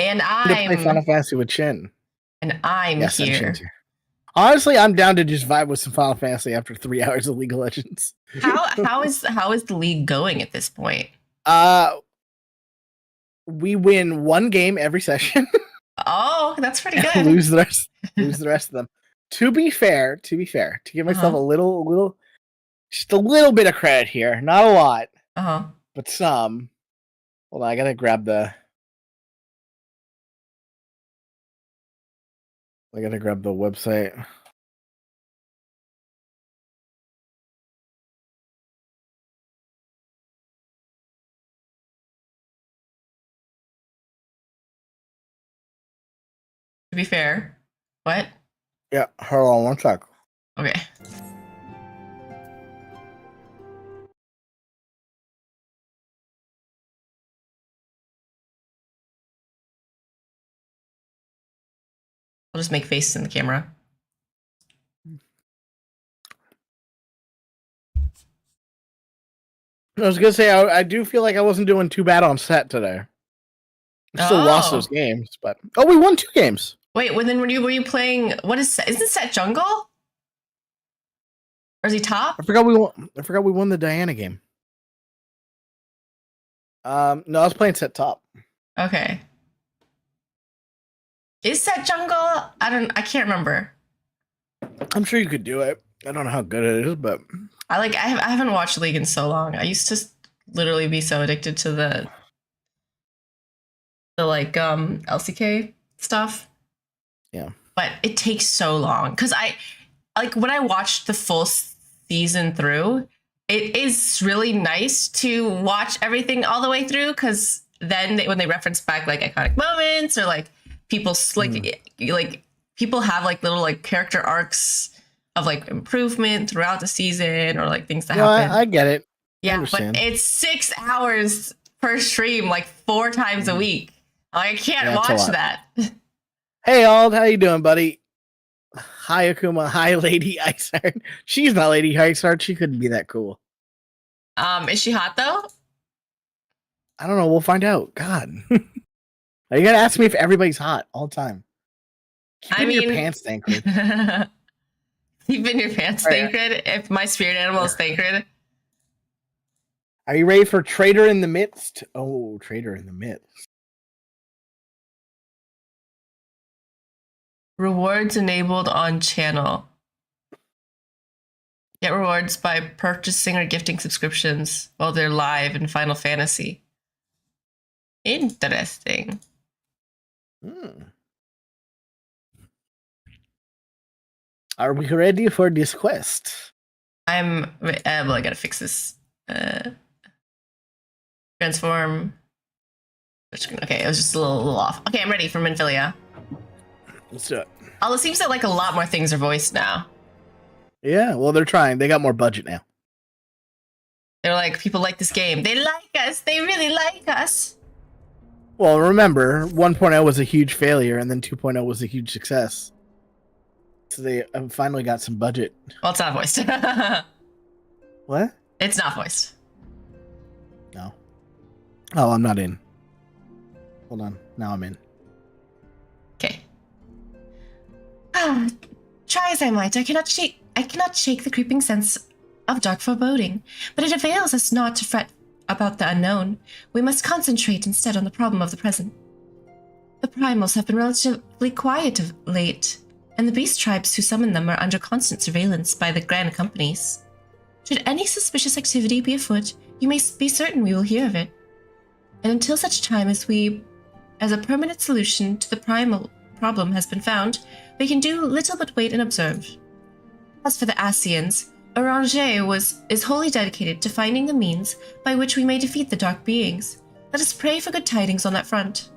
And To play Final I'm Fantasy with Shin. Yes, and here. Shin's here. Honestly, I'm down to just vibe with some Final Fantasy after 3 hours of League of Legends. How is the league going at this point? We win one game every session. Oh, that's pretty good. lose the rest of them. To be fair, to give myself just a little bit of credit here, not a lot, but some. Hold on, I gotta grab the website. To be fair, what? Yeah, hold on one sec. Okay. I'll just make faces in the camera. I was gonna say I do feel like I wasn't doing too bad on set today. I still lost those games, but we won 2 games. Wait, then were you playing? What is set? Isn't Set jungle? Or is he top? I forgot we won the Diana game. No, I was playing Set top. Okay. Is Set jungle? I can't remember. I'm sure you could do it. I don't know how good it is, but I haven't watched League in so long. I used to literally be so addicted to the LCK stuff. Yeah. But it takes so long because when I watched the full season through, it is really nice to watch everything all the way through because then when they reference back like iconic moments or like people's people have like little like character arcs of like improvement throughout the season or like things that happen. I get it. Yeah, but it's 6 hours per stream, like 4 times a week. I can't watch that. Hey, Ald, how you doing, buddy? Hi, Akuma. Hi, Lady Iceheart. She's not Lady Iceheart. She couldn't be that cool. Is she hot though? I don't know. We'll find out. God, you gotta ask me if everybody's hot all the time. Keep your pants Thancred. Keeping your pants Thancred. If my spirit animal is Thancred. Are you ready for Trader in the Midst? Oh, Trader in the Midst. Rewards enabled on channel. Get rewards by purchasing or gifting subscriptions while they're live in Final Fantasy. Interesting. Are we ready for this quest? I gotta fix this. Transform. Okay, it was just a little off. Okay, I'm ready for Minfilia. Let's do it. Oh, it seems that like a lot more things are voiced now. Yeah, well, they're trying. They got more budget now. They're like, people like this game. They like us. They really like us. Well, remember, 1.0 was a huge failure, and then 2.0 was a huge success. So they finally got some budget. Well, it's not voiced. What? It's not voiced. No. Oh, I'm not in. Hold on. Now I'm in. Okay. Try as I might, I cannot shake the creeping sense of dark foreboding, but it avails us not to fret about the unknown. We must concentrate instead on the problem of the present. The primals have been relatively quiet of late, and the beast tribes who summon them are under constant surveillance by the grand companies. Should any suspicious activity be afoot, you may be certain we will hear of it. And until such time as a permanent solution to the primal problem has been found, we can do little but wait and observe. As for the Asians, Oranger is wholly dedicated to finding the means by which we may defeat the dark beings. Let us pray for good tidings on that front.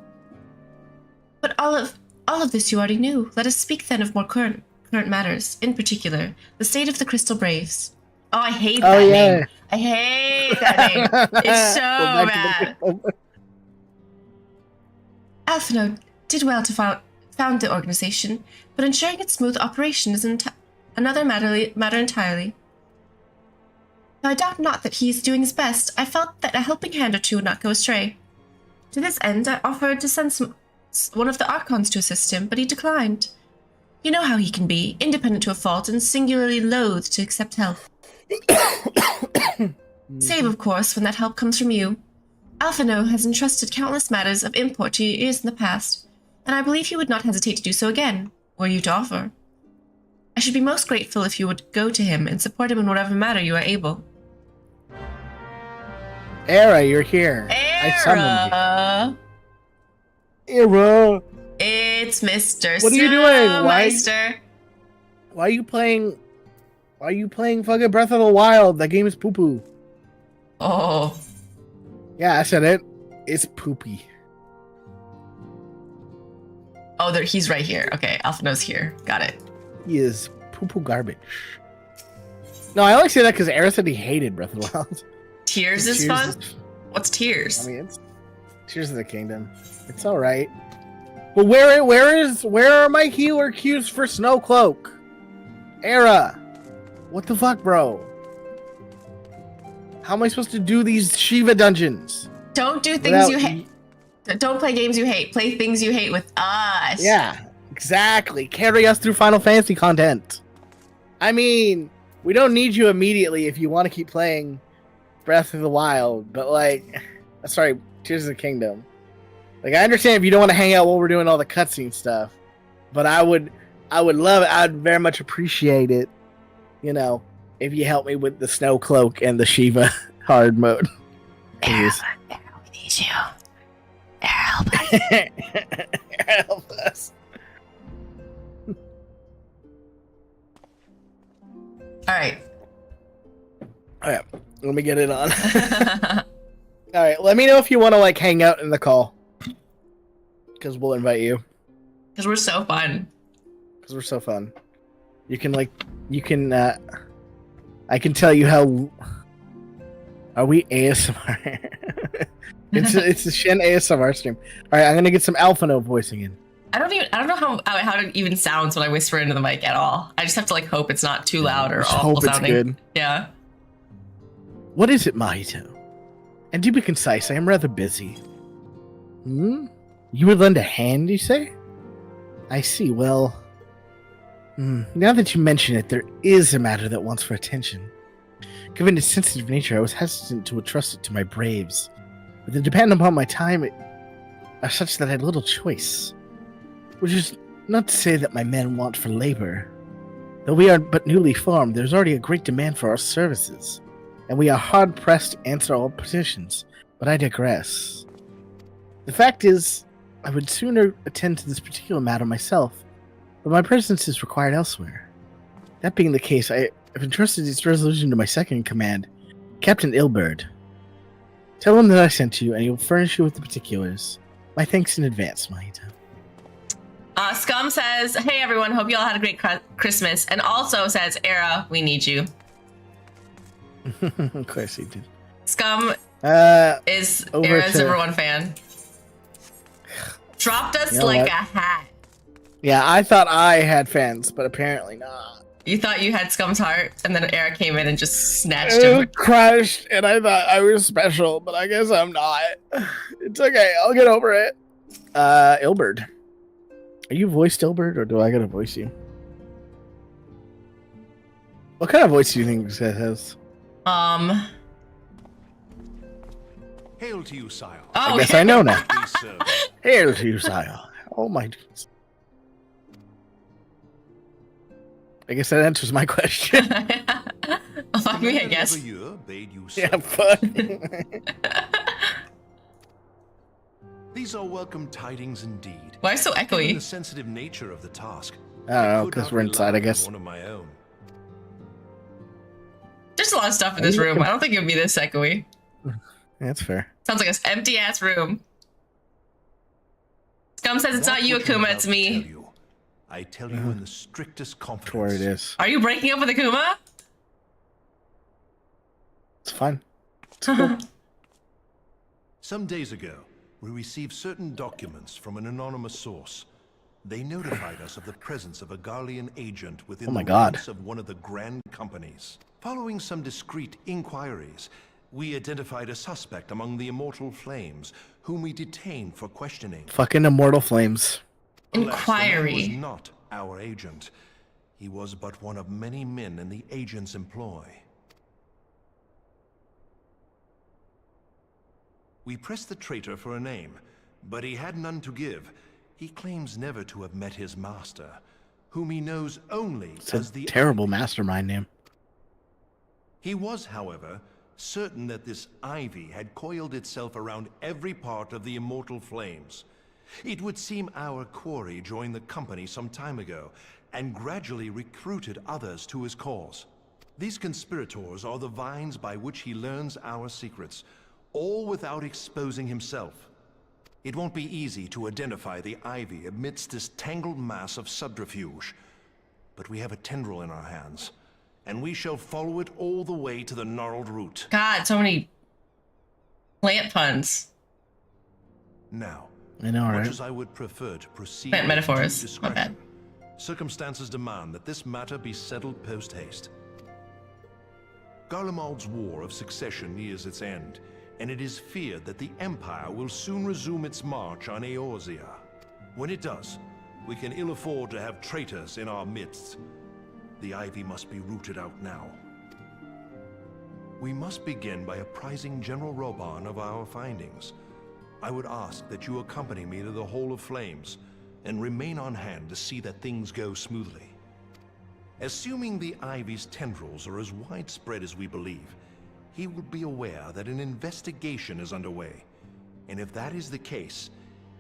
But all of this you already knew. Let us speak then of more current matters, in particular, the state of the Crystal Braves. Oh, I hate that name. I hate that name. It's so bad. Alphino did well to found the organization, but ensuring its smooth operation is another matter entirely. Though I doubt not that he is doing his best, I felt that a helping hand or two would not go astray. To this end, I offered to send some one of the Archons to assist him, but he declined. You know how he can be, independent to a fault and singularly loath to accept help. Save, of course, when that help comes from you. Alphino has entrusted countless matters of import to your ears in the past, and I believe he would not hesitate to do so again, were you to offer. I should be most grateful if you would go to him and support him in whatever matter you are able. Era, you're here. I summoned you. Era! It's Mr. What are you doing? Why are you playing fucking Breath of the Wild? That game is poo-poo. Oh. Yeah, I said it. It's poopy. Oh, he's right here. Okay, Alphino's here. Got it. He is poo-poo garbage. No, I only say that because Era said he hated Breath of the Wild. Tears is fun? What's Tears? I mean, it's Tears of the Kingdom. It's alright. But where are my healer cues for Snowcloak? Era! What the fuck, bro? How am I supposed to do these Shiva dungeons? Don't do things you hate. Don't play games you hate. Play things you hate with us. Yeah, exactly. Carry us through Final Fantasy content. I mean, we don't need you immediately if you want to keep playing Breath of the Wild, but like, sorry, Tears of the Kingdom. Like, I understand if you don't want to hang out while we're doing all the cutscene stuff, but I would love it. I'd very much appreciate it, you know, if you help me with the Snowcloak and the Shiva hard mode. Era, we need you. Era, help us. Help us. All right. Let me get it on. All right, let me know if you want to like hang out in the call, because we'll invite you. Because we're so fun. You can I can tell you how. Are we ASMR? it's a Shen ASMR stream. All right, I'm gonna get some Alphino voicing in. I don't know how it even sounds when I whisper into the mic at all. I just have to like hope it's not too loud or awful sounding. It's good. Yeah. What is it, Mahito? And to be concise, I am rather busy. You would lend a hand, you say? I see. Well, now that you mention it, there is a matter that wants for attention. Given its sensitive nature, I was hesitant to entrust it to my braves, but the depend upon my time are such that I had little choice. Which is not to say that my men want for labor. Though we are but newly formed, there's already a great demand for our services, and we are hard-pressed to answer all petitions, but I digress. The fact is, I would sooner attend to this particular matter myself, but my presence is required elsewhere. That being the case, I have entrusted its resolution to my second in command, Captain Ilberd. Tell him that I sent you, and he will furnish you with the particulars. My thanks in advance, Mahito. Scum says, hey everyone, hope you all had a great Christmas. And also says, Era, we need you. Of course he did. Scum is Era's #1 fan. Dropped us like a hat. Yeah, I thought I had fans, but apparently not. You thought you had Scum's heart, and then Era came in and just snatched him. It crushed, and I thought I was special, but I guess I'm not. It's okay, I'll get over it. Ilberd. Are you voiced Ilberd, or do I gotta voice you? What kind of voice do you think this guy has? Hail to you, sire. I guess I know now. Hail to you, sire. Oh my goodness. I guess that answers my question. Fuck me, I guess. Yeah, fuck. These are welcome tidings indeed. Why so echoey? Given the sensitive nature of the task. I don't know, because we're inside, I guess. One of my own. There's a lot of stuff in this room. I don't think it would be this echoey. That's fair. Sounds like an empty ass room. Scum says it's not you, Akuma, it's me. I tell you in the strictest confidence. Where it is. Are you breaking up with Akuma? It's fine. It's cool. Some days ago, we received certain documents from an anonymous source. They notified us of the presence of a Garlean agent within the ranks of one of the grand companies. Following some discreet inquiries, we identified a suspect among the Immortal Flames, whom we detained for questioning. Fucking Immortal Flames. Inquiry. Alas, the man was not our agent. He was but one of many men in the agent's employ. We pressed the traitor for a name, but he had none to give. He claims never to have met his master, whom he knows only as the terrible mastermind name. He was, however, certain that this ivy had coiled itself around every part of the Immortal Flames. It would seem our quarry joined the company some time ago, and gradually recruited others to his cause. These conspirators are the vines by which he learns our secrets, all without exposing himself. It won't be easy to identify the ivy amidst this tangled mass of subterfuge, but we have a tendril in our hands, and we shall follow it all the way to the gnarled root. God, so many plant puns. Now, I know, much right? as I would prefer to proceed Plant with metaphors. due My discretion, bad. circumstances demand that this matter be settled post-haste. Garlemald's War of Succession nears its end, and it is feared that the Empire will soon resume its march on Eorzea. When it does, we can ill afford to have traitors in our midst. The ivy must be rooted out now. We must begin by apprising General Roban of our findings. I would ask that you accompany me to the Hall of Flames, and remain on hand to see that things go smoothly. Assuming the ivy's tendrils are as widespread as we believe, he will be aware that an investigation is underway, and if that is the case,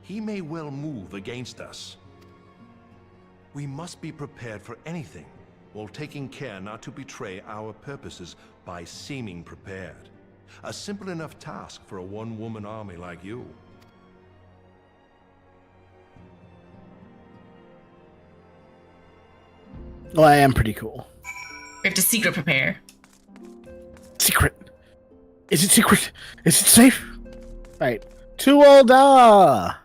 he may well move against us. We must be prepared for anything, while taking care not to betray our purposes by seeming prepared. A simple enough task for a one-woman army like you. Well, I am pretty cool. We have to secret prepare. Secret. Is it secret? Is it safe? Right. Tuolda!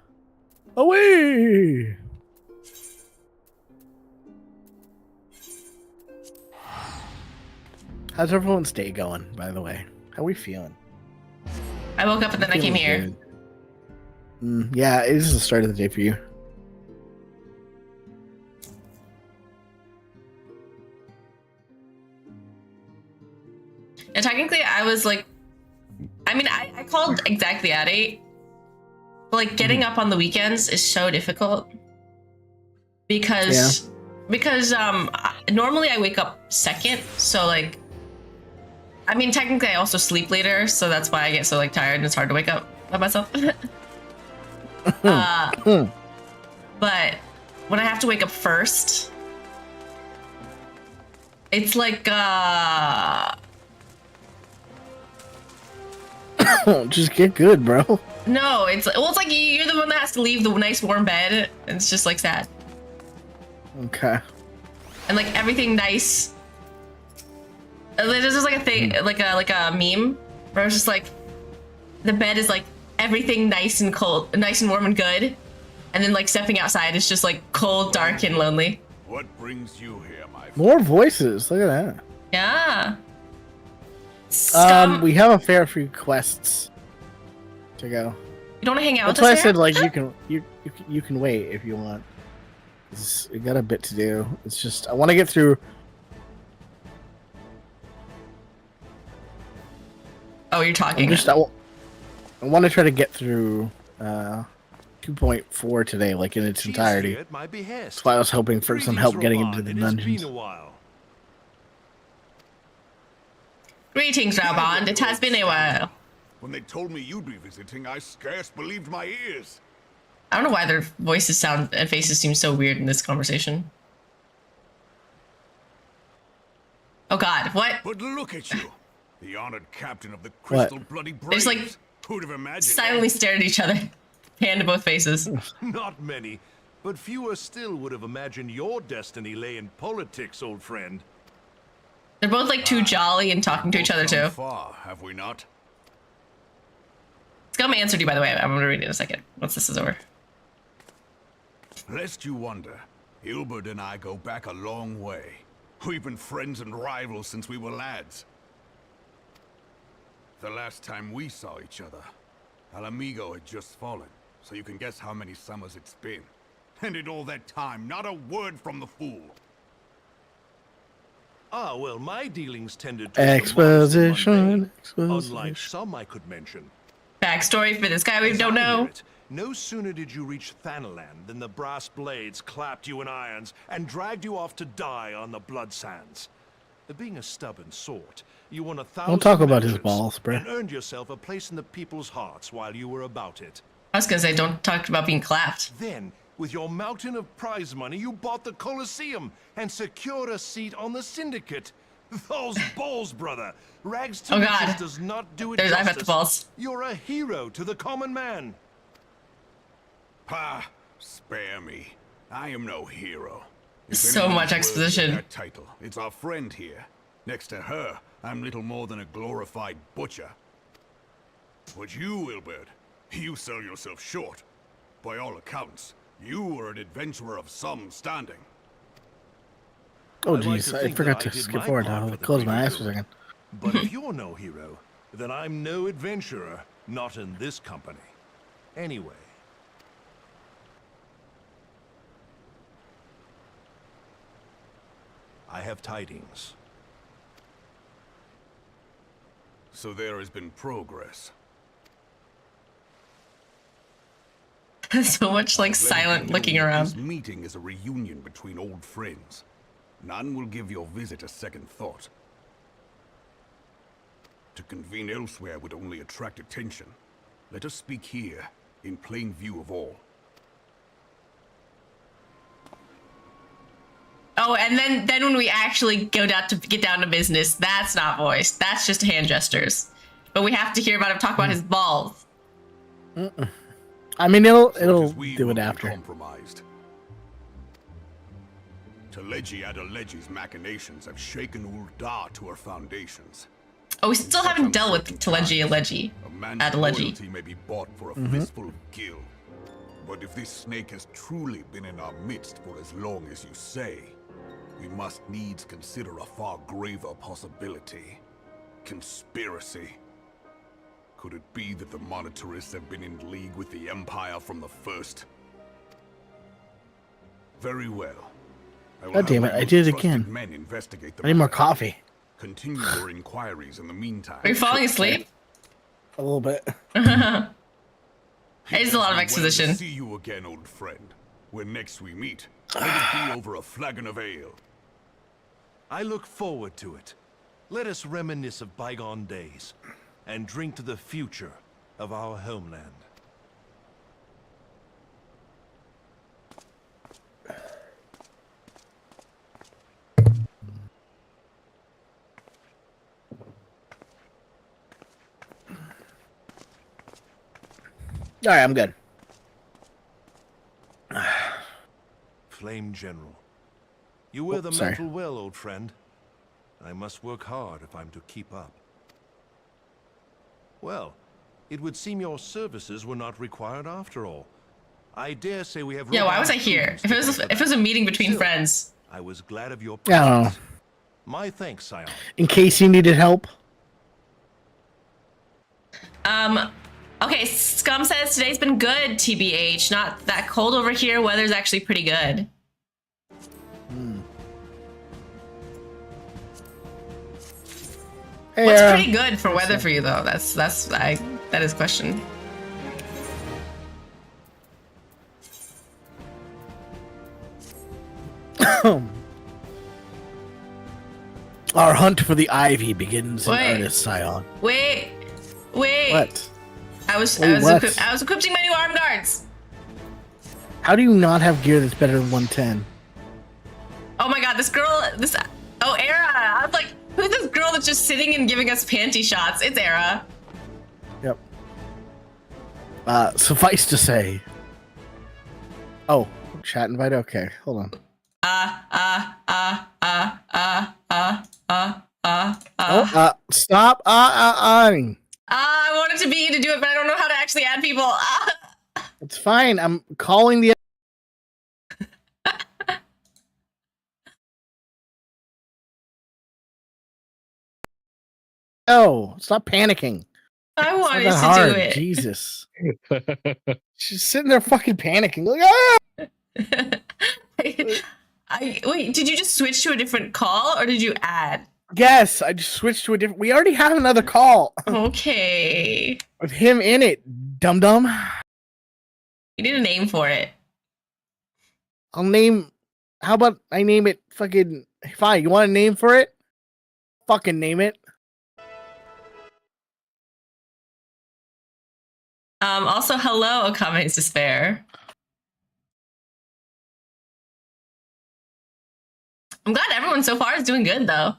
Away! How's everyone's day going, by the way? How are we feeling? I woke up and then I came here. Yeah, it is the start of the day for you. And technically, I was like, I mean, I called exactly at 8. But like getting up on the weekends is so difficult because normally I wake up second, so like, I mean, technically I also sleep later, so that's why I get so like tired and it's hard to wake up by myself. But when I have to wake up first, it's like just get good, bro. no, it's like you're the one that has to leave the nice warm bed, and it's just like sad. Okay. And like everything nice. There's just like a thing, like a meme where it's just like the bed is like everything nice and cold, nice and warm and good, and then like stepping outside is just like cold, dark, and lonely. What brings you here, my friend? More voices. Look at that. Yeah. We have a fair few quests to go. You don't want to hang out That's with why us? I said like you can wait if you want. We got a bit to do. It's just I want to get through. Oh, you're talking. I want to try to get through 2.4 today, like in its entirety. That's why I was hoping for some help getting into the dungeons. Greetings, Rauband. It has been a while. When they told me you'd be visiting, I scarce believed my ears. I don't know why their voices sound and faces seem so weird in this conversation. Oh God, what? But look at you, the honored captain of the Crystal Bloody Braves. They just like Who'd have imagined? silently stared at each other, hand to both faces. Not many, but fewer still would have imagined your destiny lay in politics, old friend. They're both like too jolly and talking to each other too. Far, have we not? Scum answered you, by the way. I'm gonna read it in a second once this is over. Lest you wonder, Ilbert and I go back a long way. We've been friends and rivals since we were lads. The last time we saw each other, El Amigo had just fallen, so you can guess how many summers it's been. And in all that time, not a word from the fool. Ah, well, my dealings tended to Exposition. unlike some I could mention. Backstory for this guy we don't know. No sooner did you reach Thanaland than the brass blades clapped you in irons and dragged you off to die on the blood sands. Being a stubborn sort, you won 1,000 Don't talk about his matches balls, bro. and earned yourself a place in the people's hearts while you were about it. I was gonna say, don't talk about being clapped. Then, with your mountain of prize money, you bought the Colosseum and secured a seat on the Syndicate. Those balls, brother. Rags to riches does not do it There's justice. I've got the balls. You're a hero to the common man. Pa, spare me. I am no hero. So much exposition. That title, it's our friend here. Next to her, I'm little more than a glorified butcher. But you, Wilbert, you sell yourself short. By all accounts, you are an adventurer of some standing. Oh jeez, I forgot to skip forward. I'll close my eyes for a second. But if you're no hero, then I'm no adventurer, not in this company. Anyway. I have tidings. So there has been progress. So much like silent looking around. This meeting is a reunion between old friends. None will give your visit a second thought. To convene elsewhere would only attract attention. Let us speak here, in plain view of all. Oh, and then when we actually get down to business, that's not voice. That's just hand gestures. But we have to hear about him talk about his balls. I mean, it'll do it after. Compromised. Teleji Adeleji's machinations have shaken Ul'dah to her foundations. Oh, we still haven't dealt with Teleji Adeleji. A man's loyalty may be bought for a fistful of gil. But if this snake has truly been in our midst for as long as you say, we must needs consider a far graver possibility. Conspiracy. Could it be that the Monetarists have been in league with the Empire from the first? Very well. God damn it, I did it again. Men investigate the I need more coffee. Continue your inquiries in the meantime. Are you falling asleep? A little bit. There's a lot of exposition. Well to see you again, old friend. When next we meet, let it be over a flagon of ale. I look forward to it. Let us reminisce of bygone days and drink to the future of our homeland. All right, I'm good. Flame General, you wear the mantle well, old friend. I must work hard if I'm to keep up. Well, it would seem your services were not required after all. I dare say we have. Yeah, why was I here? If it was a meeting between friends. I was glad of your presence. My thanks, Scion. In case you needed help. Okay, Scum says today's been good, TBH. Not that cold over here. Weather's actually pretty good. Hey, what's pretty good for weather for you though? That is question. Our hunt for the ivy begins in earnest, Scion. Wait. What? I was equipping my new arm guards. How do you not have gear that's better than 110? Oh my god, Era. I was like, who's this girl that's just sitting and giving us panty shots? It's Era. Yep. Suffice to say. Oh, chat invite. Okay, hold on. Stop. I wanted to be to do it, but I don't know how to actually add people. It's fine. I'm calling the. Oh, stop panicking. I wanted It's not that to hard. do it. Jesus. She's sitting there fucking panicking. Like, ah! Wait, did you just switch to a different call or did you add? Yes, I just switched to a different. We already have another call. Okay. With him in it, dum dum. You need a name for it. I'll name. How about I name it fucking. Fine, you want a name for it? Fucking name it. Also, hello, Akame's Despair. I'm glad everyone so far is doing good, though.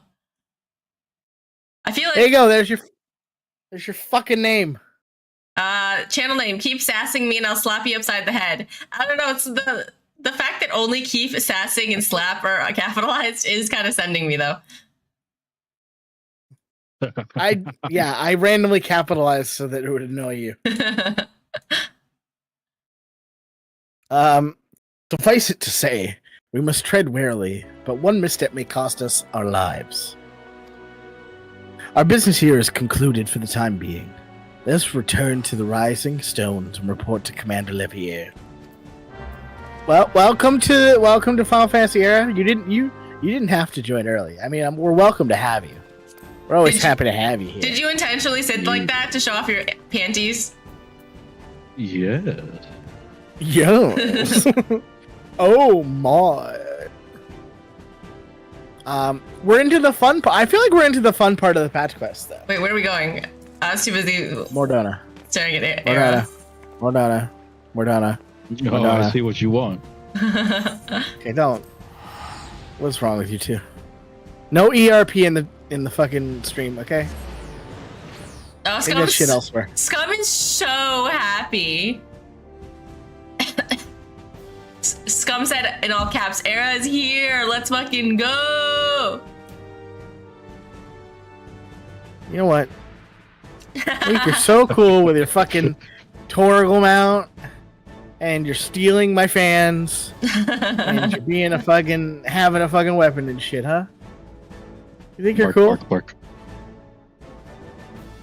I feel like... There you go. There's your fucking name. Channel name, keep sassing me and I'll slap you upside the head. I don't know, it's the fact that only keep, sassing, and slap are capitalized is kind of sending me, though. I randomly capitalized so that it would annoy you. Suffice it to say, we must tread warily, but one misstep may cost us our lives. Our business here is concluded for the time being. Let us return to the Rising Stones and report to Commander Levier. Well, welcome to Final Fantasy Era. You didn't have to join early. I mean, we're welcome to have you. We're always happy to have you here. Did you intentionally sit like that to show off your panties? Yes. Yes. Oh my. We're into the fun part. I feel like we're into the fun part of the patch quest, though. Wait, where are we going? I was too busy Mordana. staring at Mordana. Oh, I see what you want. Okay, don't. What's wrong with you two? No ERP in the fucking stream, okay? Oh, Take that shit elsewhere. Scum is so happy. Scum said in all caps, Era is here, let's fucking go. You know what? I think you're so cool with your fucking Torgal mount, and you're stealing my fans, and you're being having a fucking weapon and shit, huh? You think you're cool? Bark.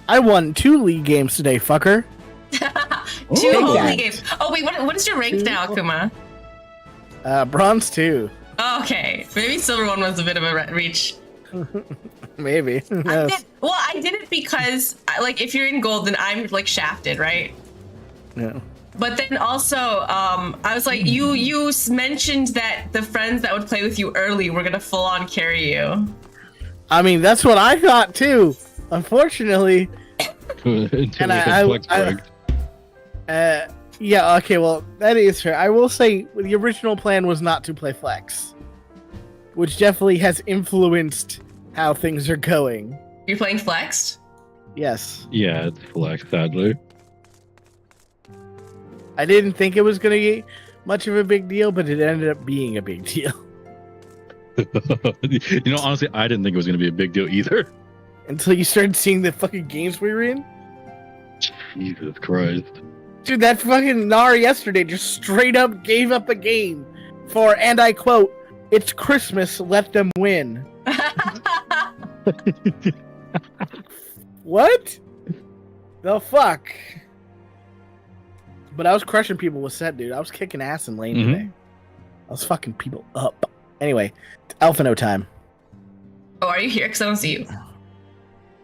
I won 2 league games today, fucker. 2 whole league games. Oh wait, what is your rank now, Akuma? Bronze 2. Oh, okay, maybe silver 1 was a bit of a reach. Maybe. I did it because, like, if you're in gold, then I'm like shafted, right? Yeah. But then also, I was like, you mentioned that the friends that would play with you early were gonna full on carry you. I mean, that's what I thought too. Unfortunately. Yeah, okay, well, that is fair. I will say the original plan was not to play Flex, which definitely has influenced how things are going. You're playing Flexed? Yes. Yeah, it's Flex, sadly. I didn't think it was going to be much of a big deal, but it ended up being a big deal. You know, honestly, I didn't think it was going to be a big deal either. Until you started seeing the fucking games we were in? Jesus Christ. Dude, that fucking Nar yesterday just straight up gave up a game for, and I quote, "It's Christmas, let them win." What? The fuck? But I was crushing people with set, dude. I was kicking ass in lane today. I was fucking people up. Anyway, it's Alphino time. Oh, are you here? Because I don't see you.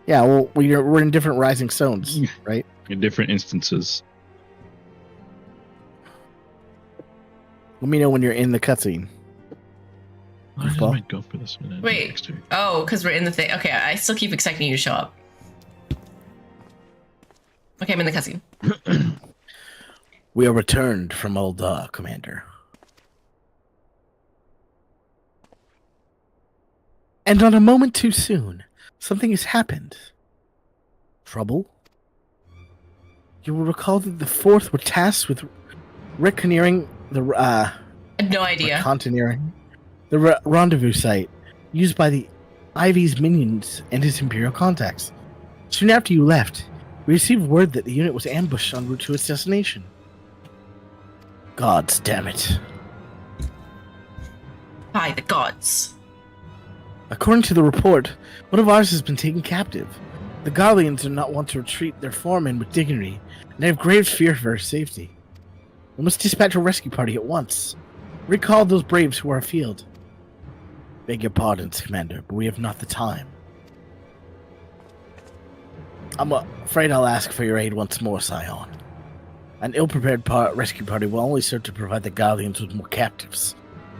Yeah, well, we're in different Rising Stones, right? In different instances. Let me know when you're in the cutscene. I just might go for this minute. Wait. Oh, because we're in the thing. Okay, I still keep expecting you to show up. Okay, I'm in the cutscene. We are returned from Ul'dah, Commander. And on a moment too soon, something has happened. Trouble? You will recall that the Fourth were tasked with reconnoitering the I had no idea. Continuing the rendezvous site used by the Ivy's minions and his Imperial contacts. Soon after you left, we received word that the unit was ambushed en route to its destination. Gods damn it. By the gods. According to the report, one of ours has been taken captive. The Guardians do not want to treat their foreman with dignity, and have grave fear for his safety. We must dispatch a rescue party at once. Recall those braves who are afield. Beg your pardons, Commander, but we have not the time. I'm afraid I'll ask for your aid once more, Scion. An ill-prepared rescue party will only serve to provide the Guardians with more captives.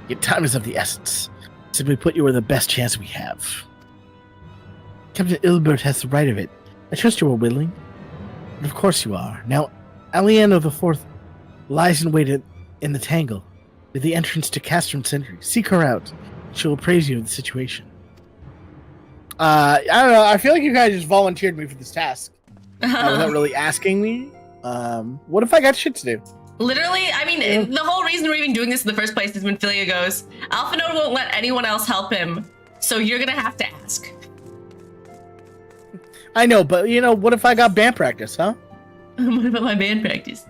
Yet time is of the essence. Simply put, you are the best chance we have. Captain Ilbert has the right of it. I trust you are willing. But of course you are. Now, Aliena the Fourth lies in wait in the Tangle, at the entrance to Castrum Sentry. Seek her out. She will praise you of the situation. I don't know. I feel like you guys just volunteered me for this task without really asking me. What if I got shit to do? Literally, I mean, the whole reason we're even doing this in the first place is when Philia goes, Alphanode won't let anyone else help him, so you're gonna have to ask. I know, but what if I got band practice, huh? What about my band practice?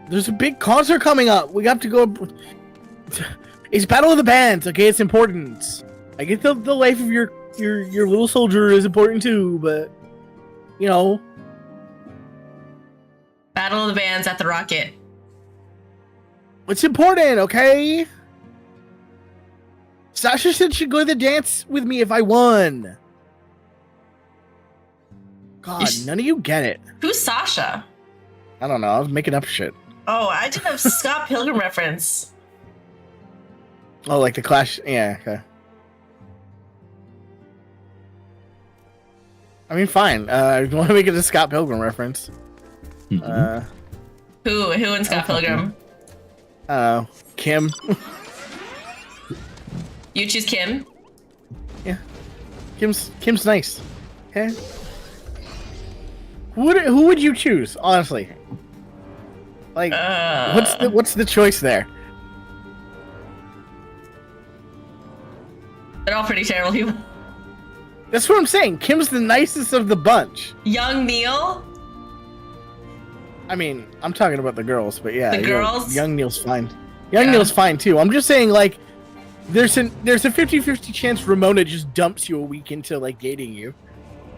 There's a big concert coming up. We got to go. It's Battle of the Bands, okay? It's important. I get the life of your little soldier is important too, but Battle of the Bands at the Rocket. It's important, okay? Sasha said she'd go to the dance with me if I won. God, none of you get it. Who's Sasha? I don't know. I was making up shit. Oh, I did a Scott Pilgrim reference. Oh, like the Clash? Yeah, okay. I mean, fine. If you want to make it a Scott Pilgrim reference. Mm-hmm. Who in Scott Pilgrim? Kim. You choose Kim? Yeah. Kim's nice. Okay. Who would you choose, honestly? Like, what's the choice there? They're all pretty terrible people. That's what I'm saying. Kim's the nicest of the bunch. Young Neil? I mean, I'm talking about the girls, but yeah. The girls? Young Neil's fine. Neil's fine too. I'm just saying, like, there's a 50-50 chance Ramona just dumps you a week into, like, dating you.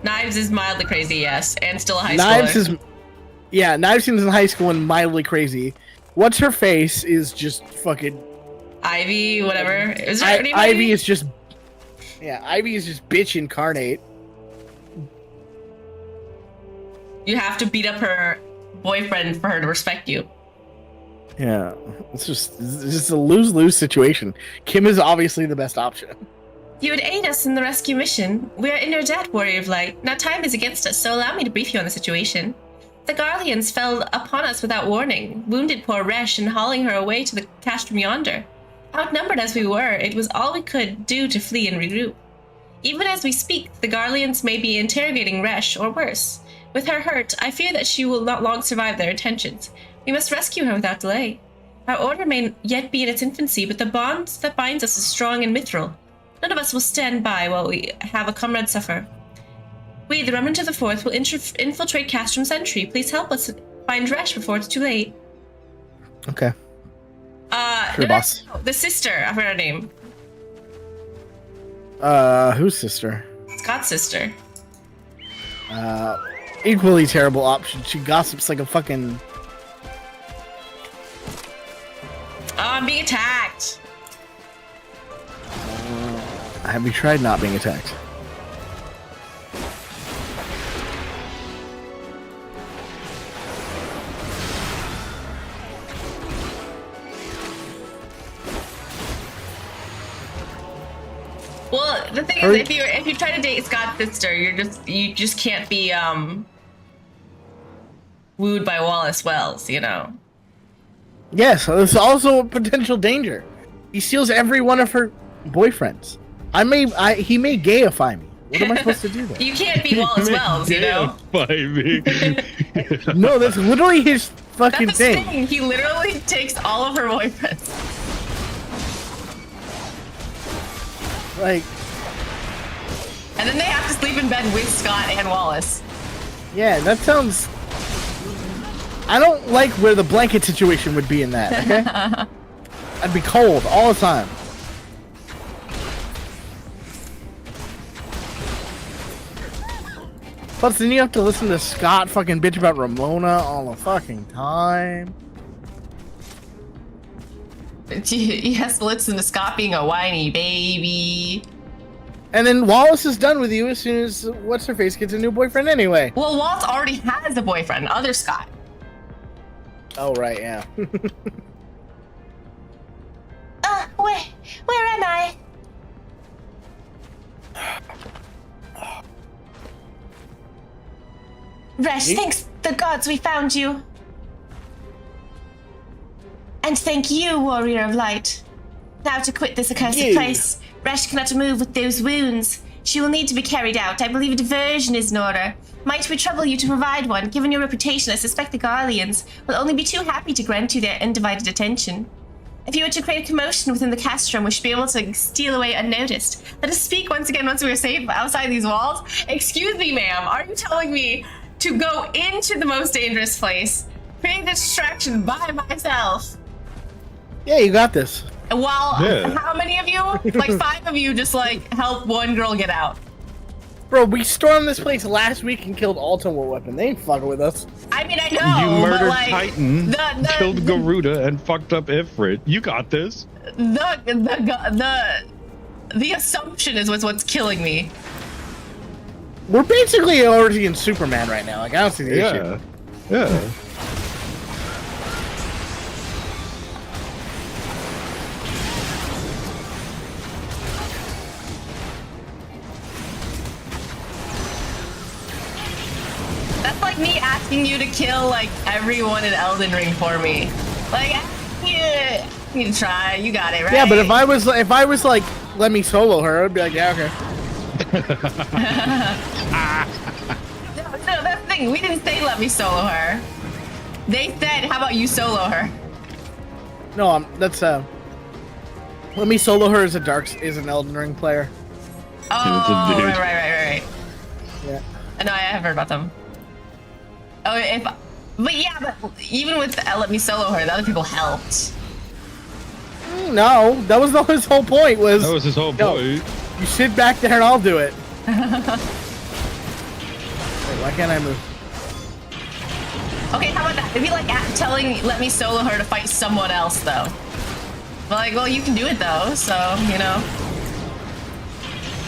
Knives is mildly crazy, yes, and still a high Knives schooler. Knives is in high school and mildly crazy. What's her face is just fucking Ivy, whatever. Is there anybody? Ivy is just bitch incarnate. You have to beat up her boyfriend for her to respect you. Yeah, it's just a lose-lose situation. Kim is obviously the best option. You would aid us in the rescue mission. We are in your debt, Warrior of Light. Now time is against us, so allow me to brief you on the situation. The Garleans fell upon us without warning, wounded poor Resh and hauling her away to the castrum yonder. Outnumbered as we were, it was all we could do to flee and regroup. Even as we speak, the Garleans may be interrogating Resh, or worse. With her hurt, I fear that she will not long survive their intentions. We must rescue her without delay. Our order may yet be in its infancy, but the bond that binds us is strong and mithril. None of us will stand by while we have a comrade suffer. We, the remnant of the Fourth, will infiltrate Castrum Sentry. Please help us find Resh before it's too late. Okay. Sure, boss. The sister, I forgot her name. Whose sister? Scott's sister. Equally terrible option. She gossips like a fucking... Oh, I'm being attacked. Have you tried not being attacked? Well, the thing is, if you try to date Scott's sister, you just can't be wooed by Wallace Wells, you know. Yes, there's also a potential danger. He steals every one of her boyfriends. He may gayify me. What am I supposed to do then? You can't be Wallace Wells, you know. Gayify me. No, that's literally his fucking That's thing. He literally takes all of her boyfriends. Like, and then they have to sleep in bed with Scott and Wallace. yeah, that sounds... I don't like where the blanket situation would be in that, okay? I'd be cold all the time. Plus, then you have to listen to Scott fucking bitch about Ramona all the fucking time. He has to listen to Scott being a whiny baby. And then Wallace is done with you as soon as what's-her-face gets a new boyfriend anyway. Well, Walt already has a boyfriend, other Scott. Oh, right, yeah. Where am I? Resh, thanks the gods we found you. And thank you, Warrior of Light. Now to quit this accursed place. Resh cannot move with those wounds. She will need to be carried out. I believe a diversion is in order. Might we trouble you to provide one? Given your reputation, I suspect the Garleans will only be too happy to grant you their undivided attention. If you were to create a commotion within the castrum, we should be able to steal away unnoticed. Let us speak once again once we are safe outside these walls. Excuse me, ma'am. Are you telling me to go into the most dangerous place, create a distraction by myself? Yeah, you got this. Well, how many of you? Like 5 of you just like help one girl get out. Bro, we stormed this place last week and killed Ultimate Weapon. They ain't fucking with us. I mean, I know. You murdered but, like, Titan, killed Garuda, and fucked up Ifrit. You got this. The assumption is what's killing me. We're basically already in Superman right now. Like, I don't see the issue. Yeah. That's like me asking you to kill like everyone in Elden Ring for me. Like, you try, you got it, right? Yeah, but if I was like, let me solo her, I'd be like, yeah, okay. No, that's the thing. We didn't say let me solo her. They said, how about you solo her? No, that's let me solo her is an Elden Ring player. Oh, right. Yeah. I know, I have heard about them. Oh, but even with the let me solo her, the other people helped. No, that was not his whole point. That was his whole point. You sit back there and I'll do it. Wait, why can't I move? Okay, how about that? It'd be like telling let me solo her to fight someone else, though. But like, well, you can do it though, so you know.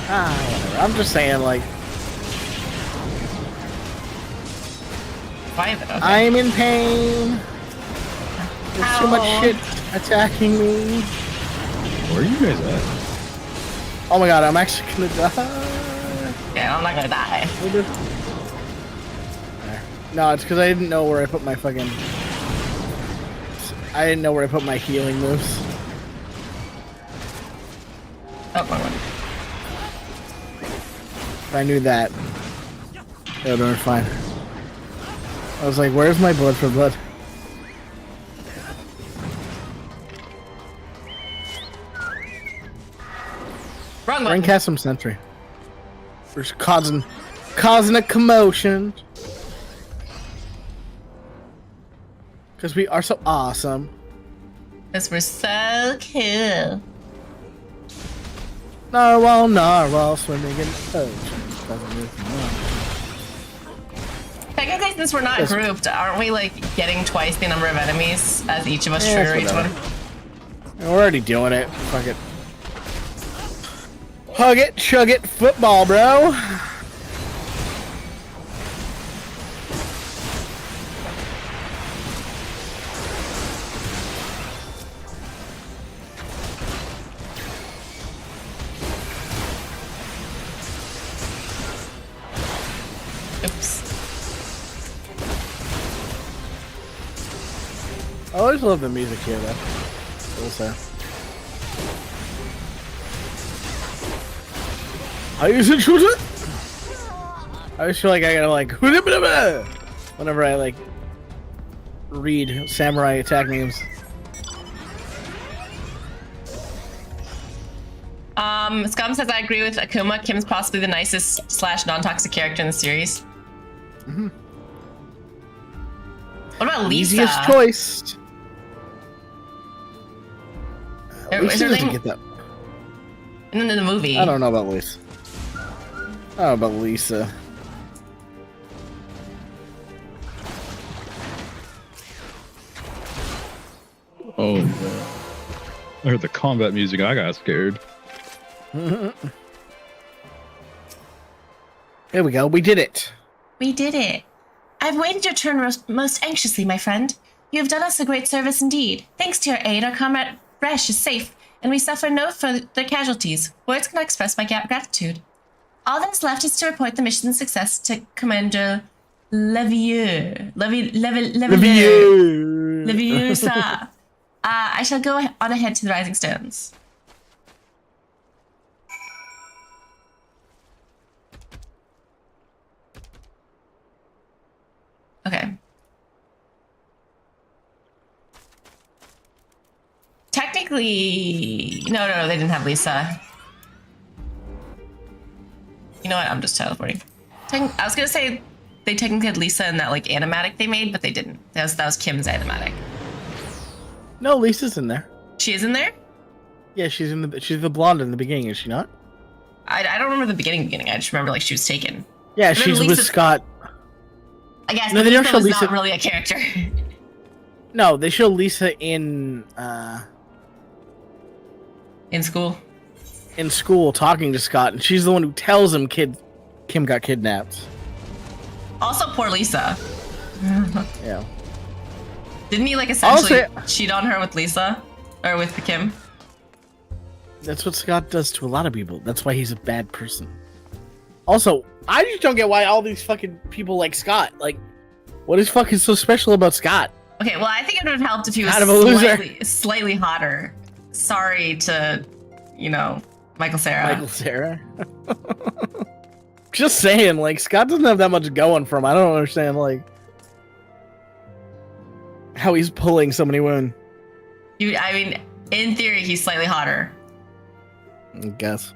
Whatever. I'm just saying, like. Okay. I'm in pain. There's too much shit attacking me. Where are you guys at? Oh my god, I'm actually gonna die. Yeah, I'm not gonna die. No, it's because I didn't know where I put my fucking... I didn't know where I put my healing moves. Oh, wrong one. If I knew that, it would have been fine. I was like, where's my blood for blood? Wrong one. Bring cast some sentry. We're just causing a commotion. Because we are so awesome. Because we're so cool. Narwhal, swimming in oceans. Doesn't move much. Technically, since we're not grouped, aren't we like getting twice the number of enemies as each of us trigger each one? We're already doing it. Fuck it. Hug it, chug it, football, bro. Oops. I always love the music here, though. Also. I use it, shoot it. I always feel like I gotta like whenever I like read samurai attack names. Scum says I agree with Akuma. Kim's possibly the nicest / non-toxic character in the series. Mm-hmm. What about Lisa? Easiest choice. Lisa doesn't get that. And then in the movie. I don't know about Lisa. I don't know about Lisa. Oh man. I heard the combat music. I got scared. There we go. We did it. We did it. I've waited your turn most anxiously, my friend. You have done us a great service indeed. Thanks to your aid, our comrade Resh is safe, and we suffer no further casualties. Words cannot express my gratitude. All that is left is to report the mission's success to Commander Levieux. Levieux, sir. I shall go on ahead to the Rising Stones. Okay. Technically, no, they didn't have Lisa. You know what? I'm just teleporting. I was gonna say they technically had Lisa in that like animatic they made, but they didn't. That was Kim's animatic. No, Lisa's in there. She is in there? Yeah, she's the blonde in the beginning, is she not? I don't remember the beginning. I just remember like she was taken. Yeah, she's with Scott. I guess no, they don't show Lisa. Lisa. Not really a character. No, they show Lisa in school. In school, talking to Scott, and she's the one who tells him Kim got kidnapped. Also, poor Lisa. Yeah. Didn't he like essentially cheat on her with Lisa or with Kim? That's what Scott does to a lot of people. That's why he's a bad person. Also, I just don't get why all these fucking people like Scott. Like, what is fucking so special about Scott? Okay, well, I think it would have helped if he was slightly hotter. Sorry to, Michael Cera. Just saying, like, Scott doesn't have that much going for him. I don't understand, like, how he's pulling so many women. I mean, in theory, he's slightly hotter. I guess.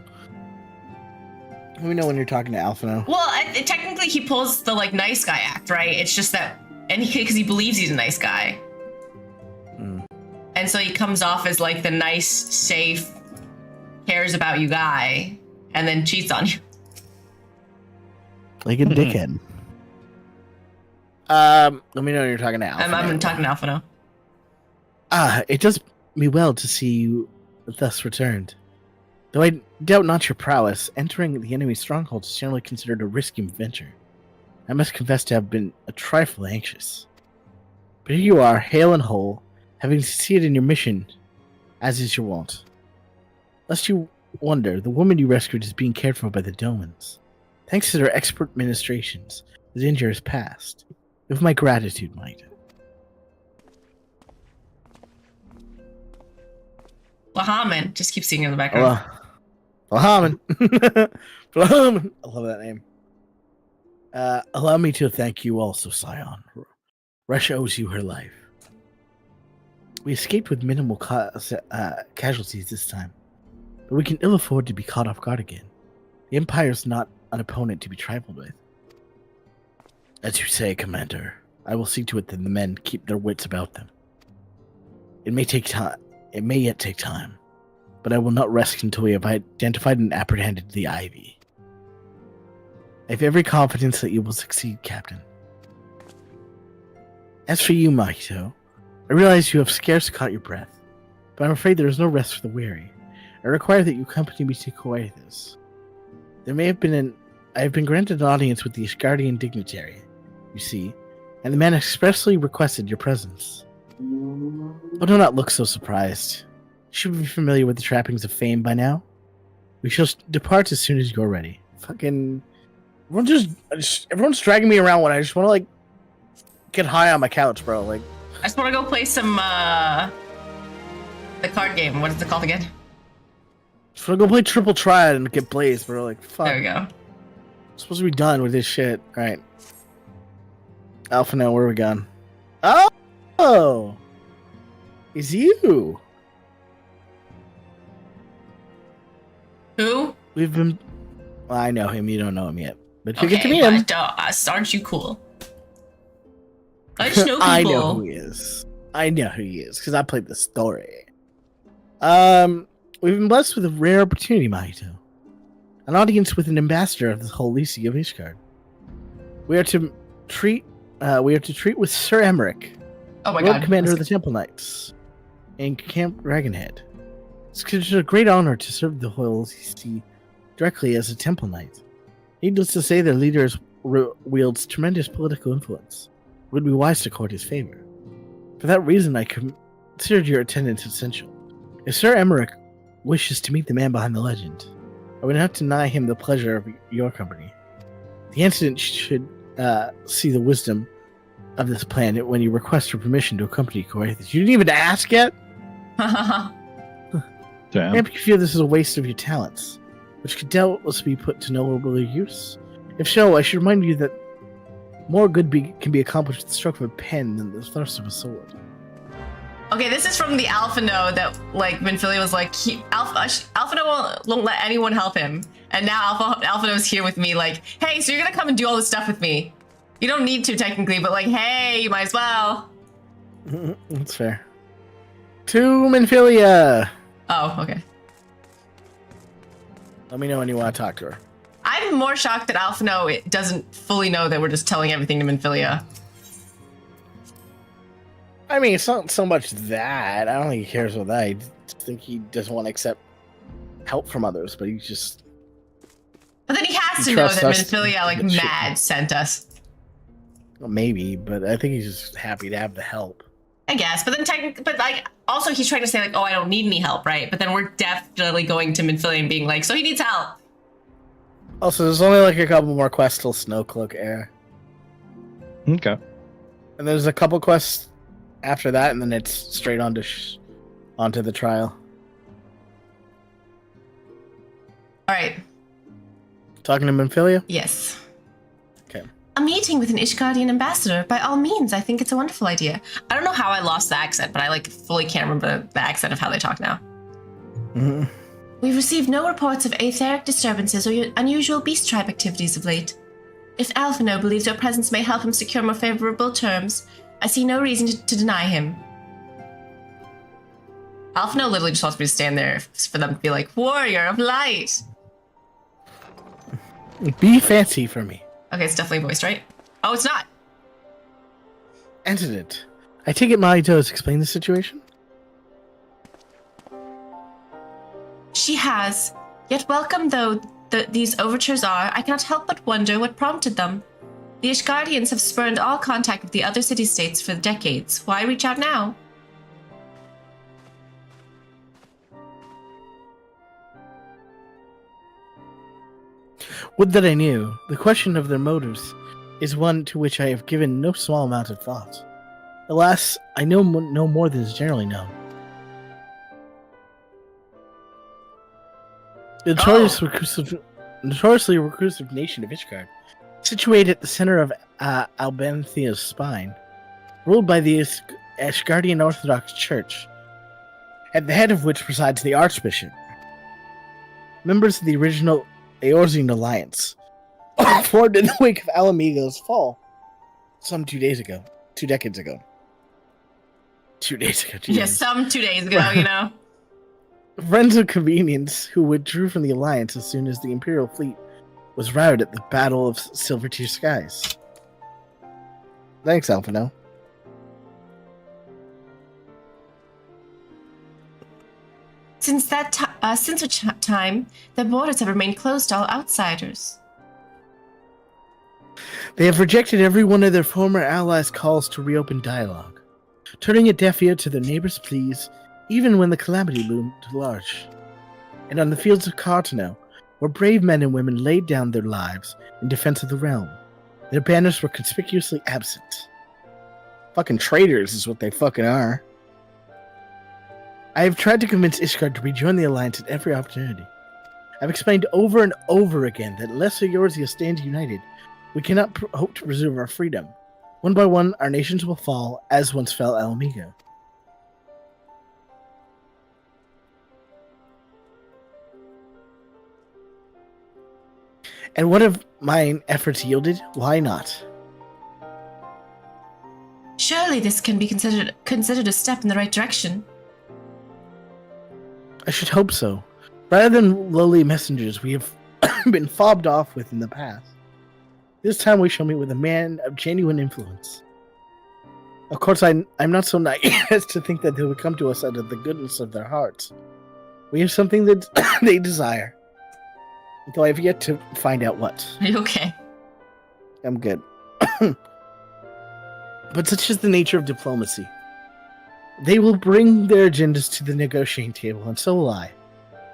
Let me know when you're talking to Alpha now. Well, technically, he pulls the, like, nice guy act, right? It's just that, because he believes he's a nice guy. And so he comes off as, like, the nice, safe, cares about you guy, and then cheats on you. Like a dickhead. Let me know when you're talking to Alpha. I'm talking to Alpha now. It does me well to see you thus returned. Though I doubt not your prowess, entering the enemy's stronghold is generally considered a risky venture. I must confess to have been a trifle anxious. But here you are, hale and whole, having succeeded in your mission, as is your wont. Lest you wonder, the woman you rescued is being cared for by the Domans. Thanks to their expert ministrations, the danger is past. You have my gratitude, Maito. Lahaman. Just keep seeing in the background. Lahaman. Lahaman. I love that name. Allow me to thank you also, Scion. Resh owes you her life. We escaped with minimal casualties this time, but we can ill afford to be caught off guard again. The Empire is not an opponent to be trifled with. As you say, Commander, I will see to it that the men keep their wits about them. It may take time. It may yet take time, but I will not rest until we have identified and apprehended the Ivy. I have every confidence that you will succeed, Captain. As for you, Maito, I realize you have scarce caught your breath, but I'm afraid there is no rest for the weary. I require that you accompany me to Coetus. I have been granted an audience with the Ishgardian dignitary, you see, and the man expressly requested your presence. Oh, do not look so surprised. You should be familiar with the trappings of fame by now. We shall depart as soon as you're ready. Fucking... Everyone's dragging me around when I just want to, like, get high on my couch, bro. Like, I just want to go play some, the card game. What is it called again? Just want to go play Triple Triad and get blazed, bro. Like, fuck. There we go. I'm supposed to be done with this shit. Alright. Alpha now, where are we going? Oh! It's you! Who? We've been... Well, I know him, you don't know him yet. But you get to meet him. Aren't you cool? I just know people. I know who he is. Because I played the story. We've been blessed with a rare opportunity, Maito. An audience with an ambassador of the whole Legacy of Ishgard. We are to treat with Sir Emmerich, oh my Lord God. Commander of the Temple Knights. in Camp Dragonhead. It's considered a great honor to serve the Hoyle C directly as a Temple Knight. Needless to say, their leader wields tremendous political influence. It would be wise to court his favor. For that reason, I considered your attendance essential. If Sir Emmerich wishes to meet the man behind the legend, I would not deny him the pleasure of your company. The incident should see the wisdom of this plan when you request for permission to accompany Corathus. You didn't even ask yet? Damn. Maybe you feel this is a waste of your talents, which could doubtless be put to nobler use. If so, I should remind you that more good can be accomplished with the stroke of a pen than the thrust of a sword. Okay, this is from the Alphino that, like, Minfilia was like, Alphino won't let anyone help him. And now Alphino's here with me, like, hey, so you're gonna come and do all this stuff with me. You don't need to, technically, but, like, hey, you might as well. That's fair. To Minfilia! Oh, okay. Let me know when you want to talk to her. I'm more shocked that Alphino doesn't fully know that we're just telling everything to Minfilia. I mean, it's not so much that. I don't think he cares about that. I think he doesn't want to accept help from others, but he's just... But then he has to know that Minfilia, like, mad sent us. Well, maybe, but I think he's just happy to have the help. I guess, but then also he's trying to say, like, oh, I don't need any help, right? But then we're definitely going to Minfilia and being like, so he needs help. Also, there's only, like, a couple more quests till Snowcloak Air. Okay. And there's a couple quests after that, and then it's straight onto the trial. All right. Talking to Minfilia? Yes. Okay. A meeting with an Ishgardian ambassador. By all means, I think it's a wonderful idea. I don't know how I lost the accent, but I, like, fully can't remember the accent of how they talk now. Mm-hmm. We've received no reports of aetheric disturbances or unusual beast tribe activities of late. If Alphino believes your presence may help him secure more favorable terms, I see no reason to deny him. Alphino literally just wants me to stand there for them to be like, Warrior of Light! Be fancy for me. Okay, it's definitely voiced, right? Oh, it's not! Antidote. I take it Molly does explain the situation? She has. Yet welcome though these overtures are, I cannot help but wonder what prompted them. The Ishgardians have spurned all contact with the other city-states for decades. Why reach out now? Would that I knew. The question of their motives is one to which I have given no small amount of thought. Alas, I know no more than is generally known. The notoriously reclusive nation of Ishgard, situated at the center of Albanthia's spine, ruled by the Ishgardian Orthodox Church, at the head of which presides the Archbishop. Members of the original Eorzean Alliance formed in the wake of Alamigo's fall some 2 decades ago. 2 days ago. Yeah, some 2 days ago, you know. Friends of convenience who withdrew from the Alliance as soon as the Imperial fleet was routed at the Battle of Silvertear Skies. Thanks, Alphino. Since which time, the borders have remained closed to all outsiders. They have rejected every one of their former allies' calls to reopen dialogue, turning a deaf ear to their neighbors' pleas, even when the calamity loomed large. And on the fields of Cartano, where brave men and women laid down their lives in defense of the realm, their banners were conspicuously absent. Fucking traitors is what they fucking are. I have tried to convince Ishgard to rejoin the Alliance at every opportunity. I've explained over and over again that unless Eorzea stands united, we cannot hope to preserve our freedom. One by one, our nations will fall, as once fell Alamigo. And what have mine efforts yielded? Why not? Surely this can be considered a step in the right direction. I should hope so. Rather than lowly messengers we have been fobbed off with in the past, this time we shall meet with a man of genuine influence. Of course, I'm not so naive as to think that they would come to us out of the goodness of their hearts. We have something that they desire. Though I have yet to find out what. Are you okay? I'm good. But such is the nature of diplomacy. They will bring their agendas to the negotiating table, and so will I,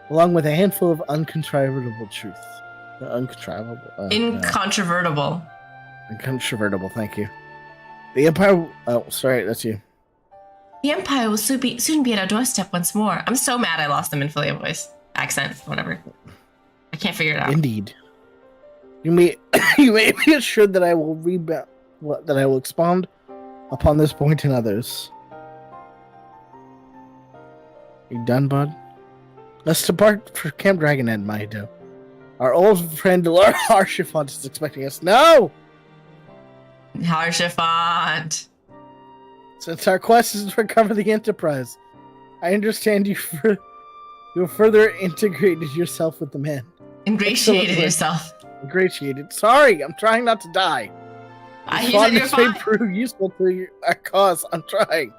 along with a handful of uncontrovertible truth. Incontrovertible. Incontrovertible, thank you. The Empire... Oh, sorry, that's you. The Empire will soon be at our doorstep once more. I'm so mad I lost the Minfilia voice. Accent, whatever. I can't figure it out. Indeed. You may be assured that I will expound upon this point and others. You done, bud? Let's depart for Camp Dragonhead, Mahito. Our old friend Lord Harshifont is expecting us. No! Harshifont. Since our quest is to recover the Enterprise, I understand you further integrated yourself with the men. Ingratiated yourself. Ingratiated. Sorry, I'm trying not to die. This may prove useful to our cause. I'm trying.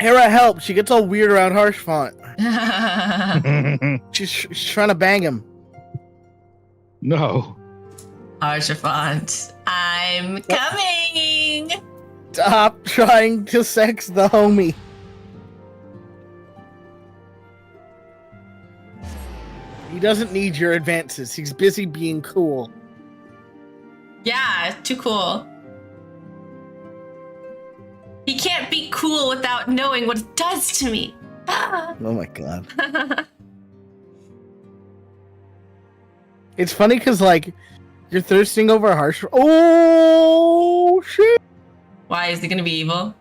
Hera, help! She gets all weird around Harshfont. She's trying to bang him. No. Harshifont, I'm coming! Stop trying to sex the homie. He doesn't need your advances. He's busy being cool. Yeah, too cool. He can't be cool without knowing what it does to me. Oh my god. It's funny because, like, you're thirsting over a harsh... Oh, shit! Why, is he gonna be evil?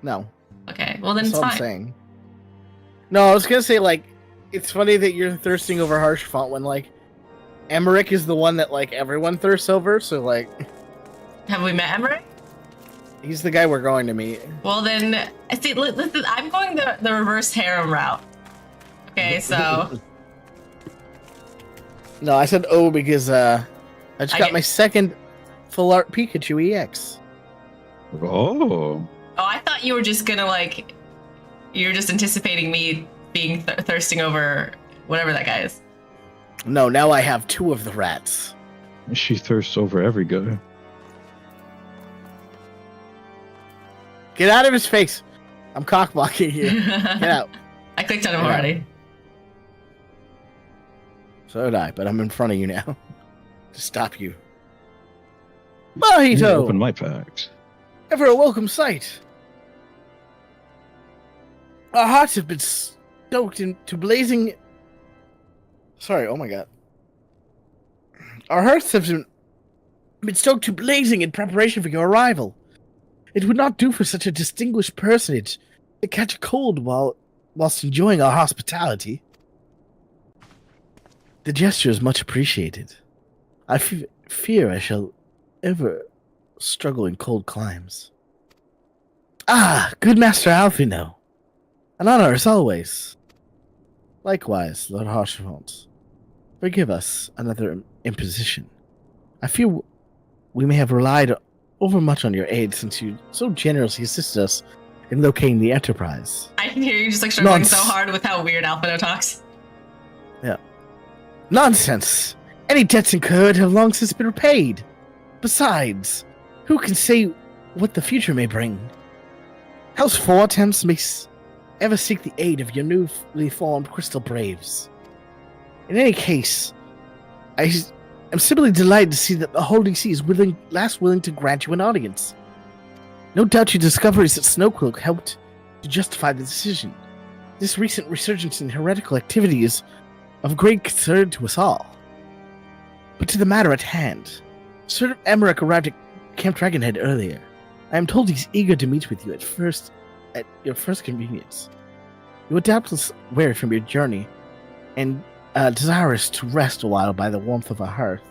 No. Okay, well then That's it's fine. I'm saying. No, I was gonna say, like, it's funny that you're thirsting over Harshfont when, like, Emmerich is the one that, like, everyone thirsts over, so, like... Have we met Emmerich? He's the guy we're going to meet. Well then, see, listen, I'm going the reverse harem route. Okay, so... No, I said oh because, I just got my second full art Pikachu EX. Oh. Oh, I thought you were just gonna, like... You're just anticipating me being thirsting over whatever that guy is. No, now I have two of the rats. She thirsts over every guy. Get out of his face. I'm cockblocking you. Get out. I clicked on him already. So did I, but I'm in front of you now. To stop you. Mahito! Open my packs. Ever a welcome sight. Our hearts have been stoked into blazing... Sorry, oh my god. Our hearts have been stoked to blazing in preparation for your arrival. It would not do for such a distinguished personage to catch a cold whilst enjoying our hospitality. The gesture is much appreciated. I fear I shall ever struggle in cold climes. Ah, good Master Alfino. An honor as always. Likewise, Lord Harshifont. Forgive us another imposition. I fear we may have relied overmuch on your aid since you so generously assisted us in locating the Enterprise. I can hear you just like struggling so hard with how weird Alphino talks. Yeah. Nonsense! Any debts incurred have long since been repaid. Besides, who can say what the future may bring? House 4 attempts may ever seek the aid of your newly formed Crystal Braves. In any case, I am simply delighted to see that the Holding Sea is willing to grant you an audience. No doubt your discoveries at Snowcloak helped to justify the decision. This recent resurgence in heretical activity is of great concern to us all. But to the matter at hand, Sir Emmerich arrived at Camp Dragonhead earlier. I am told he's eager to meet with you at your first convenience. You are doubtless weary from your journey and desirous to rest a while by the warmth of a hearth.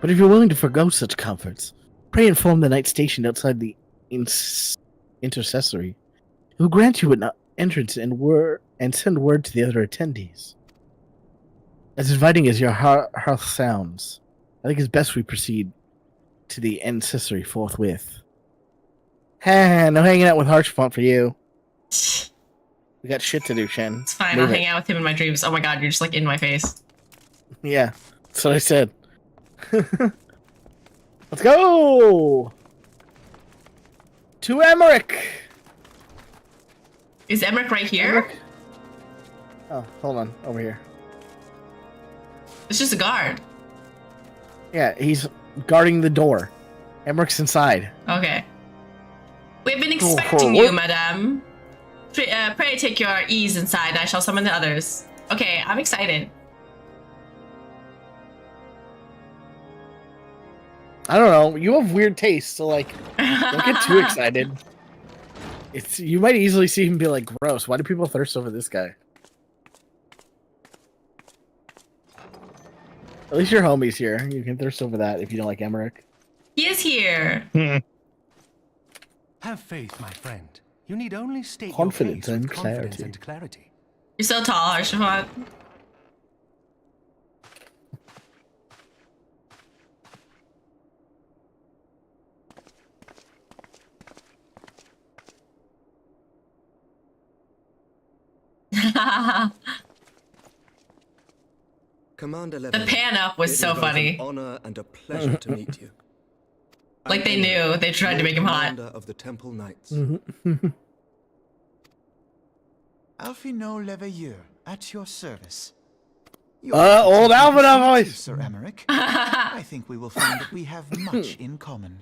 But if you're willing to forgo such comforts, pray inform the knight stationed outside the intercessory, who will grant you an entrance and and send word to the other attendees. As inviting as your hearth sounds, I think it's best we proceed to the ancestry forthwith. No hanging out with Harshfont for you. We got shit to do, Shen. It's fine. Move I'll hang out with him in my dreams. Oh my god, you're just like in my face. Yeah, that's what I said. Let's go to Emmerich. Is Emmerich right here? Emmerich? Oh, hold on, over here. It's just a guard. Yeah, he's guarding the door. Emmerich's inside. Okay. We've been expecting you, madame. Pray take your ease inside. I shall summon the others. Okay, I'm excited. I don't know. You have weird taste, so like, don't get too excited. You might easily see him and be like, gross. Why do people thirst over this guy? At least your homie's here. You can thirst over that if you don't like Emmerich. He is here. Have faith, my friend. You need only state Confidence your case and with confidence clarity. and clarity. You're so tall, Arshafat. Commander The pan up was so funny. An honor and a pleasure to meet you. Like they knew. They tried to make him hot. Commander of the Temple Knights. Alphino Leveilleur, at your service. Old Alvin voice! Sir Emmerich. I think we will find that we have much in common.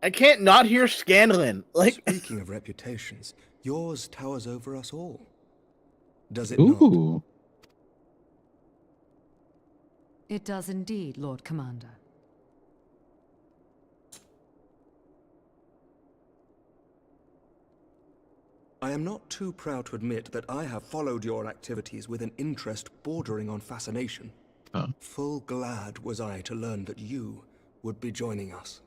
I can't not hear Scanlon. Like, Speaking of reputations, yours towers over us all. Does it Ooh. not? It does indeed, Lord Commander. I am not too proud to admit that I have followed your activities with an interest bordering on fascination. Full glad was I to learn that you would be joining us.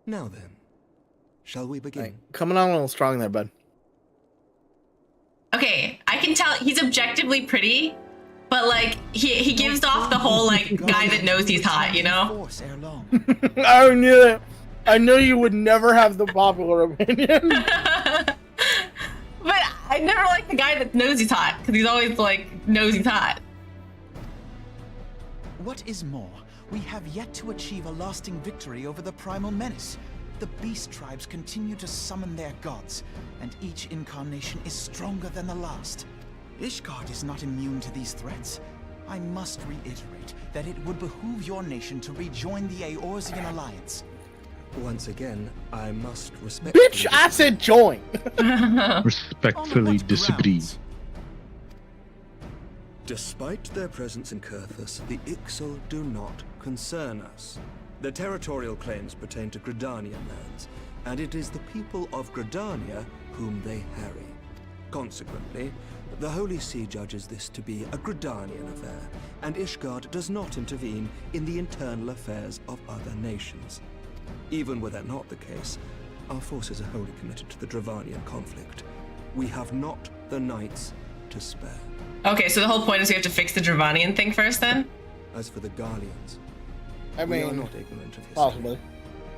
Now then, shall we begin? right, coming on a little strong there, bud. Okay, I can tell he's objectively pretty, but like he gives off the whole like guy that knows he's hot, you know? I knew it. I knew you would never have the popular opinion. But I never liked the guy that knows he's hot, because he's always like knows he's hot. What is more, we have yet to achieve a lasting victory over the primal menace. The beast tribes continue to summon their gods, and each incarnation is stronger than the last. Ishgard is not immune to these threats. I must reiterate that it would behoove your nation to rejoin the Eorzean Alliance. Once again, I must respect. Bitch, I said join. Respectfully disagree. Despite their presence in Kurthus, the Ixal do not concern us. Their territorial claims pertain to Gridanian lands, and it is the people of Gridania whom they harry. Consequently, the Holy See judges this to be a Gridanian affair, and Ishgard does not intervene in the internal affairs of other nations. Even were that not the case, our forces are wholly committed to the Dravanian conflict. We have not the knights to spare. Okay, so the whole point is we have to fix the Dravanian thing first, then? As for the Garleans, I we are mean, not ignorant of history. possibly.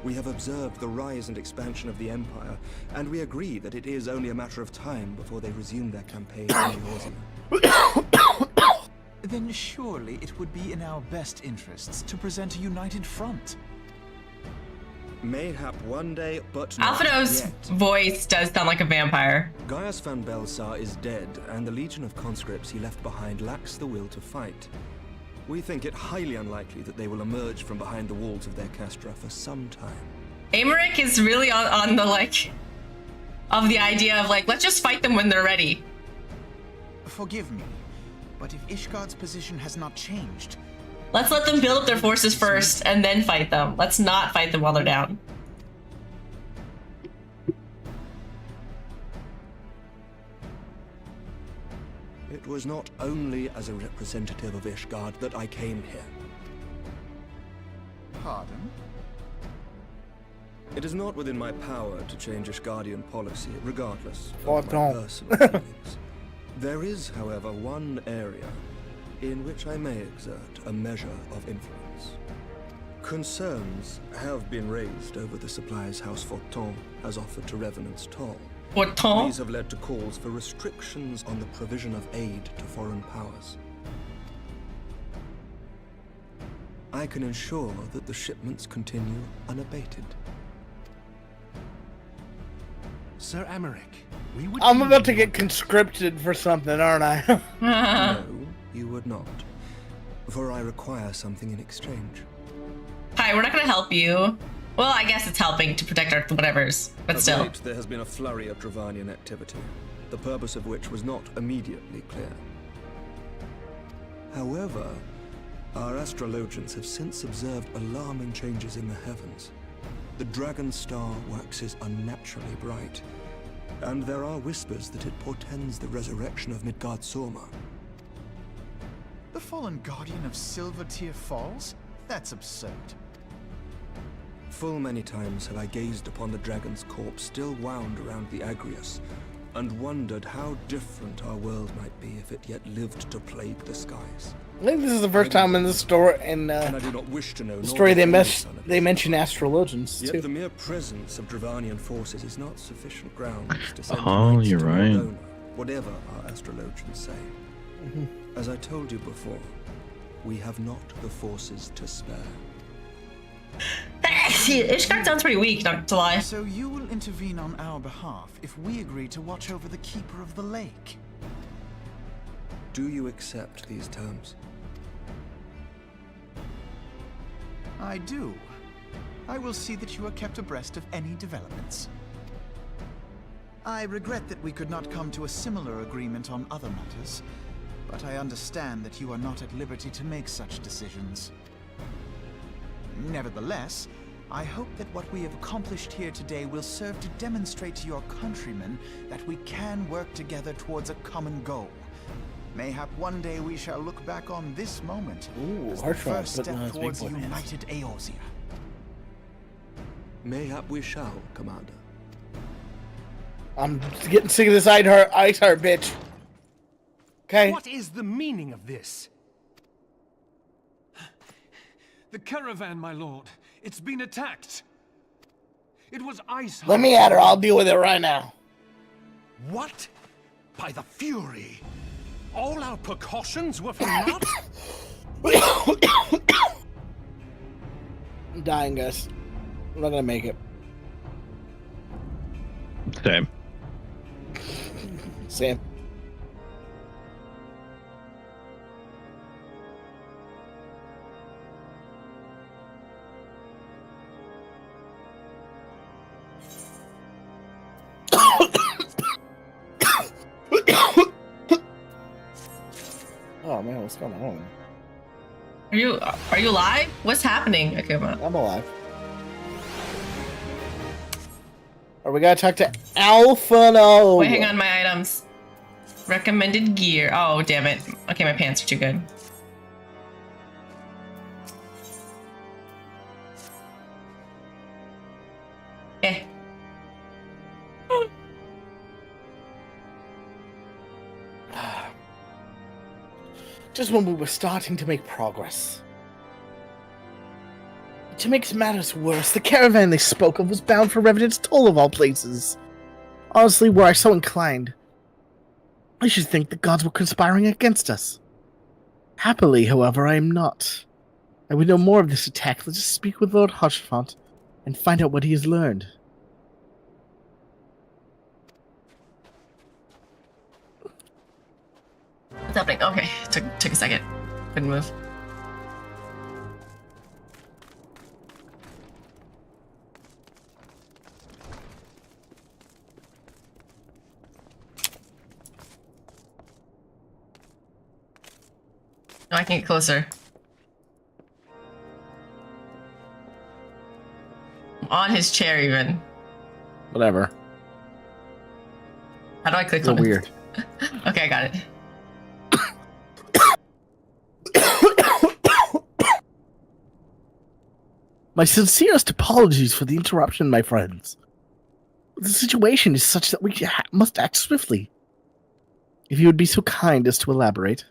We have observed the rise and expansion of the Empire, and we agree that it is only a matter of time before they resume their campaign in Eorzea. Then surely it would be in our best interests to present a united front. Mayhap one day, but not Alphino's yet. voice does sound like a vampire. Gaius van Belsar is dead, and the legion of conscripts he left behind lacks the will to fight. We think it highly unlikely that they will emerge from behind the walls of their castra for some time. Emmerich is really on the like of the idea of like, let's just fight them when they're ready. Forgive me, but if Ishgard's position has not changed, Let's let them build up their forces first and then fight them. Let's not fight them while they're down. It was not only as a representative of Ishgard that I came here. pardon? It is not within my power to change Ishgardian policy, regardless Oh, of my don't. personal feelings. There is, however, one area in which I may exert a measure of influence. Concerns have been raised over the supplies House Fortin has offered to Revenant's Toll. Fortin? These have led to calls for restrictions on the provision of aid to foreign powers. I can ensure that the shipments continue unabated. Sir Amaric, we would... I'm about to get conscripted for something, aren't I? No, you would not. For I require something in exchange. Hi, we're not gonna help you. Well, I guess it's helping to protect our whatevers, but Of still. late, there has been a flurry of Dravanian activity, the purpose of which was not immediately clear. However, our astrologians have since observed alarming changes in the heavens. The dragon star waxes unnaturally bright, and there are whispers that it portends the resurrection of Midgard Sorma. The fallen guardian of Silvertear Falls? That's absurd. Full many times have I gazed upon the dragon's corpse still wound around the Agrius, and wondered how different our world might be if it yet lived to plague the skies. I think this is the first time in the story And I do not wish to know the nor story the fullness of they it. mention astrologians Yet too. the mere presence of Dravanian forces is not sufficient grounds to send Oh, knights you're to right. Mordona, whatever our astrologians say. As I told you before, we have not the forces to spare. Ishgard sounds pretty weak, not to lie. So you will intervene on our behalf if we agree to watch over the Keeper of the Lake. Do you accept these terms? I do. I will see that you are kept abreast of any developments. I regret that we could not come to a similar agreement on other matters, but I understand that you are not at liberty to make such decisions. Nevertheless, I hope that what we have accomplished here today will serve to demonstrate to your countrymen that we can work together towards a common goal. Mayhap one day we shall look back on this moment as the first step towards a united Eorzea. Mayhap we shall, Commander. I'm getting sick of this Iceheart bitch. Okay. What is the meaning of this? The caravan, my lord. It's been attacked. It was Iceheart. Let me at her. I'll deal with it right now. What? By the Fury. All our precautions were for naught? I'm dying, guys. I'm not gonna make it. Same. Same. Oh man, what's going on? Are you alive? What's happening? Okay, well. I'm alive. Or we gotta talk to Alphano. Wait, hang on, my items. Recommended gear. Oh, damn it. Okay, my pants are too good. Eh. Just when we were starting to make progress. To make matters worse, the caravan they spoke of was bound for Revenant's Toll of all places. Honestly, were I so inclined, I should think the gods were conspiring against us. Happily, however, I am not. I would know more of this attack. Let's just speak with Lord Hushfont and find out what he has learned. What's happening? Okay, took a second. Couldn't move. No, I can get closer. I'm on his chair even. Whatever. How do I click So on it? weird. Okay, I got it. My sincerest apologies for the interruption, my friends. The situation is such that we must act swiftly. If you would be so kind as to elaborate.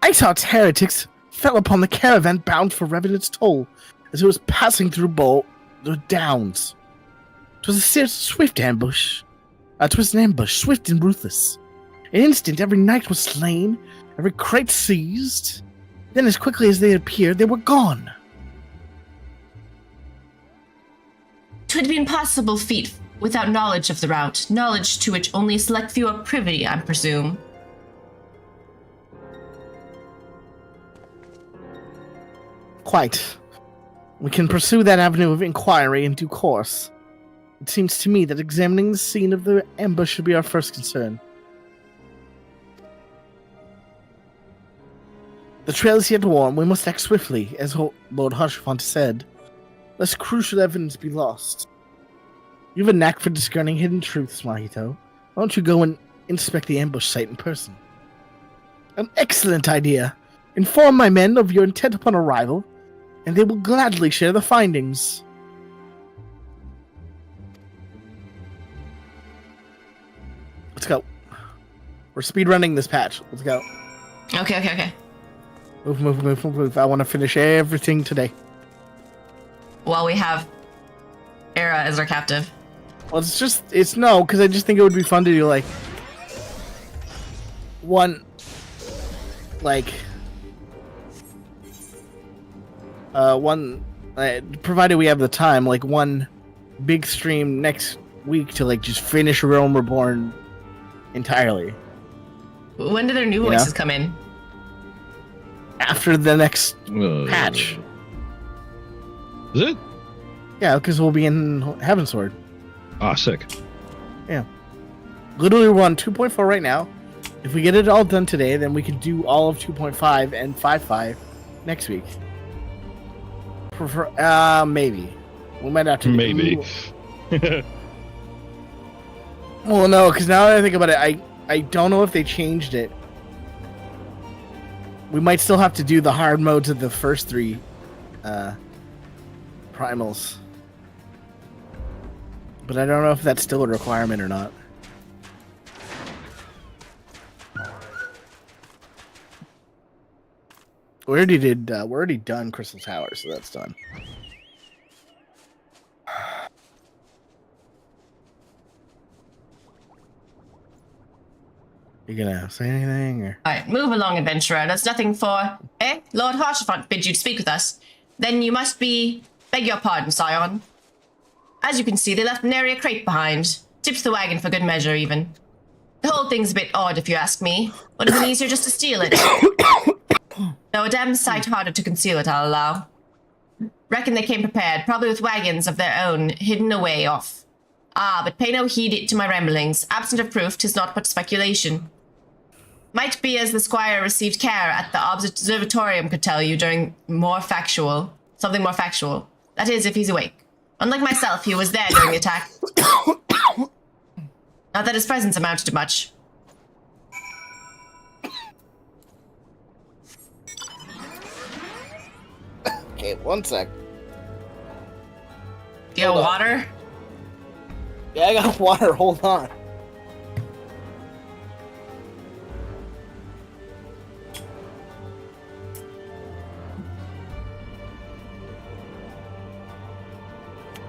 Iceheart's heretics fell upon the caravan bound for Revenant's Toll as it was passing through the Downs. 'Twas a swift ambush. 'Twas an ambush, swift and ruthless. In an instant, every knight was slain, every crate seized. Then, as quickly as they appeared, they were gone. 'Twould be impossible feat without knowledge of the route, knowledge to which only a select few are privy, I presume. Quite. We can pursue that avenue of inquiry in due course. It seems to me that examining the scene of the ambush should be our first concern. The trail is yet warm. We must act swiftly, as Lord Harshfont said, lest crucial evidence be lost. You have a knack for discerning hidden truths, Mahito. Why don't you go and inspect the ambush site in person? An excellent idea. Inform my men of your intent upon arrival, and they will gladly share the findings. Let's go. We're speedrunning this patch. Let's go. Okay. Move. I want to finish everything today. While we have Era as our captive. Well, because I just think it would be fun to do, like, provided we have the time, like, one big stream next week to, like, just finish Realm Reborn entirely. When do their new voices come in? After the next patch. Is it? Yeah, because we'll be in Heavensward. Ah, sick. Yeah. Literally, we're on 2.4 right now. If we get it all done today, then we can do all of 2.5 and 5.5 next week. Maybe. We might have to. Maybe. Well, no, because now that I think about it, I don't know if they changed it. We might still have to do the hard modes of the first 3 primals. But I don't know if that's still a requirement or not. We already we're already done Crystal Tower, so that's done. You gonna say anything, or? Alright, move along, adventurer. There's nothing for... Lord Harshfont bid you to speak with us. Then you must be... Beg your pardon, Scion. As you can see, they left an area crate behind. Tipped the wagon for good measure, even. The whole thing's a bit odd, if you ask me. Would have been easier just to steal it. Though a damn sight harder to conceal it, I'll allow. Reckon they came prepared, probably with wagons of their own, hidden away off. Ah, but pay no heed to my ramblings. Absent of proof, 'tis naught but speculation. Might be as the squire received care at the observatorium could tell you during something more factual. That is, if he's awake. Unlike myself, he was there during the attack. Not that his presence amounted to much. Okay, one sec. Do you have water? Yeah, I got water. Hold on.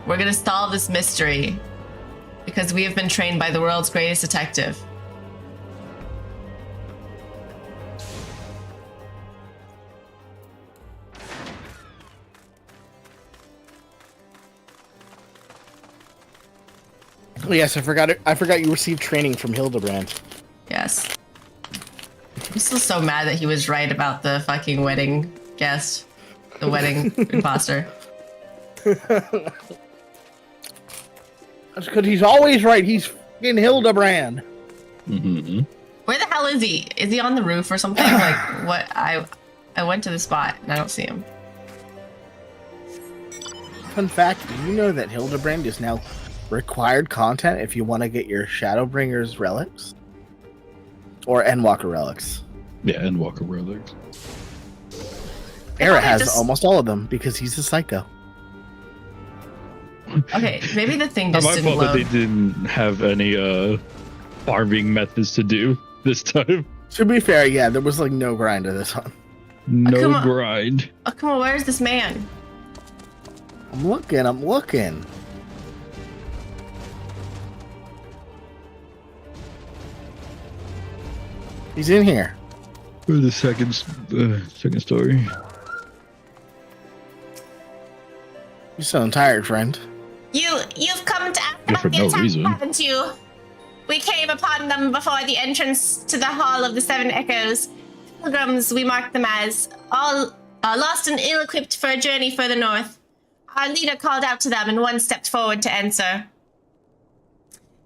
We're gonna solve this mystery because we have been trained by the world's greatest detective. Oh, yes, I forgot it. I forgot you received training from Hildebrand. Yes. I'm still so mad that he was right about the fucking wedding guest. The wedding imposter. That's because he's always right. He's fucking Hildebrand. Mm-hmm. Where the hell is he? Is he on the roof or something? Like, what? I went to the spot and I don't see him. Fun fact, do you know that Hildebrand is now required content if you want to get your Shadowbringers relics? Or Endwalker relics. Yeah, Endwalker relics. Era has almost all of them because he's a psycho. Okay, maybe the thing just My didn't fault that load. they didn't have any farming methods to do this time. To be fair, yeah, there was like no grind to this one. No grind. Oh, come on, where's this man? I'm looking. He's in here. For the second story. You sound tired, friend. You've come to ask Yeah, about for the no attack, reason. haven't you? We came upon them before the entrance to the Hall of the Seven Echoes. Pilgrims, we marked them as, all lost and ill-equipped for a journey further north. Our leader called out to them, and one stepped forward to answer.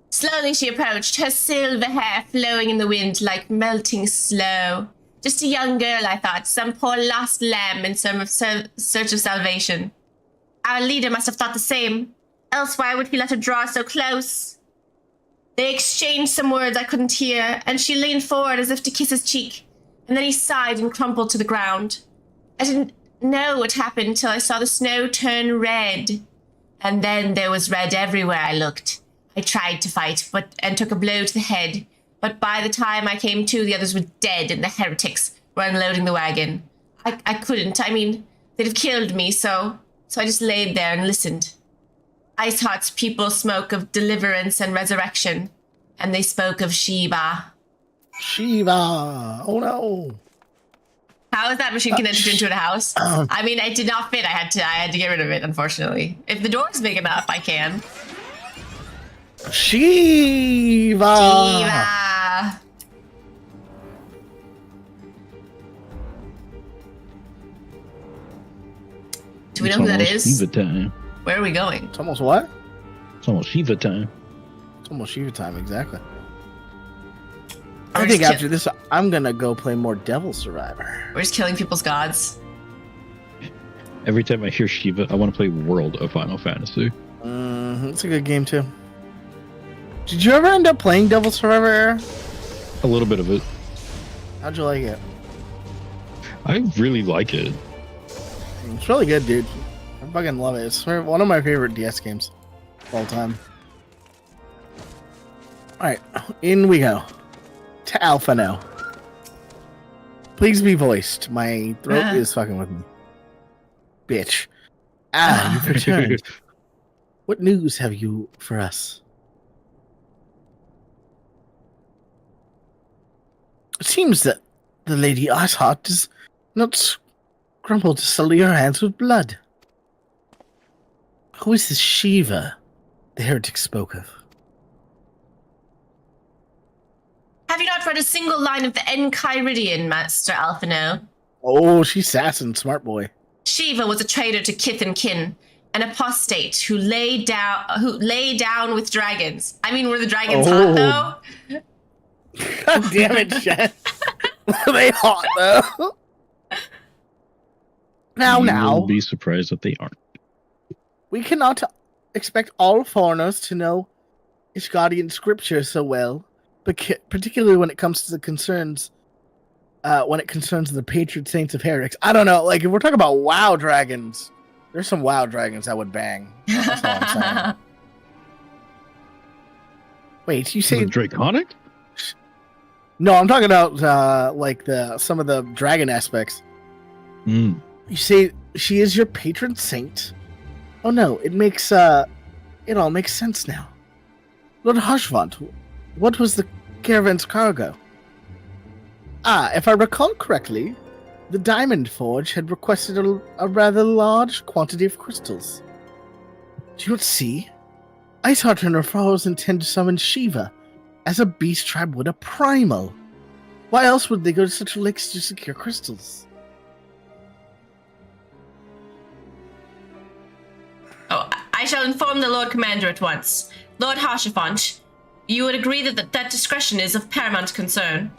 Slowly she approached, her silver hair flowing in the wind like melting snow. Just a young girl, I thought, some poor lost lamb in search of salvation. Our leader must have thought the same, else why would he let her draw so close? They exchanged some words I couldn't hear, and she leaned forward as if to kiss his cheek, and then he sighed and crumpled to the ground. I didn't know what happened till I saw the snow turn red, and then there was red everywhere I looked. I tried to fight, and took a blow to the head, but by the time I came to, the others were dead and the heretics were unloading the wagon. I couldn't, I mean, they'd have killed me, so I just laid there and listened. Iceheart's people spoke of deliverance and resurrection, and they spoke of Shiva. Shiva! Oh no! How is that machine connected into a house? I mean, it did not fit. I had to get rid of it, unfortunately. If the door's big enough, I can. Shiva! Shiva! Do we know who that is? Shiva time. Where are we going? It's almost what? It's almost Shiva time. It's almost Shiva time, exactly. I think after this, I'm gonna go play more Devil Survivor. We're just killing people's gods. Every time I hear Shiva, I want to play World of Final Fantasy. It's a good game too. Did you ever end up playing Devil Survivor, Era? A little bit of it. How'd you like it? I really like it. It's really good, dude. I fucking love it. It's one of my favorite DS games of all time. Alright, in we go. To Alphino. Please be voiced. My throat is fucking with me. Bitch. You've returned. What news have you for us? It seems that the Lady Iceheart does not scruple to sully her hands with blood. Who is this Shiva the heretic spoke of? Have you not read a single line of the Enchiridion, Master Alphino? Oh, she's sassing, smart boy. Shiva was a traitor to kith and kin, an apostate who lay down with dragons. I mean, were the dragons hot though? God damn it, Shen. Were they hot though? Now. You'll be surprised that they aren't. We cannot expect all foreigners to know Ishgadian scripture so well, but particularly when it comes to the concerns, when it concerns the patron saints of heretics. I don't know, like if we're talking about WoW dragons, there's some WoW dragons that would bang. That's all I'm saying. Wait, you say Draconic? No, I'm talking about like some of the dragon aspects. You say she is your patron saint? Oh no, it all makes sense now. Lord Hushvant, what was the caravan's cargo? If I recall correctly, the Diamond Forge had requested a rather large quantity of crystals. Do you not see? Iceheart and her followers intend to summon Shiva, as a beast tribe would a primal. Why else would they go to such lengths to secure crystals? Oh, I shall inform the Lord Commander at once. Lord Harshafont, you would agree that discretion is of paramount concern.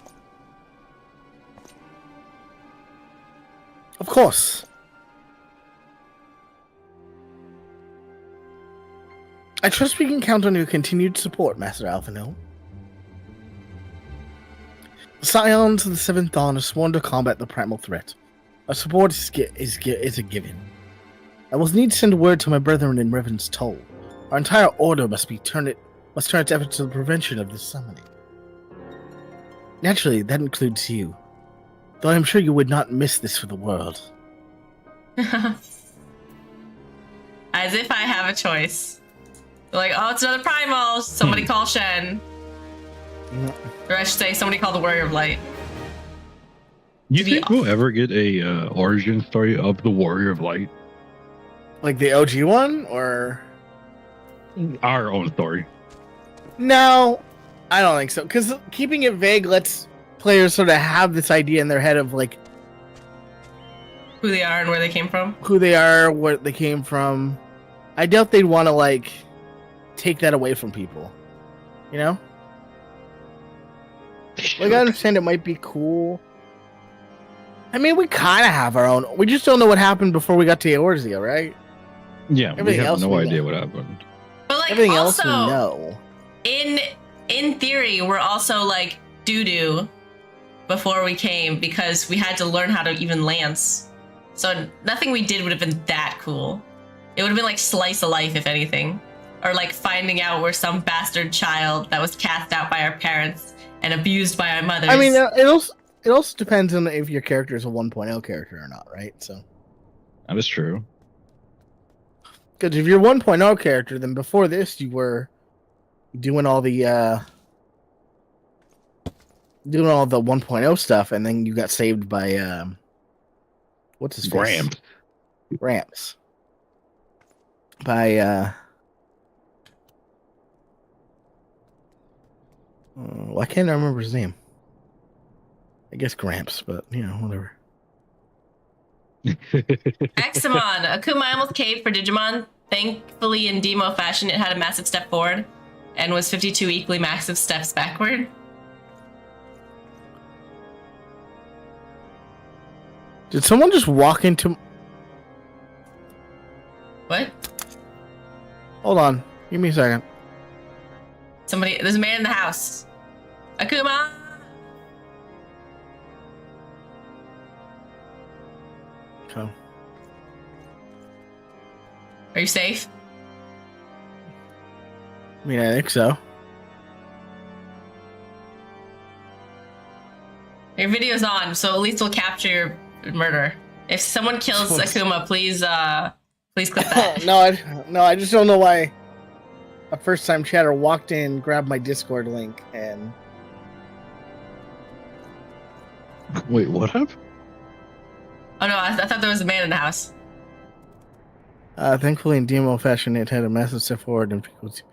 Of course. I trust we can count on your continued support, Master Alphino. The Scions of the Seventh Dawn are sworn to combat the primal threat, Our support is a given. I will need to send word to my brethren in Revan's Toll. Our entire order must turn its efforts to the prevention of this summoning. Naturally, that includes you. Though I'm sure you would not miss this for the world. As if I have a choice. Like, oh, it's another primal. Somebody call Shen. Or I should say, somebody call the Warrior of Light. You think we'll ever get a origin story of the Warrior of Light? Like the OG one, or our own story? No, I don't think so. Because keeping it vague lets players sort of have this idea in their head of like who they are and where they came from. Who they are, where they came from. I doubt they'd want to like take that away from people. You know? Like I understand it might be cool. I mean, we kind of have our own. We just don't know what happened before we got to Eorzea, right? Yeah, we have no idea what happened. But like, everything also, else we know. In theory, we're also like doo-doo before we came because we had to learn how to even lance. So nothing we did would have been that cool. It would have been like slice of life, if anything. Or like finding out we're some bastard child that was cast out by our parents and abused by our mothers. I mean, it also depends on if your character is a 1.0 character or not, right? So that is true. Because if you're a 1.0 character, then before this you were doing all the 1.0 stuff, and then you got saved by what's his face? Gramps. By I can't remember his name. I guess Gramps, but you know, whatever. Examon, Akuma almost caved for Digimon. Thankfully, in Demo fashion, it had a massive step forward and was 52 equally massive steps backward. Did someone just walk into... What? Hold on. Give me a second. There's a man in the house. Akuma! Okay. Are you safe? I mean, I think so. Your video's on, so at least we'll capture your murder. If someone kills Akuma, please clip that. No, I just don't know why a first-time chatter walked in, grabbed my Discord link, and... Wait, what happened? Oh no, I thought there was a man in the house. Thankfully, in demo fashion, it had a massive step forward and frequency.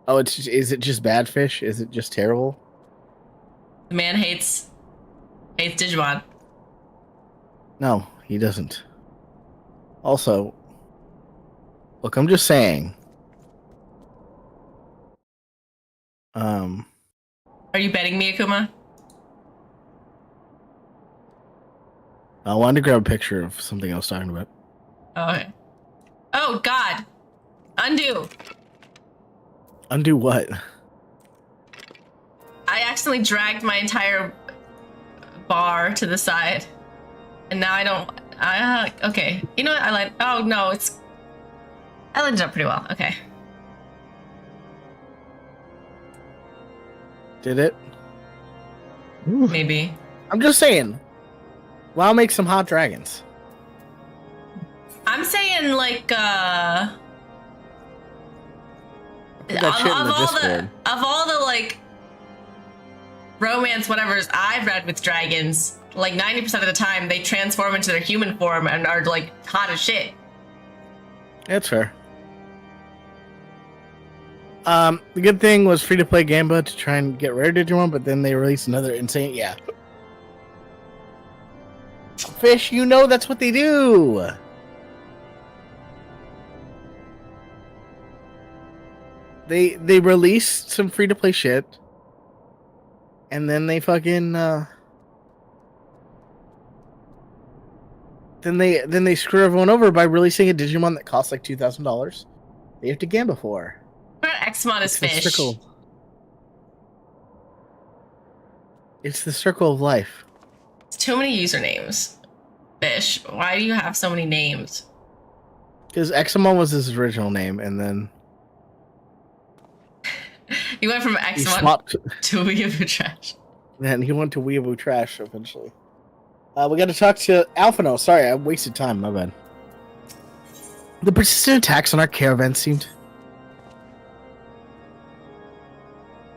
Oh, is it just bad fish? Is it just terrible? The man hates Digimon. No, he doesn't. Also, look, I'm just saying. Are you betting me, Akuma? I wanted to grab a picture of something I was talking about. Oh, okay. Oh, God. Undo. Undo what? I accidentally dragged my entire bar to the side. And now I don't... okay. You know what? Oh, no, I lined it up pretty well. Okay. Did it? Maybe. I'm just saying. WoW makes some hot dragons. I'm saying, like, Put that shit in the Discord. of all the, like, romance whatevers I've read with dragons, like 90% of the time they transform into their human form and are, like, hot as shit. That's fair. The good thing was free-to-play Gamba to try and get rare Digimon, but then they released another insane... Yeah. Fish, you know that's what they do! They released some free-to-play shit, and then they fucking... Then they screw everyone over by releasing a Digimon that costs like $2,000. They have to Gamba for. What about Xmon is fish? It's the circle of life. It's too many usernames. Fish, why do you have so many names? Because Examon was his original name, and then You went from Examon to Weeaboo Trash. Then he went to Weeaboo Trash eventually. We got to talk to Alphino. Sorry, I wasted time. My bad. The persistent attacks on our caravan seemed.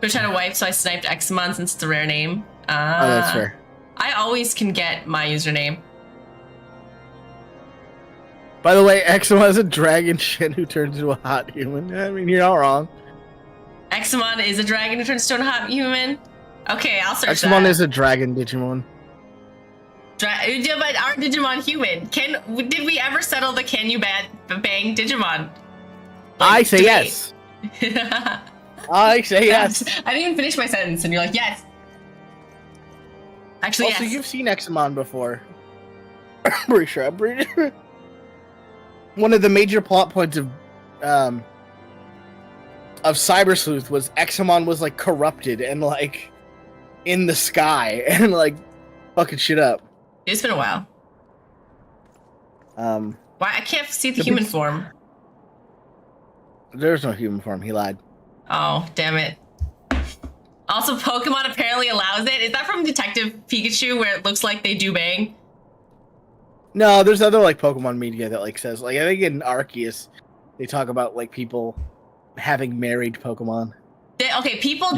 We're trying to wipe, so I sniped Examon since it's a rare name. Oh, that's fair. I always can get my username. By the way, Examon is a dragon Shen who turns into a hot human. I mean, you're not wrong. Examon is a dragon who turns into a hot human? Okay, I'll search that. Examon is a dragon Digimon. But our Digimon human. Did we ever settle the can you bang Digimon? I say yes. I say yes. I didn't even finish my sentence, and you're like, yes. Actually, also, yes. You've seen Examon before. I'm pretty sure. One of the major plot points of Cyber Sleuth was Examon was like corrupted and like in the sky and like fucking shit up. It's been a while. Why I can't see the human form? There's no human form. He lied. Oh, damn it. Also, Pokemon apparently allows it. Is that from Detective Pikachu where it looks like they do bang? No, there's other like Pokemon media that like says like I think in Arceus they talk about like people having married Pokemon. People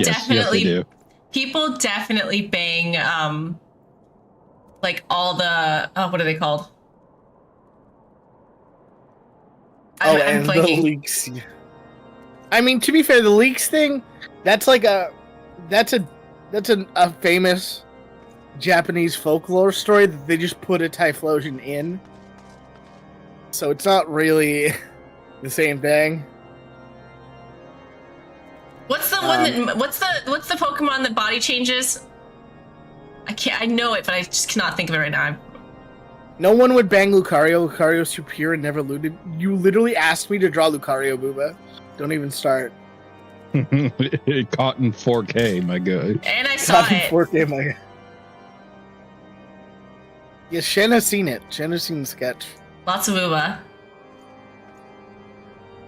definitely bang like all the what are they called? I'm the leaks. I mean, to be fair, the leaks thing, that's like a famous Japanese folklore story that they just put a Typhlosion in. So it's not really the same thing. What's the one that what's the Pokemon that body changes? I know it, but I just cannot think of it right now. No one would bang Lucario. Lucario's too pure and never looted. You literally asked me to draw Lucario, Booba. Don't even start. It caught in 4K, my guy. And I saw it. 4K, my guy. Yeah, Shen has seen it. Shen has seen the sketch. Lots of Booba.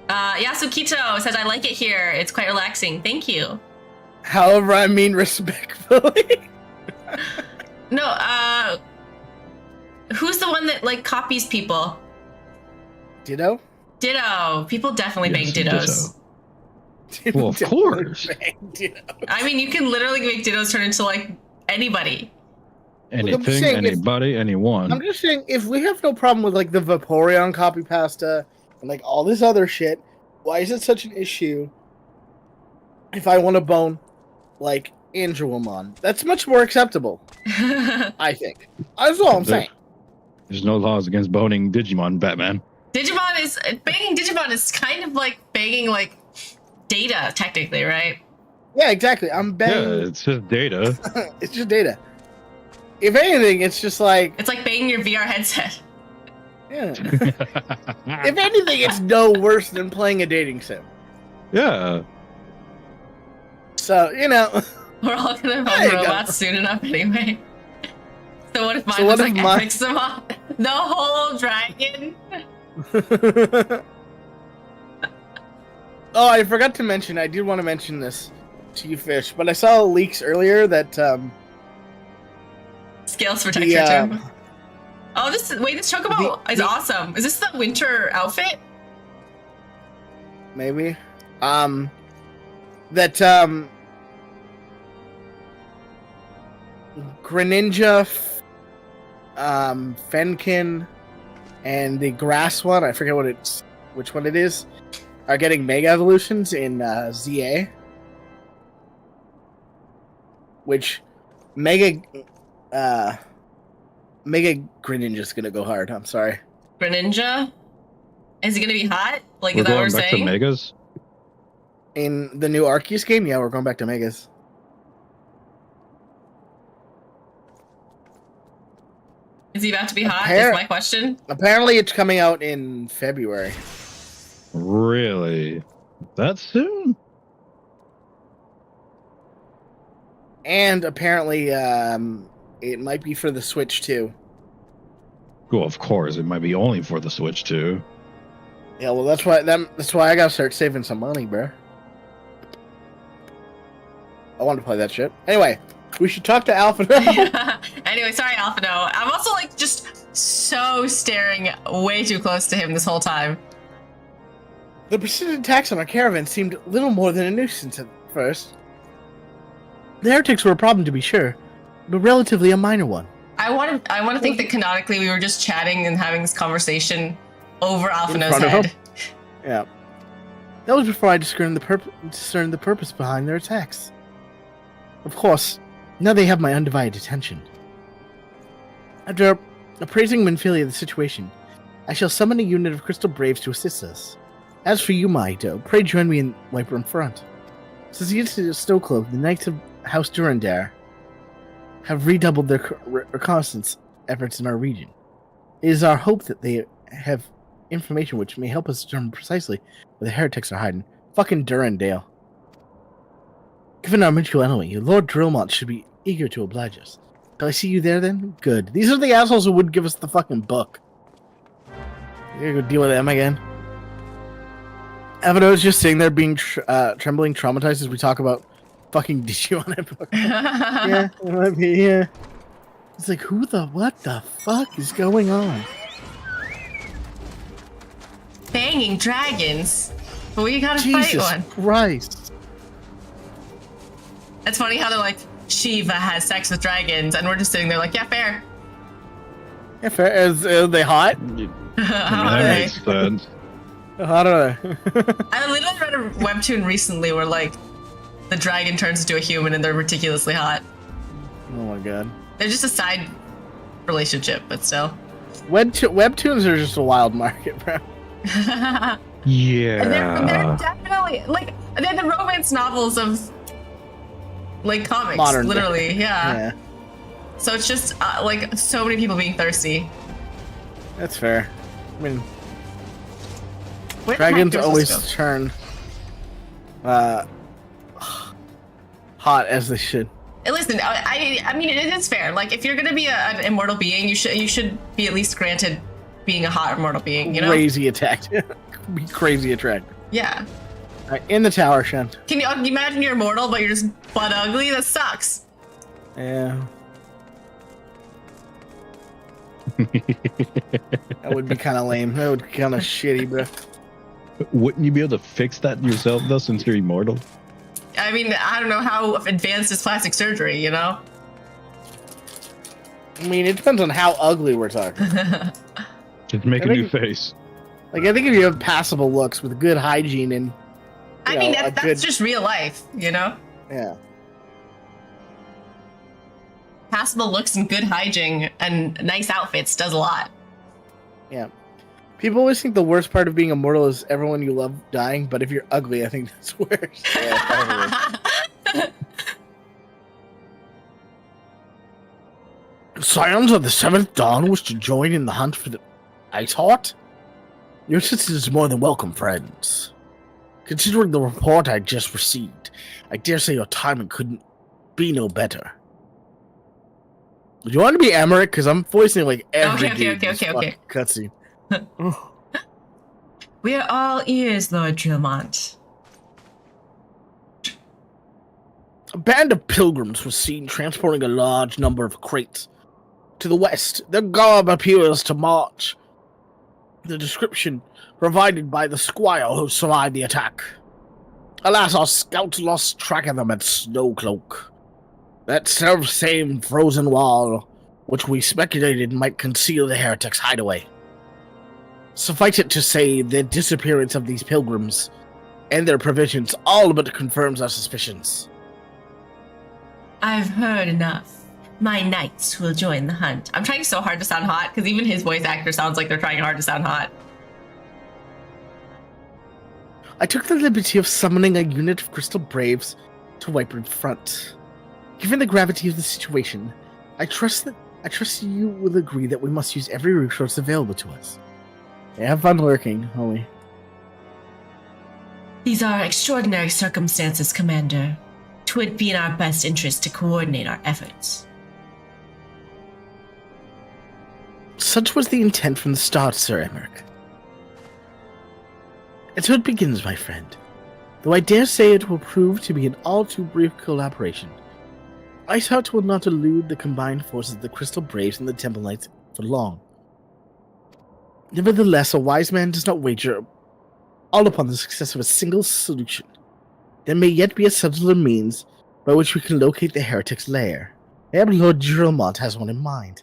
Yasukito says, I like it here. It's quite relaxing. Thank you. However, I mean respectfully. No, who's the one that, like, copies people? Ditto? Ditto. People definitely bang Dittos. Well, of course. I mean, you can literally make Dittos turn into, like, anybody. Anything, anybody, anyone. I'm just saying, if we have no problem with, like, the Vaporeon copy pasta and, like, all this other shit, why is it such an issue if I want to bone, like, Andrewamon? That's much more acceptable, I think. That's all I'm saying. There's no laws against boning Digimon, Batman. Banging Digimon is kind of like banging, like, data, technically, right? Yeah, exactly. I'm banging. Yeah, it's just data. It's just data. If anything, it's just like... It's like banging your VR headset. Yeah. If anything, it's no worse than playing a dating sim. Yeah. So, you know... We're all gonna have robots soon enough anyway. So what if mine was like FFXIV? The whole dragon? Oh, I forgot to mention, I did want to mention this to you, Fish, but I saw leaks earlier that, Scales for texture. Oh, this Chocobo is awesome. Is this the winter outfit? Maybe. Greninja, Fenkin, and the grass one, I forget which one it is, are getting Mega Evolutions in ZA. Which Mega Greninja's gonna go hard, I'm sorry. Greninja? Is he gonna be hot? Like, we're is that what we're going back saying? to Megas? In the new Arceus game, yeah, we're going back to Megas. Is he about to be hot? Is my question. Apparently, it's coming out in February. Really? That soon? And apparently, it might be for the Switch too. Well, of course, it might be only for the Switch too. Yeah, well, that's why I gotta start saving some money, bro. I want to play that shit. Anyway, we should talk to Alphino. Anyway, sorry, Alphino. I'm also like just so staring way too close to him this whole time. The persistent attacks on our caravan seemed little more than a nuisance at first. The heretics were a problem, to be sure, but relatively a minor one. I want to think that canonically we were just chatting and having this conversation over Alphino's head. Yeah. That was before I discerned the purpose behind their attacks. Of course, now they have my undivided attention. After appraising Minfilia of the situation, I shall summon a unit of Crystal Braves to assist us. As for you, Maito, pray join me in Wiper in front. Since the incident of Snowcloak, the Knights of House Durandar have redoubled their reconnaissance efforts in our region. It is our hope that they have information which may help us determine precisely where the heretics are hiding. Fucking Durandale. Given our mutual enemy, Lord Drillmont should be eager to oblige us. Shall I see you there then? Good. These are the assholes who would give us the fucking book. You gotta go deal with them again. Avado is just sitting there being trembling, traumatized as we talk about fucking Digimon that book. Yeah, it might be, yeah. It's like, what the fuck is going on? Banging dragons? But we gotta Jesus fight one. Christ. It's funny how they're like, Shiva has sex with dragons, and we're just sitting there like, yeah, fair. Yeah, fair. Are they hot? How are they? Makes sense. How do I? I literally read a webtoon recently where like the dragon turns into a human and they're ridiculously hot. Oh my god. They're just a side relationship, but still. Webtoons are just a wild market, bro. Yeah. And they're definitely like they're the romance novels of like comics, Modern literally. day. Yeah. So it's just like so many people being thirsty. That's fair. I mean, Where did dragons my always crystals turn hot as they should. go? Listen, I mean it is fair. Like if you're gonna be an immortal being, you should be at least granted being a hot immortal being. You know, Crazy attacked. Be crazy attractive. Yeah. All right, in the tower, Shen. Can you imagine you're immortal but you're just butt ugly? That sucks. Yeah. That would be kind of lame. That would be kind of shitty, bro. Wouldn't you be able to fix that yourself though, since you're immortal? I mean, I don't know how advanced is plastic surgery, you know? I mean, it depends on how ugly we're talking. Just make a new face. Like, I think if you have passable looks with good hygiene and I mean, that's just real life, you know? Yeah. Passable looks and good hygiene and nice outfits does a lot. Yeah. People always think the worst part of being immortal is everyone you love dying, but if you're ugly, I think that's worse. Yeah, Scions of the Seventh Dawn wish to join in the hunt for the Iceheart? Your assistance is more than welcome, friends. Considering the report I just received, I dare say your timing couldn't be no better. Do you want to be Emmerich? Because I'm voicing like every Okay. cutscene. We are all ears, Lord Trillmont. A band of pilgrims was seen transporting a large number of crates to the west. Their garb appears to match the description provided by the squire who survived the attack. Alas, our scouts lost track of them at Snowcloak. That self-same frozen wall, which we speculated might conceal the heretics' hideaway. Suffice it to say, the disappearance of these pilgrims and their provisions all but confirms our suspicions. I've heard enough. My knights will join the hunt. I'm trying so hard to sound hot, because even his voice actor sounds like they're trying hard to sound hot. I took the liberty of summoning a unit of Crystal Braves to wipe in front. Given the gravity of the situation, I trust you will agree that we must use every resource available to us. Yeah, have fun lurking, homie. These are extraordinary circumstances, Commander. 'Twould be in our best interest to coordinate our efforts. Such was the intent from the start, Sir Emmerich. And so it begins, my friend. Though I dare say it will prove to be an all too brief collaboration. Iceheart will not elude the combined forces of the Crystal Braves and the Temple Knights for long. Nevertheless, a wise man does not wager all upon the success of a single solution. There may yet be a subtler means by which we can locate the heretic's lair. Maybe Lord Giromont has one in mind.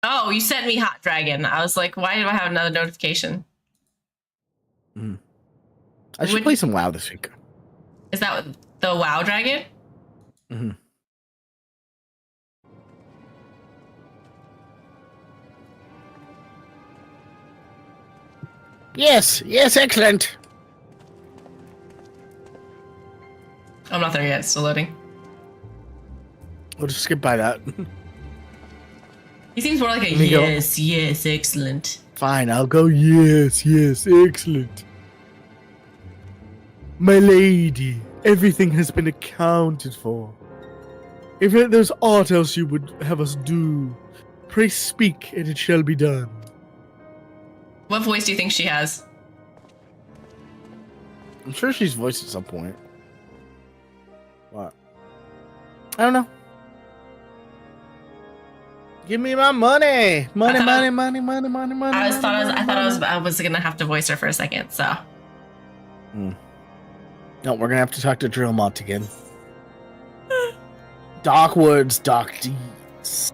Oh, you sent me Hot Dragon. I was like, why do I have another notification? I should play some WoW this week. Is that the WoW Dragon? Mm-hmm. Yes, excellent. I'm not there yet. It's still loading. We'll just skip by that. He seems more like a yes, excellent. Fine, I'll go yes, excellent. My lady, everything has been accounted for. If there's aught else you would have us do, pray speak, and it shall be done. What voice do you think she has? I'm sure she's voiced at some point. What? I don't know. Give me my money. Money. I thought I was gonna have to voice her for a second, so. No, we're gonna have to talk to Drillmont again. Dark words, dark deeds.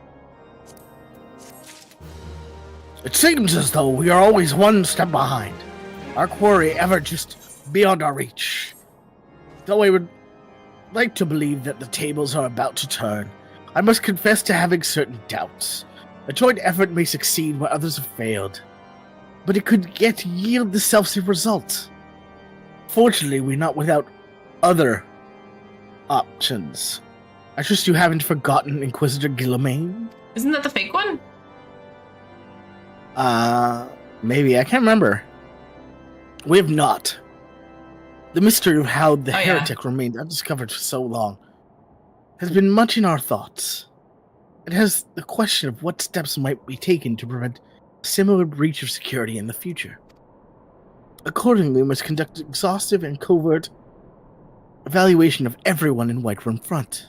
It seems as though we are always one step behind. Our quarry ever just beyond our reach. Though I would like to believe that the tables are about to turn, I must confess to having certain doubts. A joint effort may succeed where others have failed, but it could yet yield the self-same result. Fortunately, we're not without other options. I trust you haven't forgotten Inquisitor Guillaume? Isn't that the fake one? Maybe. I can't remember. We have not. The mystery of how the heretic remained undiscovered for so long has been much in our thoughts. It has the question of what steps might be taken to prevent a similar breach of security in the future. Accordingly, we must conduct exhaustive and covert evaluation of everyone in Whiterun Front.